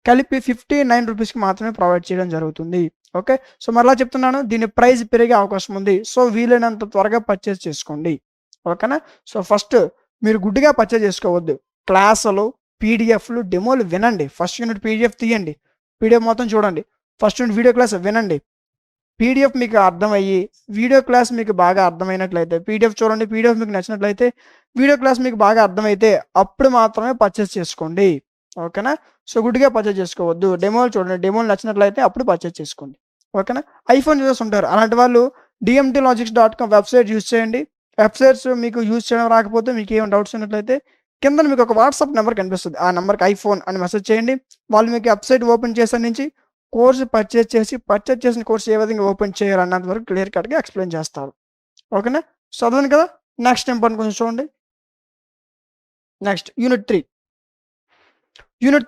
కలిపి 59 రూపీస్కి మాత్రమే ప్రొవైడ్ చేయడం జరుగుతుంది. ఓకే, సో మరలా చెప్తున్నాను, దీని ప్రైస్ పెరిగే అవకాశం ఉంది. సో వీలైనంత త్వరగా పర్చేజ్ చేసుకోండి. ఓకేనా? సో ఫస్ట్ మీరు గుడ్డిగా పర్చేజ్ చేసుకోవద్దు. క్లాసులు, పీడిఎఫ్లు, డెమోలు వినండి. ఫస్ట్ యూనిట్ పీడిఎఫ్ తీయండి, పీడిఎఫ్ మొత్తం చూడండి. ఫస్ట్ యూనిట్ వీడియో క్లాస్ వినండి, పీడిఎఫ్ మీకు అర్థమయ్యి వీడియో క్లాస్ మీకు బాగా అర్థమైనట్లయితే, పీడిఎఫ్ చూడండి, పీడిఎఫ్ మీకు నచ్చినట్లయితే, వీడియో క్లాస్ మీకు బాగా అర్థమైతే అప్పుడు మాత్రమే పర్చేస్ చేసుకోండి. ఓకేనా? సో గుడ్డిగా పర్చేస్ చేసుకోవద్దు. డెమోలు చూడండి, డెమోలు నచ్చినట్లయితే అప్పుడు పర్చేస్ చేసుకోండి. ఓకేనా? ఐఫోన్ యూజర్స్ ఉంటారు, అలాంటి వాళ్ళు dmtlogics.com వెబ్సైట్ యూజ్ చేయండి. వెబ్సైట్స్ మీకు యూజ్ చేయడం రాకపోతే, మీకు ఏమైనా డౌట్స్ ఉన్నట్లయితే కింద మీకు ఒక వాట్సాప్ నెంబర్ కనిపిస్తుంది, ఆ నెంబర్కి ఐఫోన్ అని మెసేజ్ చేయండి. వాళ్ళు మీకు వెబ్సైట్ ఓపెన్ చేసిన నుంచి కోర్సు పర్చేస్ చేసిన కోర్సు ఏ విధంగా ఓపెన్ చేయాలన్నంత వరకు క్లియర్ కట్గా ఎక్స్ప్లెయిన్ చేస్తారు. ఓకేనా? చదవండి కదా. నెక్స్ట్ ఇంపార్టెంట్ కొంచెం చూడండి. నెక్స్ట్ యూనిట్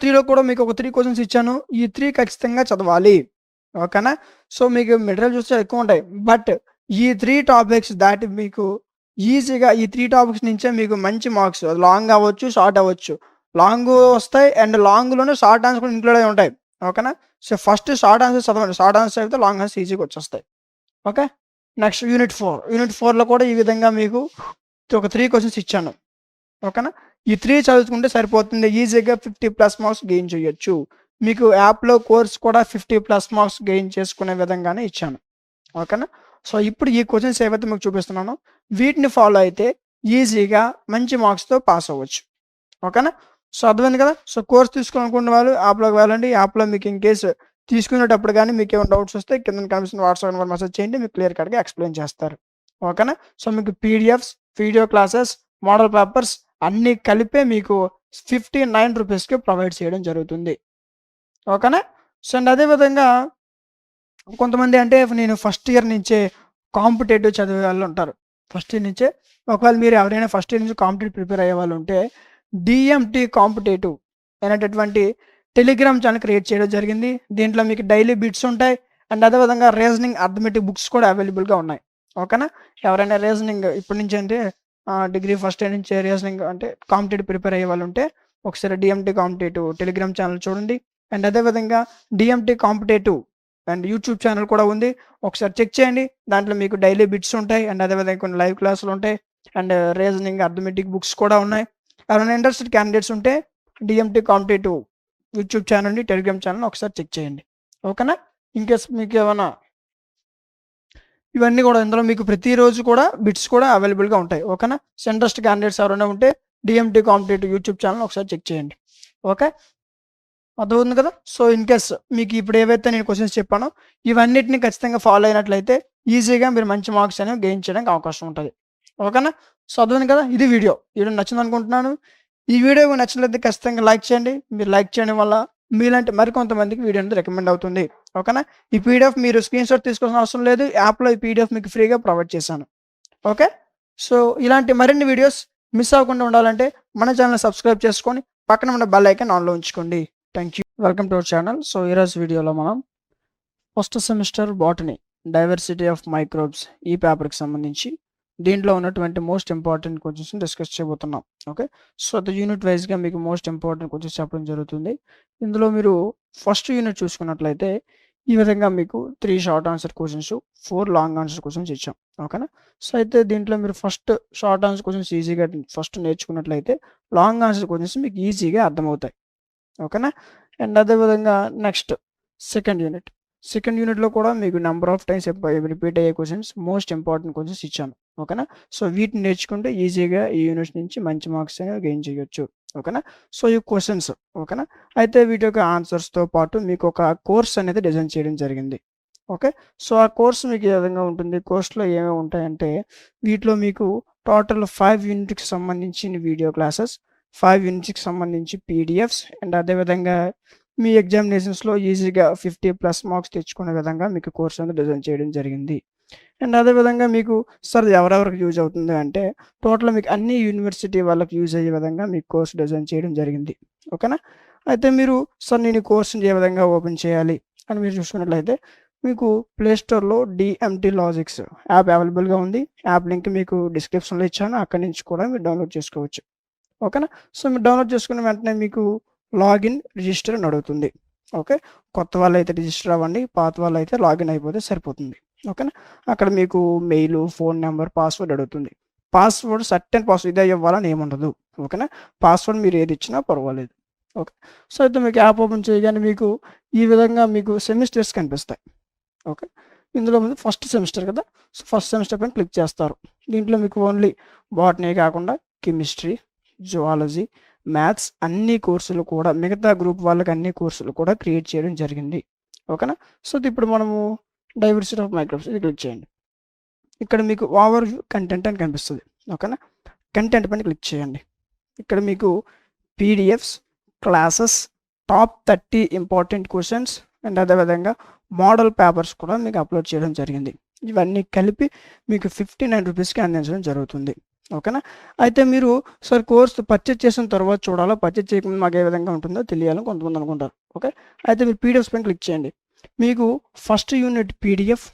3లో కూడా మీకు ఒక 3 క్వశ్చన్స్ ఇచ్చాను. ఈ 3 ఖచ్చితంగా చదవాలి. ఓకేనా? సో మీకు మెటీరియల్ చూస్తే ఎక్కువ ఉంటాయి, బట్ ఈ 3 టాపిక్స్ దాటి మీకు ఈజీగా ఈ 3 టాపిక్స్ నుంచే మీకు మంచి మార్క్స్, లాంగ్ అవ్వచ్చు, షార్ట్ అవ్వచ్చు. లాంగ్ వస్తాయి అండ్ లాంగ్లోనే షార్ట్ ఆన్సర్ కూడా ఇంక్లూడ్ అయి ఉంటాయి. ఓకేనా? సో ఫస్ట్ షార్ట్ ఆన్సర్ చదవండి, షార్ట్ ఆన్సర్ అయితే లాంగ్ ఆన్సర్ ఈజీగా వచ్చేస్తాయి. ఓకే, నెక్స్ట్ యూనిట్ 4లో కూడా ఈ విధంగా మీకు ఒక 3 క్వశ్చన్స్ ఇచ్చాను. ఓకేనా? ఈ 3 చదువుకుంటే సరిపోతుంది, ఈజీగా 50+ మార్క్స్ గెయిన్ చేయొచ్చు. మీకు యాప్లో కోర్స్ కూడా 50+ మార్క్స్ గెయిన్ చేసుకునే విధంగానే ఇచ్చాను. ఓకేనా? సో ఇప్పుడు ఈ క్వశ్చన్స్ ఏవైతే మీకు చూపిస్తున్నానో వీటిని ఫాలో అయితే ఈజీగా మంచి మార్క్స్తో పాస్ అవ్వచ్చు. ఓకేనా? సో అర్థమైంది కదా. సో కోర్స్ తీసుకోవాలనుకున్న వాళ్ళు యాప్లోకి వెళ్ళండి. యాప్లో మీకు ఇన్ కేసు తీసుకునేటప్పుడు కానీ మీకు ఏమైనా డౌట్స్ వస్తే కింద కనిపిస్తున్న వాట్సాప్ నెంబర్ మెసేజ్ చేయండి, మీకు క్లియర్ కట్గా ఎక్స్ప్లెయిన్ చేస్తారు. ఓకేనా? సో మీకు PDFs, video classes, model papers అన్నీ కలిపే మీకు 59 రూపీస్కి ప్రొవైడ్ చేయడం జరుగుతుంది. ఓకేనా? సో అండ్ అదేవిధంగా కొంతమంది అంటే నేను ఫస్ట్ ఇయర్ నుంచే కాంపిటేటివ్ చదివే వాళ్ళు ఉంటారు. ఫస్ట్ ఇయర్ నుంచే ఒకవేళ మీరు ఎవరైనా ఫస్ట్ ఇయర్ నుంచి కాంపిటేటివ్ ప్రిపేర్ అయ్యే వాళ్ళు ఉంటే డిఎంటీ కాంపిటేటివ్ అనేటటువంటి టెలిగ్రామ్ ఛానల్ క్రియేట్ చేయడం జరిగింది. దీంట్లో మీకు డైలీ బిట్స్ ఉంటాయి అండ్ అదేవిధంగా రీజనింగ్, అర్థమెటిక్ బుక్స్ కూడా అవైలబుల్గా ఉన్నాయి. ఓకేనా? ఎవరైనా రీజనింగ్ ఇప్పటి నుంచి అంటే డిగ్రీ ఫస్ట్ ఇయర్ నుంచి రీజనింగ్ అంటే కాంపిటేటివ్ ప్రిపేర్ అయ్యే వాళ్ళు ఉంటే ఒకసారి డిఎంటీ కాంపిటేటివ్ టెలిగ్రామ్ ఛానల్ చూడండి. అండ్ అదేవిధంగా DMT competitive and YouTube channel కూడా ఉంది, ఒకసారి చెక్ చేయండి. దాంట్లో మీకు డైలీ బిట్స్ ఉంటాయి అండ్ అదేవిధంగా కొన్ని లైవ్ క్లాసులు ఉంటాయి అండ్ రీజనింగ్, అర్థమెటిక్ బుక్స్ కూడా ఉన్నాయి. ఎవరైనా ఇంట్రెస్టెడ్ క్యాండిడేట్స్ ఉంటే డిఎంటీ కాంపిటేటివ్ యూట్యూబ్ ఛానల్ని, టెలిగ్రామ్ ఛానల్ ఒకసారి చెక్ చేయండి. ఓకేనా? ఇన్కేస్ మీకు ఏమైనా ఇవన్నీ కూడా ఇందులో మీకు ప్రతిరోజు కూడా బిట్స్ కూడా అవైలబుల్గా ఉంటాయి. ఓకేనా? ఇంట్రెస్ట్ క్యాండిడేట్స్ ఎవరైనా ఉంటే డిఎంటీ కాంపిటేటివ్ యూట్యూబ్ ఛానల్ ఒకసారి చెక్ చేయండి. ఓకే, అర్థమవుతుంది కదా. సో ఇన్ కేస్ మీకు ఇప్పుడు ఏవైతే నేను క్వశ్చన్స్ చెప్పానో ఇవన్నిటిని ఖచ్చితంగా ఫాలో అయినట్లయితే ఈజీగా మీరు మంచి మార్క్స్ అనేవి గెయిన్ చేయడానికి అవకాశం ఉంటుంది. ఓకేనా? సో అర్థమైంది కదా. ఇది వీడియో నచ్చింది అనుకుంటున్నాను. ఈ వీడియో నచ్చినట్లయితే ఖచ్చితంగా లైక్ చేయండి. మీరు లైక్ చేయడం వల్ల మీలాంటి మరికొంతమందికి వీడియో అనేది రికమెండ్ అవుతుంది. ఓకేనా? ఈ పీడిఎఫ్ మీరు స్క్రీన్ షాట్ తీసుకోవాల్సిన అవసరం లేదు, యాప్లో ఈ పీడిఎఫ్ మీకు ఫ్రీగా ప్రొవైడ్ చేశాను. ఓకే, సో ఇలాంటి మరిన్ని వీడియోస్ మిస్ అవ్వకుండా ఉండాలంటే మన ఛానల్ సబ్స్క్రైబ్ చేసుకొని పక్కన ఉన్న బెల్ ఐకాన్ ఆన్లో ఉంచుకోండి. Thank you, welcome to our channel. So ఈరోజు వీడియోలో మనం first semester botany diversity of microbes ఈ పేపర్కి సంబంధించి దీంట్లో ఉన్నటువంటి మోస్ట్ ఇంపార్టెంట్ క్వశ్చన్స్ డిస్కస్ చేయబోతున్నాం. ఓకే, సో ద యూనిట్ వైజ్గా మీకు మోస్ట్ ఇంపార్టెంట్ క్వశ్చన్స్ చెప్పడం జరుగుతుంది. ఇందులో మీరు ఫస్ట్ యూనిట్ చూసుకున్నట్లయితే ఈ విధంగా మీకు 3 short answer questions, 4 long answer questions ఇచ్చాం. ఓకేనా? సో అయితే దీంట్లో మీరు ఫస్ట్ షార్ట్ ఆన్సర్ క్వశ్చన్స్ ఈజీగా ఫస్ట్ నేర్చుకున్నట్లయితే లాంగ్ ఆన్సర్ క్వశ్చన్స్ మీకు ఈజీగా అర్థమవుతాయి. ఓకేనా? అండ్ అదేవిధంగా నెక్స్ట్ సెకండ్ యూనిట్లో కూడా మీకు నెంబర్ ఆఫ్ టైమ్స్ రిపీట్ అయ్యే క్వశ్చన్స్, మోస్ట్ ఇంపార్టెంట్ క్వశ్చన్స్ ఇచ్చాను. ఓకేనా. సో వీటిని నేర్చుకుంటే ఈజీగా ఈ యూనిట్స్ నుంచి మంచి మార్క్స్ అనేవి గెయిన్ చేయొచ్చు. ఓకేనా. సో ఈ క్వశ్చన్స్ ఓకేనా. అయితే వీటి యొక్క ఆన్సర్స్తో పాటు మీకు ఒక కోర్స్ అనేది డిజైన్ చేయడం జరిగింది. ఓకే. సో ఆ కోర్స్ మీకు ఏ విధంగా ఉంటుంది, కోర్స్లో ఏమేమి ఉంటాయంటే వీటిలో మీకు టోటల్ 5 యూనిట్కి సంబంధించిన వీడియో క్లాసెస్, 5 యూనిట్స్కి సంబంధించి పీడిఎఫ్స్ అండ్ అదేవిధంగా మీ ఎగ్జామినేషన్స్లో ఈజీగా 50+ మార్క్స్ తెచ్చుకునే విధంగా మీకు కోర్స్ అనేది డిజైన్ చేయడం జరిగింది. అండ్ అదేవిధంగా మీకు సార్ ఎవరెవరికి యూజ్ అవుతుంది అంటే టోటల్ మీకు అన్ని యూనివర్సిటీ వాళ్ళకి యూజ్ అయ్యే విధంగా మీకు కోర్స్ డిజైన్ చేయడం జరిగింది. ఓకేనా. అయితే మీరు సార్ నేను ఈ కోర్స్ని ఏ విధంగా ఓపెన్ చేయాలి అని మీరు చూసుకున్నట్లయితే మీకు ప్లేస్టోర్లో డిఎంటీ లాజిక్స్ యాప్ అవైలబుల్గా ఉంది. యాప్ లింక్ మీకు డిస్క్రిప్షన్లో ఇచ్చాను, అక్కడి నుంచి కూడా మీరు డౌన్లోడ్ చేసుకోవచ్చు. ఓకేనా. సో మీరు డౌన్లోడ్ చేసుకున్న వెంటనే మీకు లాగిన్ రిజిస్టర్ అని అడుగుతుంది. ఓకే. కొత్త వాళ్ళు అయితే రిజిస్టర్ అవ్వండి, పాత వాళ్ళు అయితే లాగిన్ అయిపోతే సరిపోతుంది. ఓకేనా. అక్కడ మీకు మెయిల్, ఫోన్ నెంబర్, పాస్వర్డ్ అడుగుతుంది. పాస్వర్డ్ సర్టెన్ పాస్వర్డ్ ఇదే ఇవ్వాలని ఏముండదు. ఓకేనా. పాస్వర్డ్ మీరు ఏది ఇచ్చినా పర్వాలేదు. ఓకే. సో అయితే మీకు యాప్ ఓపెన్ చేయగానే మీకు ఈ విధంగా మీకు సెమిస్టర్స్ కనిపిస్తాయి. ఓకే. ఇందులో ముందు ఫస్ట్ సెమిస్టర్ కదా. సో ఫస్ట్ సెమిస్టర్ పైన క్లిక్ చేస్తారు. దీంట్లో మీకు ఓన్లీ బాటనీ కాకుండా కెమిస్ట్రీ, జువాలజీ, మ్యాథ్స్ అన్ని కోర్సులు కూడా మిగతా గ్రూప్ వాళ్ళకి అన్ని కోర్సులు కూడా క్రియేట్ చేయడం జరిగింది. ఓకేనా. సో ఇప్పుడు మనము డైవర్సిటీ ఆఫ్ మైక్రోబ్స్ ఇది క్లిక్ చేయండి. ఇక్కడ మీకు ఓవర్ వ్యూ కంటెంట్ అని కనిపిస్తుంది. ఓకేనా. కంటెంట్ పైన క్లిక్ చేయండి. ఇక్కడ మీకు PDFs, classes, top 30 important questions and అదేవిధంగా మోడల్ పేపర్స్ కూడా మీకు అప్లోడ్ చేయడం జరిగింది. ఇవన్నీ కలిపి మీకు 59 రూపీస్కి అందించడం జరుగుతుంది. ఓకేనా. అయితే మీరు సార్ కోర్స్ పర్చేజ్ చేసిన తర్వాత చూడాలో, పర్చేజ్ చేయకుండా మాకు ఏ విధంగా ఉంటుందో తెలియాలని కొంతమంది అనుకుంటారు. ఓకే. అయితే మీరు పీడిఎఫ్స్ పైన క్లిక్ చేయండి. మీకు first unit PDF,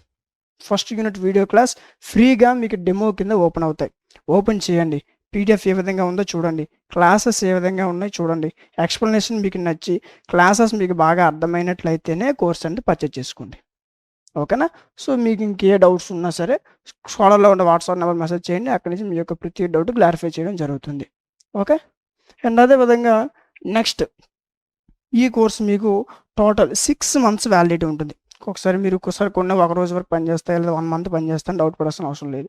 first unit video class ఫ్రీగా మీకు డెమో కింద ఓపెన్ అవుతాయి. ఓపెన్ చేయండి. పీడిఎఫ్ ఏ విధంగా ఉందో చూడండి, క్లాసెస్ ఏ విధంగా ఉన్నాయి చూడండి, ఎక్స్ప్లెనేషన్ మీకు నచ్చి క్లాసెస్ మీకు బాగా అర్థమైనట్లయితేనే కోర్స్ అనేది పర్చేజ్ చేసుకోండి. ఓకేనా. సో మీకు ఇంకే డౌట్స్ ఉన్నా సరే స్కాలర్లో ఉన్న వాట్సాప్ నెంబర్ మెసేజ్ చేయండి. అక్కడి నుంచి మీ యొక్క ప్రతి డౌట్ క్లారిఫై చేయడం జరుగుతుంది. ఓకే. అండ్ అదేవిధంగా నెక్స్ట్ ఈ కోర్స్ మీకు టోటల్ 6 మంత్స్ వ్యాలిడిటీ ఉంటుంది. ఒకసారి మీరు కొన్ని ఒక రోజు వరకు పనిచేస్తాయి లేదా 1 మంత్ పనిచేస్తాను డౌట్ పడాల్సిన అవసరం లేదు.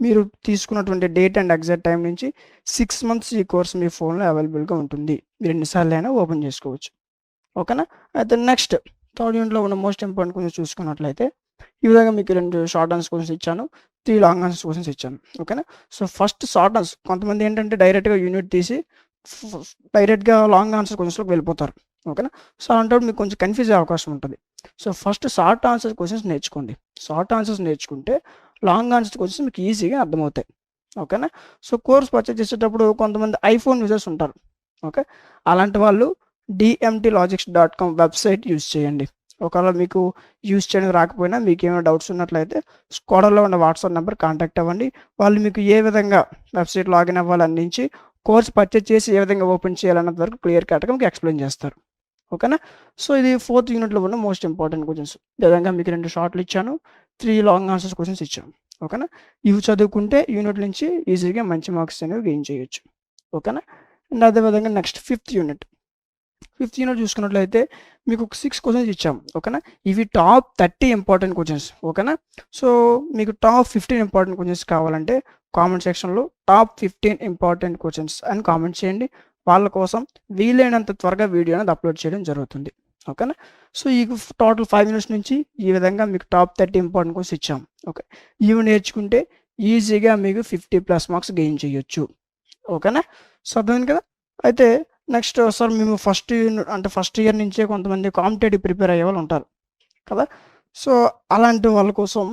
మీరు తీసుకున్నటువంటి డేట్ అండ్ ఎగ్జాక్ట్ టైం నుంచి 6 మంత్స్ ఈ కోర్స్ మీ ఫోన్లో అవైలబుల్గా ఉంటుంది. మీరు ఎన్నిసార్లు అయినా ఓపెన్ చేసుకోవచ్చు. ఓకేనా. అయితే నెక్స్ట్ థర్డ్ యూనిట్లో ఉన్న మోస్ట్ ఇంపార్టెంట్ కొంచెం చూసుకున్నట్లయితే ఈ విధంగా మీకు 2 షార్ట్ ఆన్సర్స్ క్వశ్చన్స్ ఇచ్చాను, 3 లాంగ్ ఆన్సర్స్ క్వశ్చన్స్ ఇచ్చాను. ఓకేనా. సో ఫస్ట్ షార్ట్ ఆన్సర్ కొంతమంది ఏంటంటే డైరెక్ట్గా యూనిట్ తీసి డైరెక్ట్గా లాంగ్ ఆన్సర్ క్వశ్చన్స్లోకి వెళ్ళిపోతారు. ఓకేనా. సో అంటే మీకు కొంచెం కన్ఫ్యూజ్ అయ్యే అవకాశం ఉంటుంది. So first short answer questions నేర్చుకోండి. షార్ట్ ఆన్సర్స్ నేర్చుకుంటే లాంగ్ ఆన్సర్ క్వశ్చన్స్ మీకు ఈజీగా అర్థమవుతాయి. ఓకేనా. సో కోర్స్ పర్చేజ్ చేసేటప్పుడు కొంతమంది ఐఫోన్ యూజర్స్ ఉంటారు. ఓకే. అలాంటి వాళ్ళు dmtlogics.com వెబ్సైట్ యూజ్ చేయండి. ఒకవేళ మీకు యూజ్ చేయడం రాకపోయినా మీకు ఏమైనా డౌట్స్ ఉన్నట్లయితే స్కోడర్లో ఉన్న వాట్సాప్ నెంబర్ కాంటాక్ట్ అవ్వండి. వాళ్ళు మీకు ఏ విధంగా వెబ్సైట్ లాగిన్ అవ్వాలి అందించి కోర్స్ పర్చేజ్ చేసి ఏ విధంగా ఓపెన్ చేయాలన్నది వరకు క్లియర్ కట్గా మీకు ఎక్స్ప్లెయిన్ చేస్తారు. ఓకేనా. సో ఇది 4th యూనిట్లో ఉన్న మోస్ట్ ఇంపార్టెంట్ క్వశ్చన్స్. ఈ విధంగా మీకు 2 షార్ట్లు ఇచ్చాను, 3 లాంగ్ ఆన్సర్స్ క్వశ్చన్స్ ఇచ్చాను. ఓకేనా. ఇవి చదువుకుంటే యూనిట్ నుంచి ఈజీగా మంచి మార్క్స్ అనేవి గెయిన్ చేయొచ్చు. ఓకేనా. అండ్ అదేవిధంగా నెక్స్ట్ 5th యూనిట్ చూసుకున్నట్లయితే మీకు ఒక 6 క్వశ్చన్స్ ఇచ్చాము. ఓకేనా. ఇవి టాప్ 30 ఇంపార్టెంట్ క్వశ్చన్స్. ఓకేనా. సో మీకు టాప్ 15 ఇంపార్టెంట్ క్వశ్చన్స్ కావాలంటే కామెంట్ సెక్షన్లో టాప్ 15 ఇంపార్టెంట్ క్వశ్చన్స్ అని కామెంట్ చేయండి. వాళ్ళ కోసం వీలైనంత త్వరగా వీడియో అనేది అప్లోడ్ చేయడం జరుగుతుంది. ఓకేనా. సో ఈ టోటల్ 5 యూనిట్స్ నుంచి ఈ విధంగా మీకు టాప్ 30 ఇంపార్టెంట్ క్వశ్చన్స్ ఇచ్చాము. ఓకే. ఇవి నేర్చుకుంటే ఈజీగా మీకు 50+ మార్క్స్ గెయిన్ చేయొచ్చు. ఓకేనా. సో అర్థమైంది కదా. అయితే నెక్స్ట్ సార్ మేము ఫస్ట్ ఇయర్ నుంచే కొంతమంది కాంపిటేటివ్ ప్రిపేర్ అయ్యే వాళ్ళు ఉంటారు కదా. సో అలాంటి వాళ్ళ కోసం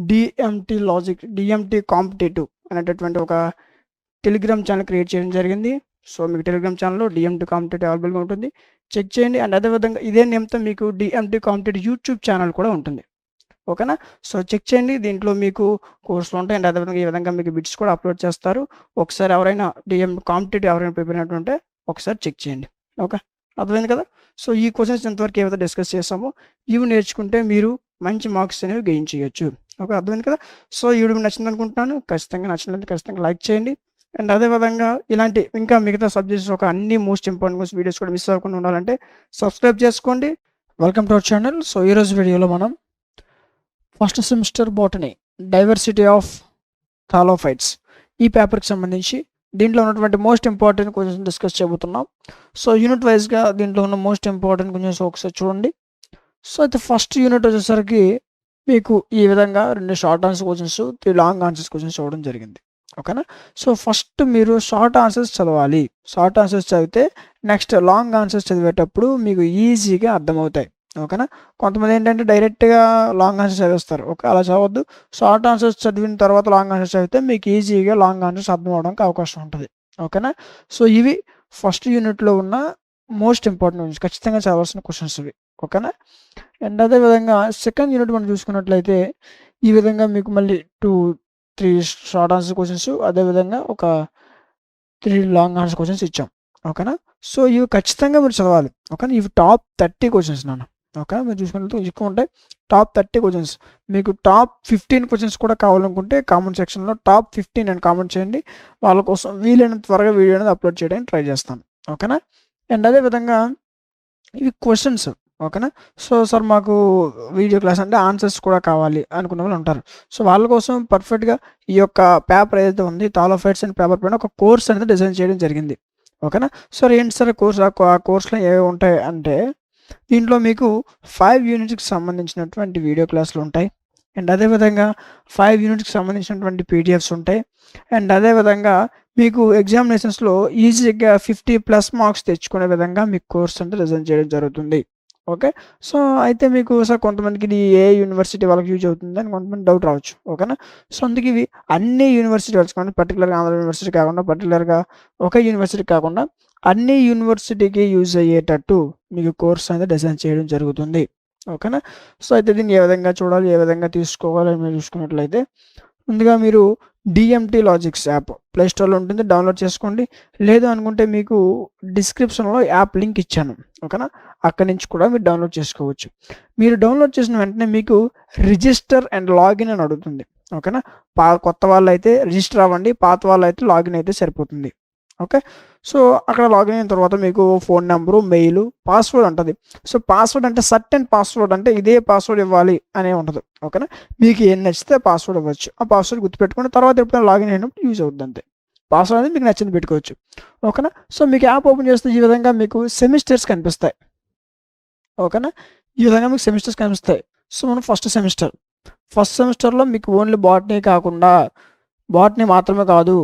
డిఎంటీ కాంపిటేటివ్ అనేటటువంటి ఒక టెలిగ్రామ్ ఛానల్ క్రియేట్ చేయడం జరిగింది. సో మీకు టెలిగ్రామ్ ఛానల్లో డిఎంటీ కాంపిటేటివ్ అవైలబుల్గా ఉంటుంది, చెక్ చేయండి. అండ్ అదేవిధంగా ఇదే నేమ్తో మీకు డిఎంటీ కాంపిటేటివ్ యూట్యూబ్ ఛానల్ కూడా ఉంటుంది. ఓకేనా. సో చెక్ చేయండి, దీంట్లో మీకు కోర్సులు ఉంటాయి. అండ్ అదేవిధంగా ఈ విధంగా మీకు బిట్స్ కూడా అప్లోడ్ చేస్తారు. ఒకసారి ఎవరైనా కాంపిటేటివ్ ఎవరైనా ప్రిపేర్ అయినట్టుంటే ఒకసారి చెక్ చేయండి. ఓకే. అర్థమైంది కదా. సో ఈ క్వశ్చన్స్ ఎంతవరకు ఏవైతే డిస్కస్ చేస్తామో ఇవి నేర్చుకుంటే మీరు మంచి మార్క్స్ అనేవి గెయిన్ చేయొచ్చు. ఓకే. అర్థమైంది కదా. సో ఈ వీడియో నచ్చింది అనుకుంటున్నాను. ఖచ్చితంగా లైక్ చేయండి. అండ్ అదేవిధంగా ఇలాంటి ఇంకా మిగతా సబ్జెక్ట్స్ ఒక అన్ని మోస్ట్ ఇంపార్టెంట్ వీడియోస్ కూడా మిస్ అవ్వకుండా ఉండాలంటే సబ్స్క్రైబ్ చేసుకోండి. Welcome to our channel. So ఈరోజు వీడియోలో మనం first semester botany diversity of thallophytes. ఈ పేపర్కి సంబంధించి దీంట్లో ఉన్నటువంటి మోస్ట్ ఇంపార్టెంట్ క్వశ్చన్స్ డిస్కస్ చేయబోతున్నాం. సో యూనిట్ వైజ్గా దీంట్లో ఉన్న మోస్ట్ ఇంపార్టెంట్ క్వశ్చన్స్ ఒకసారి చూడండి. సో అయితే ఫస్ట్ యూనిట్ వచ్చేసరికి మీకు ఈ విధంగా 2 short answer questions, 3 long answers questions ఇవ్వడం జరిగింది. ఓకేనా. సో ఫస్ట్ మీరు షార్ట్ ఆన్సర్స్ చదవాలి. షార్ట్ ఆన్సర్స్ చదివితే నెక్స్ట్ లాంగ్ ఆన్సర్స్ చదివేటప్పుడు మీకు ఈజీగా అర్థమవుతాయి. ఓకేనా. కొంతమంది ఏంటంటే డైరెక్ట్గా లాంగ్ ఆన్సర్స్ చదివేస్తారు. ఓకే, అలా చదవద్దు. షార్ట్ ఆన్సర్స్ చదివిన తర్వాత లాంగ్ ఆన్సర్స్ చదివితే మీకు ఈజీగా లాంగ్ ఆన్సర్స్ అర్థం అవడానికి అవకాశం ఉంటుంది. ఓకేనా. సో ఇవి ఫస్ట్ యూనిట్లో ఉన్న మోస్ట్ ఇంపార్టెంట్ క్వశ్చన్స్, ఖచ్చితంగా చదవాల్సిన క్వశ్చన్స్ ఇవి. ఓకేనా. అండ్ అదేవిధంగా సెకండ్ యూనిట్ మనం చూసుకున్నట్లయితే ఈ విధంగా మీకు మళ్ళీ 2-3 షార్ట్ ఆన్సర్ క్వశ్చన్స్, అదేవిధంగా ఒక 3 లాంగ్ ఆన్సర్ క్వశ్చన్స్ ఇచ్చాం. ఓకేనా. సో ఇవి ఖచ్చితంగా మీరు చదవాలి. ఓకేనా. ఇవి టాప్ 30 క్వశ్చన్స్ నాన్న. ఓకే, మీరు చూసుకున్నట్టు ఎక్కువ ఉంటాయి. Top 30 questions. మీకు టాప్ 15 క్వశ్చన్స్ కూడా కావాలనుకుంటే కామెంట్ సెక్షన్లో టాప్ 15 అని కామెంట్ చేయండి. వాళ్ళ కోసం వీలైనంత త్వరగా వీడియో అనేది అప్లోడ్ చేయడానికి ట్రై చేస్తాను. ఓకేనా. అండ్ అదేవిధంగా ఇవి క్వశ్చన్స్. ఓకేనా. సో సార్ మాకు వీడియో క్లాస్ అంటే ఆన్సర్స్ కూడా కావాలి అనుకున్న వాళ్ళు ఉంటారు. సో వాళ్ళ కోసం పర్ఫెక్ట్గా ఈ యొక్క పేపర్ ఏదైతే ఉంది థాలోఫైట్స్ అనే పేపర్ పైన ఒక కోర్స్ అనేది డిజైన్ చేయడం జరిగింది. ఓకేనా. సార్ ఏంటి సార్ కోర్స్, ఆ కోర్సులో ఏవి ఉంటాయి అంటే దీంట్లో మీకు 5 యూనిట్స్కి సంబంధించినటువంటి వీడియో క్లాసులు ఉంటాయి. అండ్ అదేవిధంగా 5 యూనిట్స్కి సంబంధించినటువంటి పీడిఎఫ్స్ ఉంటాయి. అండ్ అదేవిధంగా మీకు ఎగ్జామినేషన్స్లో ఈజీగా 50+ మార్క్స్ తెచ్చుకునే విధంగా మీకు కోర్స్ అంటే డిజైన్ చేయడం జరుగుతుంది. ఓకే. సో అయితే మీకు సార్ కొంతమందికి ఇది ఏ యూనివర్సిటీ వాళ్ళకి యూజ్ అవుతుంది అని కొంతమంది డౌట్ రావచ్చు. ఓకేనా. సో అందుకే ఇవి అన్ని యూనివర్సిటీ వాళ్ళకి కానీ పర్టికులర్గా ఆంధ్ర యూనివర్సిటీ కాకుండా, పర్టికులర్గా ఒకే యూనివర్సిటీ కాకుండా అన్ని యూనివర్సిటీకి యూజ్ అయ్యేటట్టు మీకు కోర్స్ అనేది డిజైన్ చేయడం జరుగుతుంది. ఓకేనా. సో అయితే దీన్ని ఏ విధంగా చూడాలి, ఏ విధంగా తీసుకోవాలి అని మీరు చూసుకున్నట్లయితే ముందుగా మీరు డిఎంటీ లాజిక్స్ యాప్ ప్లేస్టోర్లో ఉంటుంది, డౌన్లోడ్ చేసుకోండి. లేదు అనుకుంటే మీకు డిస్క్రిప్షన్లో యాప్ లింక్ ఇచ్చాను. ఓకేనా. అక్కడి నుంచి కూడా మీరు డౌన్లోడ్ చేసుకోవచ్చు. మీరు డౌన్లోడ్ చేసిన వెంటనే మీకు రిజిస్టర్ అండ్ లాగిన్ అని అడుగుతుంది. ఓకేనా. కొత్త వాళ్ళు అయితే రిజిస్టర్ అవ్వండి, పాత వాళ్ళు అయితే లాగిన్ అయితే సరిపోతుంది. ఓకే. సో అక్కడ లాగిన్ అయిన తర్వాత మీకు ఫోన్ నెంబరు, మెయిల్, పాస్వర్డ్ ఉంటుంది. సో పాస్వర్డ్ అంటే సర్టెన్ పాస్వర్డ్, అంటే ఇదే పాస్వర్డ్ ఇవ్వాలి అనే ఉంటుంది. ఓకేనా. మీకు ఏం నచ్చితే పాస్వర్డ్ ఇవ్వచ్చు. ఆ పాస్వర్డ్ గుర్తుపెట్టుకుని తర్వాత ఎప్పుడైనా లాగిన్ అయినప్పుడు యూజ్ అవుతుంది అంతే. పాస్వర్డ్ అనేది మీకు నచ్చింది పెట్టుకోవచ్చు. ఓకేనా. సో మీకు యాప్ ఓపెన్ చేస్తే ఈ విధంగా మీకు సెమిస్టర్స్ కనిపిస్తాయి. ఓకేనా. ఈ విధంగా మీకు సెమిస్టర్స్ కనిపిస్తాయి. సో మనం ఫస్ట్ సెమిస్టర్లో మీకు ఓన్లీ బాటనీ కాకుండా, బాటనీ మాత్రమే కాదు,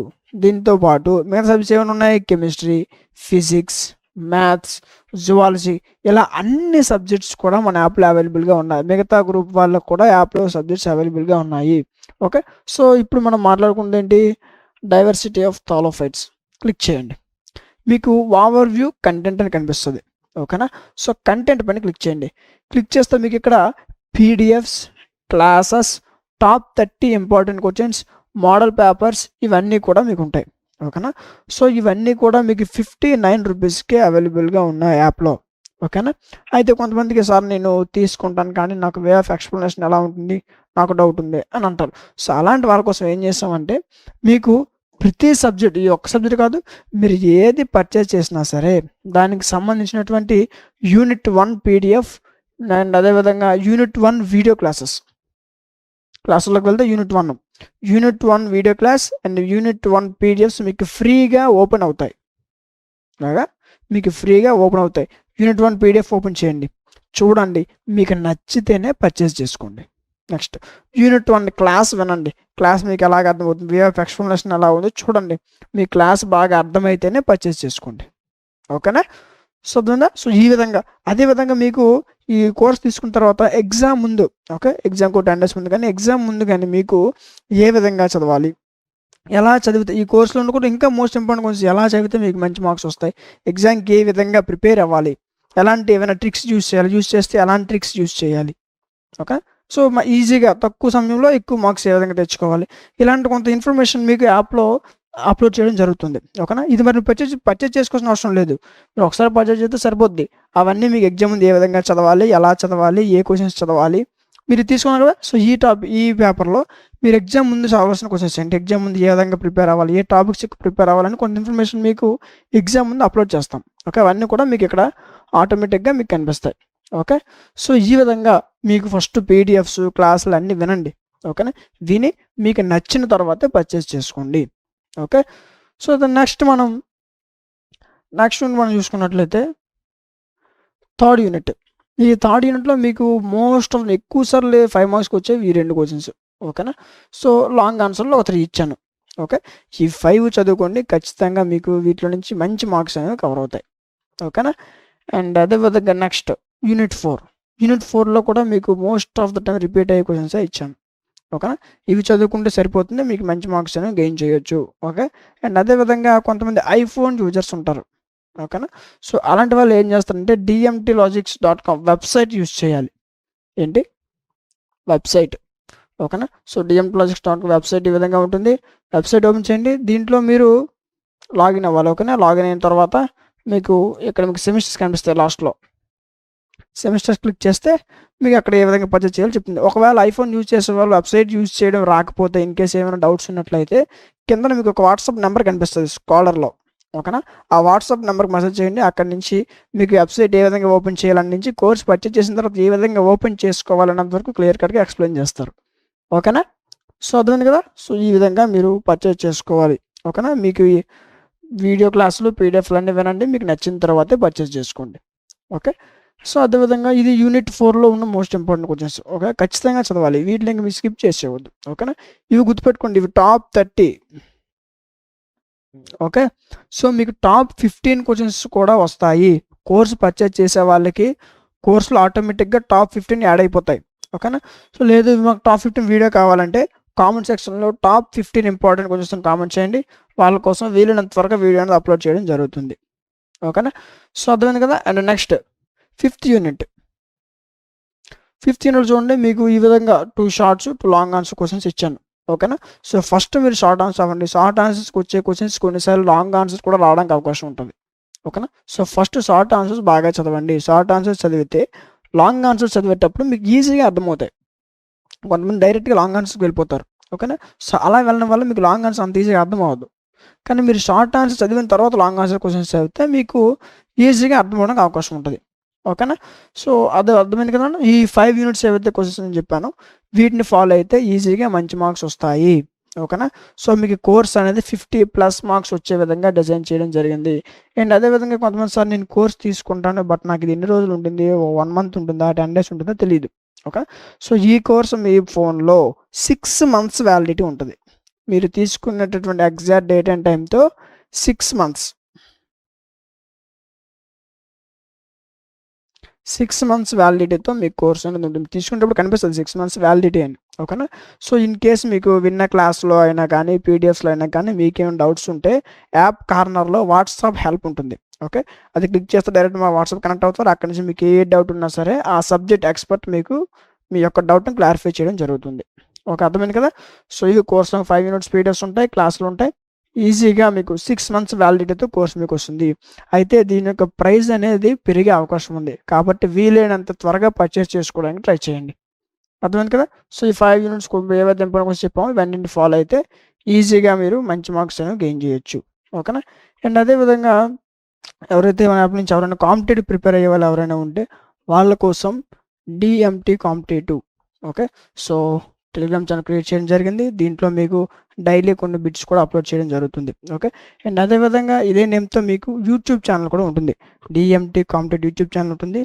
దీంతో పాటు మిగతా సబ్జెక్ట్స్ ఏమైనా ఉన్నాయి, కెమిస్ట్రీ, ఫిజిక్స్, మ్యాథ్స్, జువాలజీ, ఇలా అన్ని సబ్జెక్ట్స్ కూడా మన యాప్లో అవైలబుల్గా ఉన్నాయి. మిగతా గ్రూప్ వాళ్ళకు కూడా యాప్లో సబ్జెక్ట్స్ అవైలబుల్గా ఉన్నాయి. ఓకే. సో ఇప్పుడు మనం మాట్లాడుకుంటే ఏంటి, డైవర్సిటీ ఆఫ్ థాలోఫైట్స్ క్లిక్ చేయండి. మీకు ఓవర్ వ్యూ కంటెంట్ అని కనిపిస్తుంది. ఓకేనా. సో కంటెంట్ పైన క్లిక్ చేయండి. క్లిక్ చేస్తే మీకు ఇక్కడ PDFs, classes, top 30 important questions, model papers ఇవన్నీ కూడా మీకు ఉంటాయి. ఓకేనా. సో ఇవన్నీ కూడా మీకు 59 రూపీస్కే అవైలబుల్గా ఉన్నాయి యాప్లో. ఓకేనా. అయితే కొంతమందికి సార్ నేను తీసుకుంటాను కానీ నాకు వే ఆఫ్ ఎక్స్ప్లెనేషన్ ఎలా ఉంటుంది, నాకు డౌట్ ఉంది అని అంటారు. సో అలాంటి వాళ్ళ కోసం ఏం చేస్తామంటే మీకు ప్రతి సబ్జెక్ట్, ఈ ఒక్క సబ్జెక్ట్ కాదు, మీరు ఏది పర్చేజ్ చేసినా సరే దానికి సంబంధించినటువంటి యూనిట్ 1 పీడిఎఫ్ అండ్ అదేవిధంగా యూనిట్ 1 వీడియో క్లాసుల్లోకి వెళ్తే unit 1 video class and unit 1 PDFs మీకు ఫ్రీగా ఓపెన్ అవుతాయి. అలాగా మీకు ఫ్రీగా ఓపెన్ అవుతాయి. యూనిట్ 1 పీడిఎఫ్ ఓపెన్ చేయండి, చూడండి, మీకు నచ్చితేనే పర్చేస్ చేసుకోండి. నెక్స్ట్ యూనిట్ 1 క్లాస్ వినండి. క్లాస్ మీకు ఎలాగ అర్థమవుతుంది, వే ఆఫ్ ఎక్స్ప్లెనేషన్ ఎలా ఉందో చూడండి. మీ క్లాస్ బాగా అర్థమైతేనే పర్చేస్ చేసుకోండి. ఓకేనా. సో అర్థమైందా. సో ఈ విధంగా అదేవిధంగా మీకు ఈ కోర్స్ తీసుకున్న తర్వాత ఎగ్జామ్ ముందు, ఓకే, ఎగ్జామ్కి 10 days ముందు కానీ ఎగ్జామ్ ముందు కానీ మీకు ఏ విధంగా చదవాలి, ఎలా చదివితే ఈ కోర్సులో కూడా ఇంకా మోస్ట్ ఇంపార్టెంట్ క్వశ్చన్స్ ఎలా చదివితే మీకు మంచి మార్క్స్ వస్తాయి, ఎగ్జామ్కి ఏ విధంగా ప్రిపేర్ అవ్వాలి, ఎలాంటి ఏమైనా ట్రిక్స్ యూజ్ చేస్తే ఎలాంటి ట్రిక్స్ యూజ్ చేయాలి. ఓకే. సో ఈజీగా తక్కువ సమయంలో ఎక్కువ మార్క్స్ ఏ విధంగా తెచ్చుకోవాలి, ఇలాంటి కొంత ఇన్ఫర్మేషన్ మీకు యాప్లో అప్లోడ్ చేయడం జరుగుతుంది. ఓకేనా. ఇది మరి పర్చేజ్ చేసుకోవాల్సిన అవసరం లేదు, మీరు ఒకసారి పర్చేజ్ చేస్తే సరిపోద్ది. అవన్నీ మీకు ఎగ్జామ్ ముందు ఏ విధంగా చదవాలి, ఎలా చదవాలి, ఏ క్వశ్చన్స్ చదవాలి మీరు తీసుకున్నారు కదా. సో ఈ పేపర్లో మీరు ఎగ్జామ్ ముందు చదవాల్సిన క్వశ్చన్స్ ఏంటి, ఎగ్జామ్ ముందు ఏ విధంగా ప్రిపేర్ అవ్వాలి, ఏ టాపిక్స్ ప్రిపేర్ అవ్వాలని కొంత ఇన్ఫర్మేషన్ మీకు ఎగ్జామ్ ముందు అప్లోడ్ చేస్తాం. ఓకే. అవన్నీ కూడా మీకు ఇక్కడ ఆటోమేటిక్గా మీకు కనిపిస్తాయి. ఓకే. సో ఈ విధంగా మీకు ఫస్ట్ పీడిఎఫ్స్, క్లాసులు అన్నీ వినండి. ఓకేనా. విని మీకు నచ్చిన తర్వాతే పర్చేస్ చేసుకోండి. ఓకే. సో నెక్స్ట్ మనం చూసుకున్నట్లయితే థర్డ్ యూనిట్. ఈ థర్డ్ యూనిట్‌లో మీకు మోస్ట్ ఆఫ్ ఎక్కువ సార్లు 5 మార్క్స్‌కి వచ్చేవి ఈ 2 క్వెషన్స్. ఓకేనా. సో లాంగ్ ఆన్సర్‌లో ఒక 3 ఇచ్చాను. ఓకే. ఈ 5 చదువుకోండి. ఖచ్చితంగా మీకు వీటిలో నుంచి మంచి మార్క్స్ అనేవి కవర్ అవుతాయి. ఓకేనా. అండ్ అదే విధంగా నెక్స్ట్ యూనిట్ 4. యూనిట్ 4లో కూడా మీకు most of the time repeat అయ్యే క్వెషన్సే ఇచ్చాను. ఓకేనా. ఇవి చదువుకుంటే సరిపోతుంది. మీకు మంచి మార్క్స్ అనేవి గెయిన్ చేయొచ్చు. ఓకే. అండ్ అదే విధంగా కొంతమంది ఐఫోన్ యూజర్స్ ఉంటారు. ఓకేనా. సో అలాంటి వాళ్ళు ఏం చేస్తారంటే dmtlogics.com వెబ్సైట్ యూజ్ చేయాలి. ఏంటి? వెబ్సైట్. ఓకేనా. సో dmtlogics.com వెబ్సైట్ ఈ విధంగా ఉంటుంది. వెబ్సైట్ ఓపెన్ చేయండి. దీంట్లో మీరు లాగిన్ అవ్వాలి. ఓకేనా. లాగిన్ అయిన తర్వాత మీకు ఇక్కడ మీకు సెమిస్టర్స్ కనిపిస్తాయి లాస్ట్‌లో. సెమిస్టర్స్ క్లిక్ చేస్తే మీకు అక్కడ ఏ విధంగా పర్చేస్ చేయాలో చెప్తుంది. ఒకవేళ ఐఫోన్ యూజ్ చేసే వాళ్ళు వెబ్సైట్ యూజ్ చేయడం రాకపోతే ఇన్‌కేస్ ఏమైనా డౌట్స్ ఉన్నట్లయితే కిందన మీకు ఒక వాట్సాప్ నెంబర్ కనిపిస్తది స్క్రోలర్‌లో. ఓకేనా. ఆ వాట్సాప్ నెంబర్‌కి మెసేజ్ చేయండి. అక్కడి నుంచి మీకు వెబ్సైట్ ఏ విధంగా ఓపెన్ చేయాలని నుంచి కోర్స్ పర్చేస్ చేసిన తర్వాత ఏ విధంగా ఓపెన్ చేసుకోవాలన్నంత వరకు క్లియర్ కట్‌గా ఎక్స్‌ప్లెయిన్ చేస్తారు. ఓకేనా. సో అర్థమైంది కదా. సో ఈ విధంగా మీరు పర్చేస్ చేసుకోవాలి. ఓకేనా. మీకు ఈ వీడియో క్లాసులు, పీడిఎఫ్‌లన్నీ వినండి. మీకు నచ్చిన తర్వాతే పర్చేస్ చేసుకోండి. ఓకే. సో అదేవిధంగా ఇది యూనిట్ 4లో ఉన్న మోస్ట్ ఇంపార్టెంట్ క్వెషన్స్. ఓకే. ఖచ్చితంగా చదవాలి. వీటిని ఇంక మీరు స్కిప్ చేసేయవద్దు. ఓకేనా. ఇవి గుర్తుపెట్టుకోండి. ఇవి టాప్ 30. ఓకే. సో మీకు టాప్ 15 క్వెషన్స్ కూడా వస్తాయి. కోర్స్ పర్చేస్ చేసే వాళ్ళకి కోర్సులో ఆటోమేటిక్‌గా టాప్ 15 యాడ్ అయిపోతాయి. ఓకేనా. సో లేదు మాకు టాప్ 15 వీడియో కావాలంటే కామెంట్ సెక్షన్‌లో టాప్ 15 ఇంపార్టెంట్ క్వెషన్స్ అని కామెంట్ చేయండి. వాళ్ళ కోసం వీలైనంత త్వరగా వీడియో అనేది అప్లోడ్ చేయడం జరుగుతుంది. ఓకేనా. సో అర్థమైంది కదా. అండ్ నెక్స్ట్ ఫిఫ్త్ యూనిట్ చూడండి. మీకు ఈ విధంగా 2 షార్ట్స్, 2 లాంగ్ ఆన్సర్ క్వెషన్స్ ఇచ్చాను. ఓకేనా. సో ఫస్ట్ మీరు షార్ట్ ఆన్సర్ అవ్వండి. షార్ట్ ఆన్సర్స్‌కి వచ్చే క్వెషన్స్ కొన్నిసార్లు లాంగ్ ఆన్సర్స్ కూడా రావడానికి అవకాశం ఉంటుంది. ఓకేనా. సో ఫస్ట్ షార్ట్ ఆన్సర్స్ బాగా చదవండి. షార్ట్ ఆన్సర్స్ చదివితే లాంగ్ ఆన్సర్స్ చదివేటప్పుడు మీకు ఈజీగా అర్థమవుతాయి. కొంతమంది డైరెక్ట్‌గా లాంగ్ ఆన్సర్స్‌కి వెళ్ళిపోతారు. ఓకేనా. సో అలా వెళ్ళడం వల్ల మీకు లాంగ్ ఆన్సర్ అంత ఈజీగా అర్థం అవ్వదు. కానీ మీరు షార్ట్ ఆన్సర్ చదివిన తర్వాత లాంగ్ ఆన్సర్ క్వెషన్స్ చదివితే మీకు ఈజీగా అర్థం అవ్వడానికి అవకాశం ఉంటుంది. ఓకేనా. సో అది అర్థమైంది కదా. ఈ 5 యూనిట్స్ ఏవైతే క్వెషన్స్ నేను చెప్పానో వీటిని ఫాలో అయితే ఈజీగా మంచి మార్క్స్ వస్తాయి. ఓకేనా. సో మీకు కోర్స్ అనేది 50+ మార్క్స్ వచ్చే విధంగా డిజైన్ చేయడం జరిగింది. అండ్ అదేవిధంగా కొంతమంది సార్ నేను కోర్స్ తీసుకుంటాను బట్ నాకు ఇది ఎన్ని రోజులు ఉంటుంది? 1 మంత్ ఉంటుందా? 10 డేస్ ఉంటుందా? తెలీదు. ఓకే. సో ఈ కోర్స్ మీ ఫోన్లో 6 మంత్స్ వ్యాలిడిటీ ఉంటుంది. మీరు తీసుకున్నటువంటి ఎగ్జాక్ట్ డేట్ అండ్ టైంతో 6 మంత్స్ 6 మంత్స్ వ్యాలిడిటీతో మీకు కోర్స్ అనేది ఉంటుంది. తీసుకునేటప్పుడు కనిపిస్తుంది 6 మంత్స్ వ్యాలిడిటీ అని. ఓకేనా. సో ఇన్ కేస్ మీకు విన్న క్లాస్లో అయినా కానీ పీడిఎఫ్స్లో అయినా కానీ మీకేమైనా డౌట్స్ ఉంటే యాప్ కార్నర్లో వాట్సాప్ హెల్ప్ ఉంటుంది. ఓకే. అది క్లిక్ చేస్తే డైరెక్ట్ మా వాట్సాప్ కనెక్ట్ అవుతారు. అక్కడి నుంచి మీకు ఏ డౌట్ ఉన్నా సరే ఆ సబ్జెక్ట్ ఎక్స్పర్ట్ మీకు మీ యొక్క డౌట్ని క్లారిఫై చేయడం జరుగుతుంది. ఓకే. అర్థమైంది కదా. సో ఇవి కోర్సులో 5 యూనిట్స్ పీడిఎఫ్స్ ఉంటాయి, క్లాసులు ఉంటాయి. ఈజీగా మీకు 6 మంత్స్ వ్యాలిడిటీతో కోర్స్ మీకు వస్తుంది. అయితే దీని యొక్క ప్రైస్ అనేది పెరిగే అవకాశం ఉంది. కాబట్టి వీలైనంత త్వరగా పర్చేస్ చేసుకోవడానికి ట్రై చేయండి. అర్థమైంది కదా. సో ఈ 5 యూనిట్స్ ఏవైతే ఇంపార్టెంట్ చెప్పామో ఇవన్నీ ఫాలో అయితే ఈజీగా మీరు మంచి మార్క్స్ అనేవి గెయిన్ చేయొచ్చు. ఓకేనా. అండ్ అదేవిధంగా ఎవరైతే మన యాప్ నుంచి ఎవరైనా కాంపిటేటివ్ ప్రిపేర్ అయ్యే వాళ్ళు ఎవరైనా ఉంటే వాళ్ళ కోసం DMT competitive. Okay. So Telegram channel create చేయడం జరిగింది. దీంట్లో మీకు డైలీ కొన్ని బిట్స్ కూడా అప్లోడ్ చేయడం జరుగుతుంది. ఓకే. అండ్ అదేవిధంగా ఇదే నేమ్తో మీకు యూట్యూబ్ ఛానల్ కూడా ఉంటుంది. డిఎంటీ కాంపిటేటివ్ యూట్యూబ్ ఛానల్ ఉంటుంది.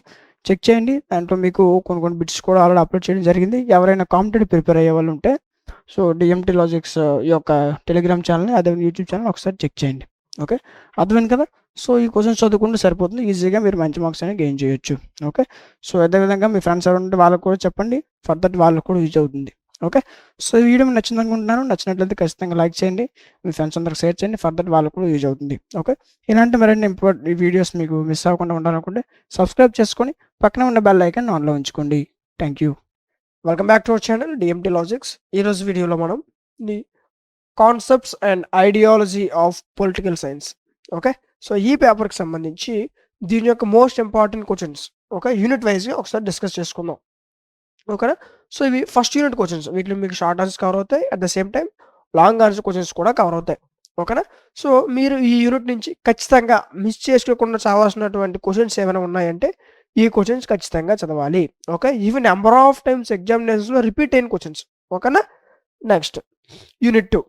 చెక్ చేయండి. దాంట్లో మీకు కొన్ని బిట్స్ కూడా ఆల్రెడీ అప్లోడ్ చేయడం జరిగింది. ఎవరైనా కాంపిటేటివ్ ప్రిపేర్ అయ్యే వాళ్ళు ఉంటే సో డిఎంటీ లాజిక్స్ ఈ యొక్క టెలిగ్రామ్ ఛానల్ని అదే యూట్యూబ్ ఛానల్ ఒకసారి చెక్ చేయండి. ఓకే. అర్థమైంది కదా. సో ఈ క్వశ్చన్స్ చదువుకుంటే సరిపోతుంది. ఈజీగా మీరు మంచి మార్క్స్ అనేవి గెయిన్ చేయొచ్చు. ఓకే. సో అదేవిధంగా మీ ఫ్రెండ్స్ ఎవరు ఉంటే వాళ్ళకు కూడా చెప్పండి. ఫర్దర్ వాళ్ళకు కూడా యూజ్ అవుతుంది. ఓకే. సో ఈ వీడియో మీకు నచ్చింది అనుకుంటున్నాను. నచ్చినట్లయితే ఖచ్చితంగా లైక్ చేయండి. మీ ఫ్రెండ్స్ అందరికి షేర్ చేయండి. ఫర్దర్ వాళ్ళకు కూడా యూజ్ అవుతుంది. ఓకే. ఇలాంటి మరిన్ని ఇంపార్టెంట్ వీడియోస్ మీకు మిస్ అవ్వకుండా ఉండాలనుకుంటే సబ్స్క్రైబ్ చేసుకొని పక్కన ఉన్న బెల్ ఐకాన్ ఆన్లో ఉంచుకోండి. Thank you. Welcome back to our channel DMT logics. ఈరోజు వీడియోలో మనం the concepts and ideology of political science. Okay. So ఈ పేపర్కి సంబంధించి దీని యొక్క most important questions okay unit వైజ్గా ఒకసారి డిస్కస్ చేసుకుందాం. ఓకేనా. సో ఇవి ఫస్ట్ యూనిట్ క్వశ్చన్స్. వీటిలో మీకు షార్ట్ ఆన్సర్స్ కవర్ అవుతాయి. At the same time long answer questions కూడా కవర్ అవుతాయి. ఓకేనా. సో మీరు ఈ యూనిట్ నుంచి ఖచ్చితంగా మిస్ చేసుకోకుండా చదవాల్సినటువంటి క్వశ్చన్స్ ఏమైనా ఉన్నాయంటే ఈ క్వశ్చన్స్ ఖచ్చితంగా చదవాలి. ఓకే. ఇవి నెంబర్ ఆఫ్ టైమ్స్ ఎగ్జామినేషన్స్లో రిపీట్ అయిన క్వశ్చన్స్. ఓకేనా. Next unit 2.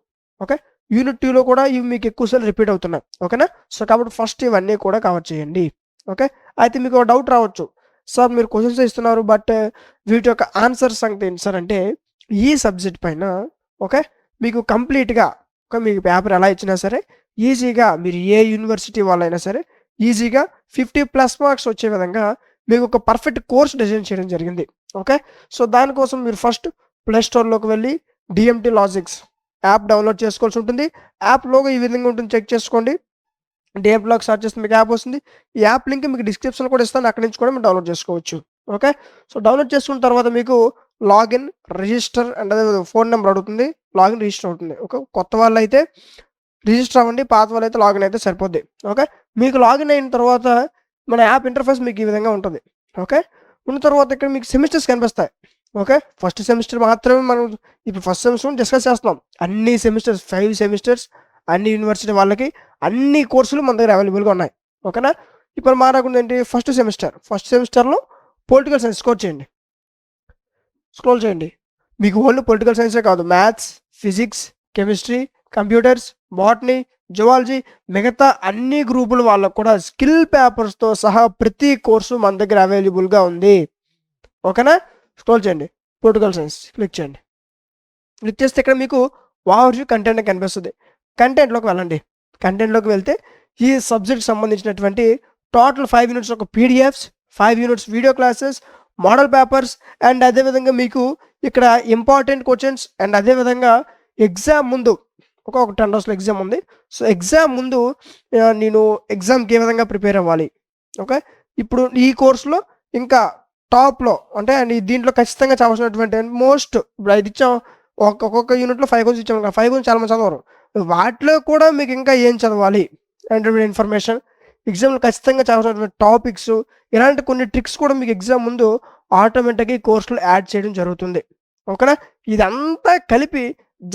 ఓకే, యూనిట్ 2లో కూడా ఇవి మీకు ఎక్కువసార్లు రిపీట్ అవుతున్నాయి. ఓకేనా. సో కాబట్టి ఫస్ట్ ఇవన్నీ కూడా కవర్ చేయండి. ఓకే, అయితే మీకు ఒక డౌట్ రావచ్చు, సార్ మీరు క్వశ్చన్స్ ఇస్తున్నారు బట్ వీటి యొక్క ఆన్సర్ సంగతి ఏంటి సార్ అంటే, ఈ సబ్జెక్ట్ పైన ఓకే మీకు కంప్లీట్గా మీకు పేపర్ ఎలా ఇచ్చినా సరే ఈజీగా మీరు ఏ యూనివర్సిటీ వాళ్ళైనా సరే ఈజీగా 50+ మార్క్స్ వచ్చే విధంగా మీకు ఒక పర్ఫెక్ట్ కోర్స్ డిజైన్ చేయడం జరిగింది. ఓకే, సో దానికోసం మీరు ఫస్ట్ ప్లే స్టోర్లోకి వెళ్ళి డిఎంటీ లాజిక్స్ యాప్ డౌన్లోడ్ చేసుకోవాల్సి ఉంటుంది. యాప్ లోగో ఈ విధంగా ఉంటుంది, చెక్ చేసుకోండి. డిఎంటీ లాగ్ సెర్చ్ చేస్తే మీకు యాప్ వస్తుంది. ఈ యాప్ లింక్ మీకు డిస్క్రిప్షన్లో కూడా ఇస్తాను, అక్కడి నుంచి కూడా మీరు డౌన్లోడ్ చేసుకోవచ్చు. ఓకే, సో డౌన్లోడ్ చేసుకున్న తర్వాత మీకు లాగిన్ రిజిస్టర్ అండ్ అదే ఫోన్ నెంబర్ అడుగుతుంది, లాగిన్ రిజిస్టర్ అవుతుంది. ఓకే, కొత్త వాళ్ళు అయితే రిజిస్టర్ అవ్వండి, పాత వాళ్ళు అయితే లాగిన్ అయితే సరిపోద్ది. ఓకే, మీకు లాగిన్ అయిన తర్వాత మన యాప్ ఇంటర్ఫేస్ మీకు ఈ విధంగా ఉంటుంది. ఓకే, ఉన్న తర్వాత ఇక్కడ మీకు సెమిస్టర్స్ కనిపిస్తాయి. ఓకే, ఫస్ట్ సెమిస్టర్ మాత్రమే మనం ఇప్పుడు ఫస్ట్ సెమిస్టర్ డిస్కస్ చేస్తున్నాం. అన్ని సెమిస్టర్స్ 5 సెమిస్టర్స్ అన్ని యూనివర్సిటీ వాళ్ళకి అన్ని కోర్సులు మన దగ్గర అవైలబుల్గా ఉన్నాయి. ఓకేనా. ఇప్పుడు మారకుండా ఏంటి, ఫస్ట్ సెమిస్టర్లో పొలిటికల్ సైన్స్ స్క్రోల్ చేయండి. మీకు ఓన్లీ పొలిటికల్ సైన్సే కాదు, maths, physics, chemistry, computers, botany, zoology, మిగతా అన్ని గ్రూపుల వాళ్ళకు కూడా స్కిల్ పేపర్స్తో సహా ప్రతి కోర్సు మన దగ్గర అవైలబుల్గా ఉంది. ఓకేనా. స్క్రోల్ చేయండి, పొలిటికల్ సైన్స్ క్లిక్ చేయండి. క్లిక్ చేస్తే ఇక్కడ మీకు ఓవర్వ్యూ కంటెంట్ కనిపిస్తుంది. కంటెంట్లోకి వెళ్ళండి. కంటెంట్లోకి వెళ్తే ఈ సబ్జెక్ట్ సంబంధించినటువంటి టోటల్ 5 యూనిట్స్ ఒక PDFs, 5 units video classes, model papers and అదేవిధంగా మీకు ఇక్కడ ఇంపార్టెంట్ క్వశ్చన్స్ అండ్ అదేవిధంగా ఎగ్జామ్ ముందు ఒక 10 రోజుల ఎగ్జామ్ ఉంది. సో ఎగ్జామ్ ముందు నేను ఎగ్జామ్కి ఏ విధంగా ప్రిపేర్ అవ్వాలి. ఓకే, ఇప్పుడు ఈ కోర్సులో ఇంకా టాప్లో అంటే దీంట్లో ఖచ్చితంగా చదవాల్సినటువంటి మోస్ట్ ఇప్పుడు 5 ఇచ్చాం, ఒక్కొక్క యూనిట్లో 5 క్వశ్చన్స్ ఇచ్చాము. 5 క్వశ్చన్స్ చాలా మంది చదవరు. వాటిలో కూడా మీకు ఇంకా ఏం చదవాలి అంటే ఇన్ఫర్మేషన్, ఎగ్జామ్లో ఖచ్చితంగా చదవాల్సినటువంటి టాపిక్స్, ఇలాంటి కొన్ని ట్రిక్స్ కూడా మీకు ఎగ్జామ్ ముందు ఆటోమేటిక్గా ఈ కోర్సులో యాడ్ చేయడం జరుగుతుంది. ఓకేనా. ఇదంతా కలిపి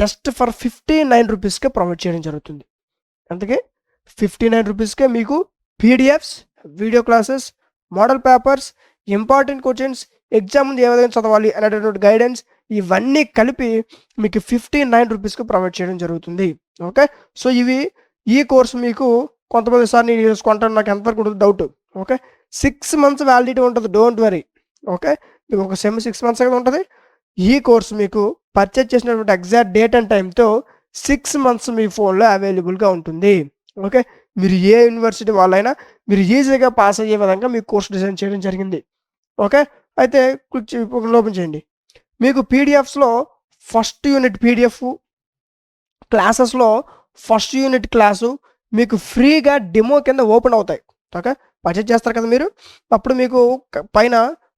జస్ట్ ఫర్ 59 రూపీస్కే ప్రొవైడ్ చేయడం జరుగుతుంది. అందుకే 59 రూపీస్కే మీకు PDFs, video classes, model papers, important questions, exam ముందు ఏ విధంగా చదవాలి అనేటటువంటి గైడెన్స్ ఇవన్నీ కలిపి మీకు 59 రూపీస్కి ప్రొవైడ్ చేయడం జరుగుతుంది. ఓకే, సో ఈ కోర్సు మీకు కొంతమంది సార్ నేను కొంటాను నాకు ఎంతవరకు ఉంటుంది డౌట్. ఓకే, 6 మంత్స్ వ్యాలిడిటీ ఉంటుంది, డోంట్ వరీ. ఓకే, మీకు ఒక సెమ్ 6 మంత్స్ అయితే ఉంటుంది. ఈ కోర్సు మీకు పర్చేజ్ చేసినటువంటి ఎగ్జాక్ట్ డేట్ అండ్ టైంతో 6 మంత్స్ మీ ఫోన్లో అవైలబుల్గా ఉంటుంది. ఓకే, మీరు ఏ యూనివర్సిటీ వాళ్ళైనా మీరు ఈజీగా పాస్ అయ్యే విధంగా మీకు కోర్స్ డిజైన్ చేయడం జరిగింది. ఓకే, అయితే ఓపెన్ చేయండి. మీకు పీడిఎఫ్స్లో ఫస్ట్ యూనిట్ పీడిఎఫ్, క్లాసెస్లో ఫస్ట్ యూనిట్ క్లాసు మీకు ఫ్రీగా డెమో కింద ఓపెన్ అవుతాయి. ఓకే, పర్చేజ్ చేస్తారు కదా మీరు, అప్పుడు మీకు పైన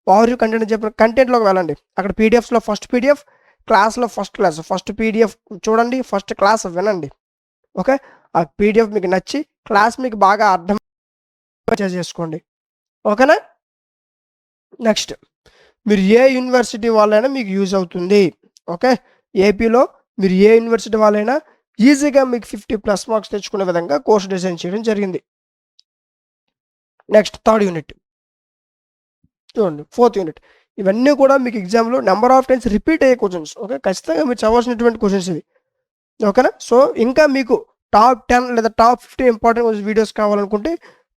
ఓవర్వ్యూ కంటెంట్ చెప్పిన కంటెంట్లోకి వెళ్ళండి. అక్కడ పీడిఎఫ్స్లో ఫస్ట్ పీడిఎఫ్, క్లాస్లో ఫస్ట్ క్లాస్, ఫస్ట్ పీడిఎఫ్ చూడండి, ఫస్ట్ క్లాస్ వినండి. ఓకే, ఆ పీడిఎఫ్ మీకు నచ్చి క్లాస్ మీకు బాగా అర్థం చేసుకోండి. ఓకేనా. నెక్స్ట్ మీరు ఏ యూనివర్సిటీ వాళ్ళైనా మీకు యూజ్ అవుతుంది. ఓకే, ఏపీలో మీరు ఏ యూనివర్సిటీ వాళ్ళైనా ఈజీగా మీకు 50+ మార్క్స్ తెచ్చుకునే విధంగా కోర్స్ డిజైన్ చేయడం జరిగింది. నెక్స్ట్ థర్డ్ యూనిట్ చూడండి, ఫోర్త్ యూనిట్. ఇవన్నీ కూడా మీకు ఎగ్జామ్లో నెంబర్ ఆఫ్ టైమ్స్ రిపీట్ అయ్యే క్వశ్చన్స్. ఓకే, ఖచ్చితంగా మీరు చదవాల్సినటువంటి క్వశ్చన్స్ ఇవి. ఓకేనా. సో ఇంకా మీకు టాప్ 10 లేదా టాప్ 15 ఇంపార్టెంట్ వీడియోస్ కావాలనుకుంటే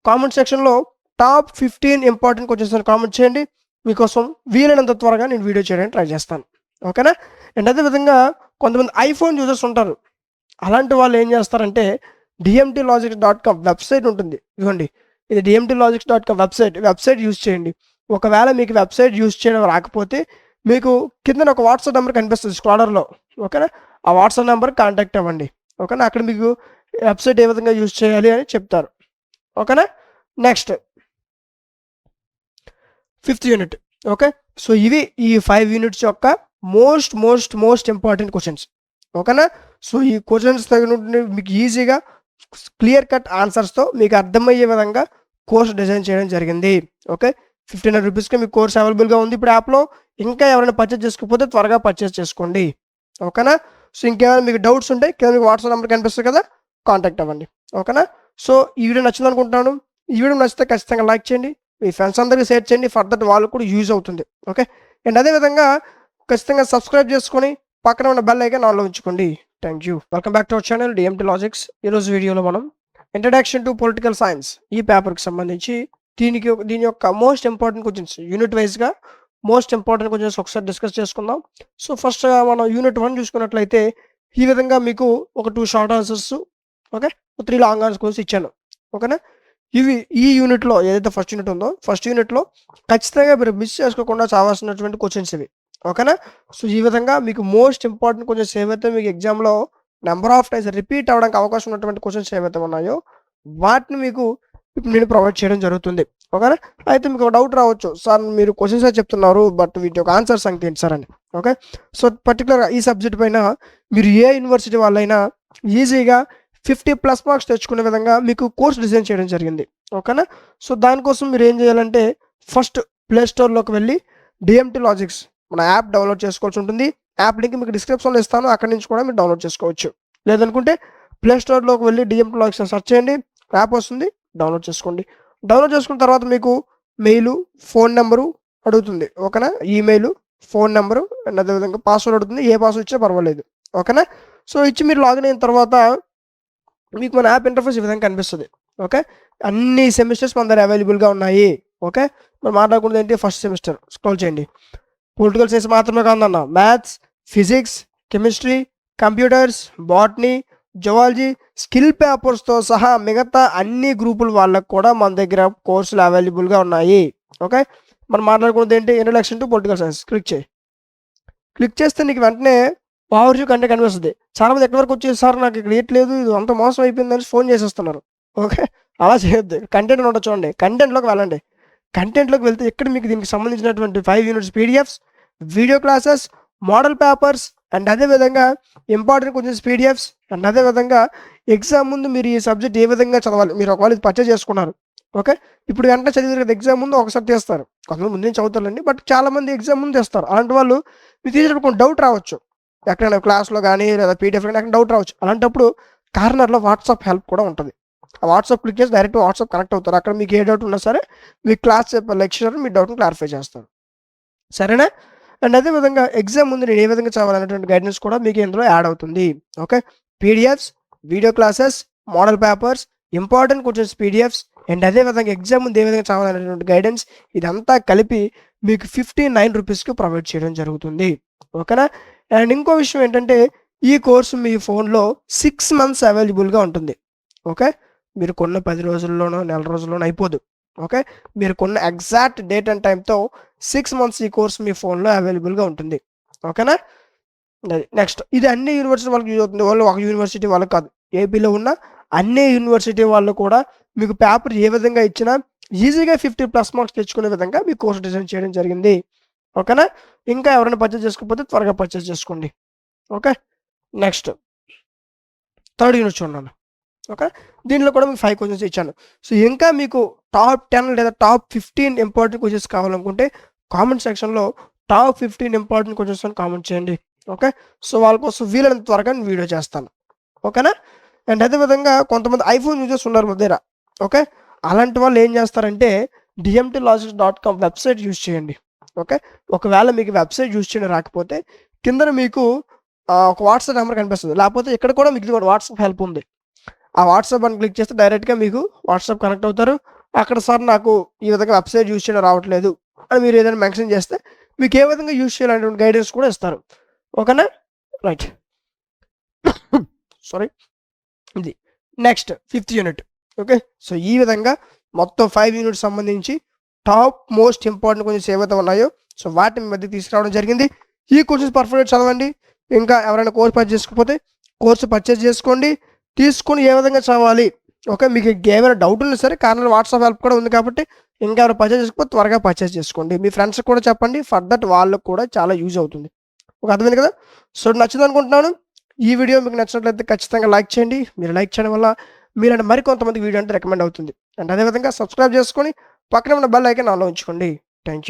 కామెంట్ సెక్షన్లో టాప్ 15 ఇంపార్టెంట్ క్వశ్చన్స్ అని కామెంట్ చేయండి. మీకోసం వీలైనంత త్వరగా నేను వీడియో చేయడానికి ట్రై చేస్తాను. ఓకేనా. అండ్ అదేవిధంగా కొంతమంది ఐఫోన్ యూజర్స్ ఉంటారు. అలాంటి వాళ్ళు ఏం చేస్తారంటే dmtlogics.com వెబ్సైట్ ఉంటుంది. ఇదిగోండి, ఇది dmtlogics.com వెబ్సైట్ యూజ్ చేయండి. ఒకవేళ మీకు వెబ్సైట్ యూజ్ చేయడం రాకపోతే మీకు కింద ఒక వాట్సాప్ నెంబర్ కనిపిస్తుంది స్క్రోలర్లో. ఓకేనా, ఆ వాట్సాప్ నెంబర్ కాంటాక్ట్ అవ్వండి. ఓకేనా, అక్కడ మీకు వెబ్సైట్ ఏ విధంగా యూజ్ చేయాలి అని చెప్తారు. ఓకేనా. Next 5th unit. Okay, so ఇవి ఈ 5 యూనిట్స్ యొక్క మోస్ట్ ఇంపార్టెంట్ క్వశ్చన్స్. ఓకేనా. సో ఈ క్వశ్చన్స్ తగిన మీకు ఈజీగా క్లియర్ కట్ ఆన్సర్స్తో మీకు అర్థమయ్యే విధంగా కోర్స్ డిజైన్ చేయడం జరిగింది. ఓకే, 59 రూపీస్కి మీకు కోర్స్ అవైలబుల్గా ఉంది ఇప్పుడు యాప్లో. ఇంకా ఎవరైనా పర్చేజ్ చేసుకోకపోతే త్వరగా పర్చేజ్ చేసుకోండి. ఓకేనా. సో ఇంకేమైనా మీకు డౌట్స్ ఉంటే కింద మీకు వాట్సాప్ నెంబర్ కనిపిస్తుంది కదా, కాంటాక్ట్ అవ్వండి. ఓకేనా. సో ఈ వీడియో నచ్చింది అనుకుంటున్నాను. ఈ వీడియో నచ్చితే ఖచ్చితంగా లైక్ చేయండి, మీ ఫ్రెండ్స్ అందరికీ షేర్ చేయండి, ఫర్దర్ వాళ్ళకు కూడా యూజ్ అవుతుంది. ఓకే, అండ్ అదేవిధంగా ఖచ్చితంగా సబ్స్క్రైబ్ చేసుకొని పక్కన ఉన్న బెల్ ఐకాన్ ఆన్లో ఉంచుకోండి. Thank you. Welcome back to our channel DMT logics. ఈరోజు వీడియోలో మనం ఇంట్రడక్షన్ టు పొలిటికల్ సైన్స్ ఈ పేపర్కి సంబంధించి దీని యొక్క మోస్ట్ ఇంపార్టెంట్ క్వశ్చన్స్ యూనిట్ వైజ్గా మోస్ట్ ఇంపార్టెంట్ క్వశ్చన్స్ ఒకసారి డిస్కస్ చేసుకుందాం. సో ఫస్ట్ మనం యూనిట్ 1 చూసుకున్నట్లయితే ఈ విధంగా మీకు ఒక 2 short answers, okay, 3 long answers ఇచ్చాను. ఓకేనా, ఇవి ఈ యూనిట్లో ఏదైతే ఫస్ట్ యూనిట్ ఉందో ఫస్ట్ యూనిట్లో ఖచ్చితంగా మీరు మిస్ చేసుకోకుండా చావాల్సినటువంటి క్వశ్చన్స్ ఇవి. ఓకేనా, సో ఈ విధంగా మీకు మోస్ట్ ఇంపార్టెంట్ క్వశ్చన్స్ ఏవైతే మీకు ఎగ్జామ్లో నెంబర్ ఆఫ్ టైమ్స్ రిపీట్ అవ్వడానికి అవకాశం ఉన్నటువంటి క్వశ్చన్స్ ఏవైతే ఉన్నాయో వాటిని మీకు ఇప్పుడు నేను ప్రొవైడ్ చేయడం జరుగుతుంది. ఓకేనా, అయితే మీకు ఒక డౌట్ రావచ్చు, సార్ మీరు క్వశ్చన్స్ చెప్తున్నారు బట్ వీటి యొక్క ఆన్సర్ సంఖ్య ఏంటి సార్ అని. ఓకే, సో పర్టికులర్గా ఈ సబ్జెక్ట్ పైన మీరు ఏ యూనివర్సిటీ వాళ్ళైనా ఈజీగా 50+ మార్క్స్ తెచ్చుకునే విధంగా మీకు కోర్స్ డిజైన్ చేయడం జరిగింది. ఓకేనా, సో దానికోసం మీరు ఏం చేయాలంటే ఫస్ట్ ప్లేస్టోర్లోకి వెళ్ళి డిఎంటీ లాజిక్స్ మన యాప్ డౌన్లోడ్ చేసుకోవాల్సి ఉంటుంది. యాప్ లింక్ మీకు డిస్క్రిప్షన్లో ఇస్తాను, అక్కడి నుంచి కూడా మీరు డౌన్లోడ్ చేసుకోవచ్చు. లేదనుకుంటే ప్లేస్టోర్లోకి వెళ్ళి డిఎంటీ లాజిక్స్ సెర్చ్ చేయండి, యాప్ వస్తుంది, డౌన్లోడ్ చేసుకోండి. డౌన్లోడ్ చేసుకున్న తర్వాత మీకు మెయిల్, ఫోన్ నెంబరు అడుగుతుంది. ఓకేనా, ఈమెయిల్, ఫోన్ నెంబరు అండ్ అదేవిధంగా పాస్వర్డ్ అడుగుతుంది. ఏ పాస్వర్డ్ ఇచ్చినా పర్వాలేదు. ఓకేనా, సో ఇచ్చి మీరు లాగిన్ అయిన తర్వాత మీకు మన యాప్ ఇంటర్ఫేస్ ఈ విధంగా కనిపిస్తుంది. ఓకే, అన్ని సెమిస్టర్స్ మన దగ్గర అవైలబుల్గా ఉన్నాయి. ఓకే, మనం మాట్లాడుకున్నది ఏంటి, ఫస్ట్ సెమిస్టర్ స్క్రోల్ చేయండి. పొలిటికల్ సైన్స్ మాత్రమే కాదన్న, maths, physics, chemistry, computers, botany, zoology, skill పేపర్స్తో సహా మిగతా అన్ని గ్రూపుల వాళ్ళకు కూడా మన దగ్గర కోర్సులు అవైలబుల్గా ఉన్నాయి. ఓకే, మనం మాట్లాడుకున్నది ఏంటి, introduction to political science. Click చేస్తే నీకు వెంటనే ఓవర్వ్యూ కంటెంట్ కనిపిస్తుంది. చాలామంది ఎక్కడి వరకు వచ్చేసి సార్ నాకు ఇక్కడ ఏట్లేదు, ఇది అంత మోసం అయిపోయిందని ఫోన్ చేసేస్తున్నారు. ఓకే, అలా చేయొద్దు. కంటెంట్ ఉంటుంది చూడండి, కంటెంట్లోకి వెళ్ళండి. కంటెంట్లోకి వెళ్తే ఇక్కడ మీకు దీనికి సంబంధించినటువంటి 5 units PDFs, video classes, model papers and అదేవిధంగా ఇంపార్టెంట్ క్వశ్చన్స్ పీడిఎఫ్స్ అండ్ అదేవిధంగా ఎగ్జామ్ ముందు మీరు ఈ సబ్జెక్ట్ ఏ విధంగా చదవాలి, మీరు ఒకవేళ ఇది పర్చేజ్ చేసుకున్నారు. ఓకే, ఇప్పుడు వెంటనే చదివారు కదా, ఎగ్జామ్ ముందు ఒకసారి తీస్తారు. కొంతమంది ముందే చదువుతారండి, బట్ చాలామంది ఎగ్జామ్ ముందు తెస్తారు. అలాంటి వాళ్ళు మీరు తీసేటప్పుడు డౌట్ రావచ్చు, ఎక్కడైనా క్లాస్లో కానీ లేదా పీడిఎఫ్ కానీ ఎక్కడ డౌట్ రావచ్చు. అలాంటప్పుడు కార్నర్లో వాట్సాప్ హెల్ప్ కూడా ఉంటుంది. ఆ వాట్సాప్ క్లిక్ చేసి డైరెక్ట్ వాట్సాప్ కనెక్ట్ అవుతారు. అక్కడ మీకు ఏ డౌట్ ఉన్నా సరే మీ క్లాస్ చెప్పే లెక్చరర్ మీ డౌట్ని క్లారిఫై చేస్తారు. సరేనా, అండ్ అదేవిధంగా ఎగ్జామ్ ముందు నేను ఏ విధంగా చదవాలనేటువంటి గైడెన్స్ కూడా మీకు ఇందులో యాడ్ అవుతుంది. Okay, PDFs, video classes, model papers, important questions PDFs and అదేవిధంగా ఎగ్జామ్ ముందు ఏ విధంగా చదవాలనేటువంటి గైడెన్స్ ఇదంతా కలిపి మీకు 59 రూపీస్కి ప్రొవైడ్ చేయడం జరుగుతుంది. ఓకేనా, అండ్ ఇంకో విషయం ఏంటంటే ఈ కోర్సు మీ ఫోన్లో 6 మంత్స్ అవైలబుల్గా ఉంటుంది. ఓకే, మీరు కొన్న 10 రోజుల్లోనో నెల రోజుల్లోనో అయిపోదు. ఓకే, మీరు కొన్న ఎగ్జాక్ట్ డేట్ అండ్ టైంతో 6 మంత్స్ ఈ కోర్స్ మీ ఫోన్లో అవైలబుల్గా ఉంటుంది. ఓకేనా, నెక్స్ట్ ఇది అన్ని యూనివర్సిటీ వాళ్ళకి యూజ్ అవుతుంది. వాళ్ళు ఒక యూనివర్సిటీ వాళ్ళకి కాదు, ఏపీలో ఉన్న అన్ని యూనివర్సిటీ వాళ్ళు కూడా మీకు పేపర్ ఏ విధంగా ఇచ్చినా ఈజీగా 50+ మార్క్స్ తెచ్చుకునే విధంగా మీ కోర్స్ డిజైన్ చేయడం జరిగింది. ఓకేనా, ఇంకా ఎవరైనా పర్చేజ్ చేసుకోకపోతే త్వరగా పర్చేజ్ చేసుకోండి. ఓకే, నెక్స్ట్ 3rd యూనిట్ చూడండి. ఓకే, దీనిలో కూడా మీకు 5 క్వశ్చన్స్ ఇచ్చాను. సో ఇంకా మీకు టాప్ 10 లేదా టాప్ 15 ఇంపార్టెంట్ క్వశ్చన్స్ కావాలనుకుంటే కామెంట్ సెక్షన్లో టాప్ 15 ఇంపార్టెంట్ క్వశ్చన్స్ అని కామెంట్ చేయండి. ఓకే, సో వాళ్ళ కోసం వీలైనంత త్వరగా నేను వీడియో చేస్తాను. ఓకేనా, అండ్ అదేవిధంగా కొంతమంది ఐఫోన్ యూజర్స్ ఉన్నారు మా దగ్గర. ఓకే, అలాంటి వాళ్ళు ఏం చేస్తారంటే dmtlogics.com వెబ్సైట్ యూజ్ చేయండి. ఓకే, ఒకవేళ మీకు వెబ్సైట్ యూజ్ చేయడం రాకపోతే కింద మీకు ఒక వాట్సాప్ నెంబర్ కనిపిస్తుంది, లేకపోతే ఇక్కడ కూడా మీకు వాట్సాప్ హెల్ప్ ఉంది. ఆ వాట్సాప్ అని క్లిక్ చేస్తే డైరెక్ట్గా మీకు వాట్సాప్ కనెక్ట్ అవుతారు. అక్కడ సార్ నాకు ఈ విధంగా వెబ్సైట్ యూజ్ చేయడం రావట్లేదు అని మీరు ఏదైనా మెన్షన్ చేస్తే మీకు ఏ విధంగా యూజ్ చేయాలనేటువంటి గైడెన్స్ కూడా ఇస్తారు. ఓకేనా, రైట్, సారీ, ఇది next 5th unit. Okay, so ఈ విధంగా మొత్తం 5 యూనిట్స్ సంబంధించి టాప్ మోస్ట్ ఇంపార్టెంట్ క్వశ్చన్స్ ఏవైతే ఉన్నాయో సో వాటిని మధ్య తీసుకురావడం జరిగింది. ఈ క్వశ్చన్స్ పర్ఫెక్ట్గా చదవండి. ఇంకా ఎవరైనా కోర్స్ పర్చేజ్ చేసుకోకపోతే కోర్సు పర్చేజ్ చేసుకోండి, తీసుకొని ఏ విధంగా చదవాలి. ఓకే, మీకు ఏమైనా డౌట్ ఉన్నా సరే కార్నర్ వాట్సాప్ హెల్ప్ కూడా ఉంది కాబట్టి ఇంకా ఎవరు పర్చేజ్ చేసుకోకపోతే త్వరగా పర్చేజ్ చేసుకోండి. మీ ఫ్రెండ్స్కి కూడా చెప్పండి, ఫర్ దట్ వాళ్ళకు కూడా చాలా యూజ్ అవుతుంది. ఒక అర్థమైంది కదా. సో నచ్చింది అనుకుంటున్నాను. ఈ వీడియో మీకు నచ్చినట్లయితే ఖచ్చితంగా లైక్ చేయండి. మీరు లైక్ చేయడం వల్ల మీరంటే మరికొంతమందికి వీడియో అంటే రికమెండ్ అవుతుంది. అండ్ అదేవిధంగా సబ్స్క్రైబ్ చేసుకొని పక్కన ఉన్న బెల్ ఐకాన్ ఆన్లో ఉంచుకోండి. Thank you.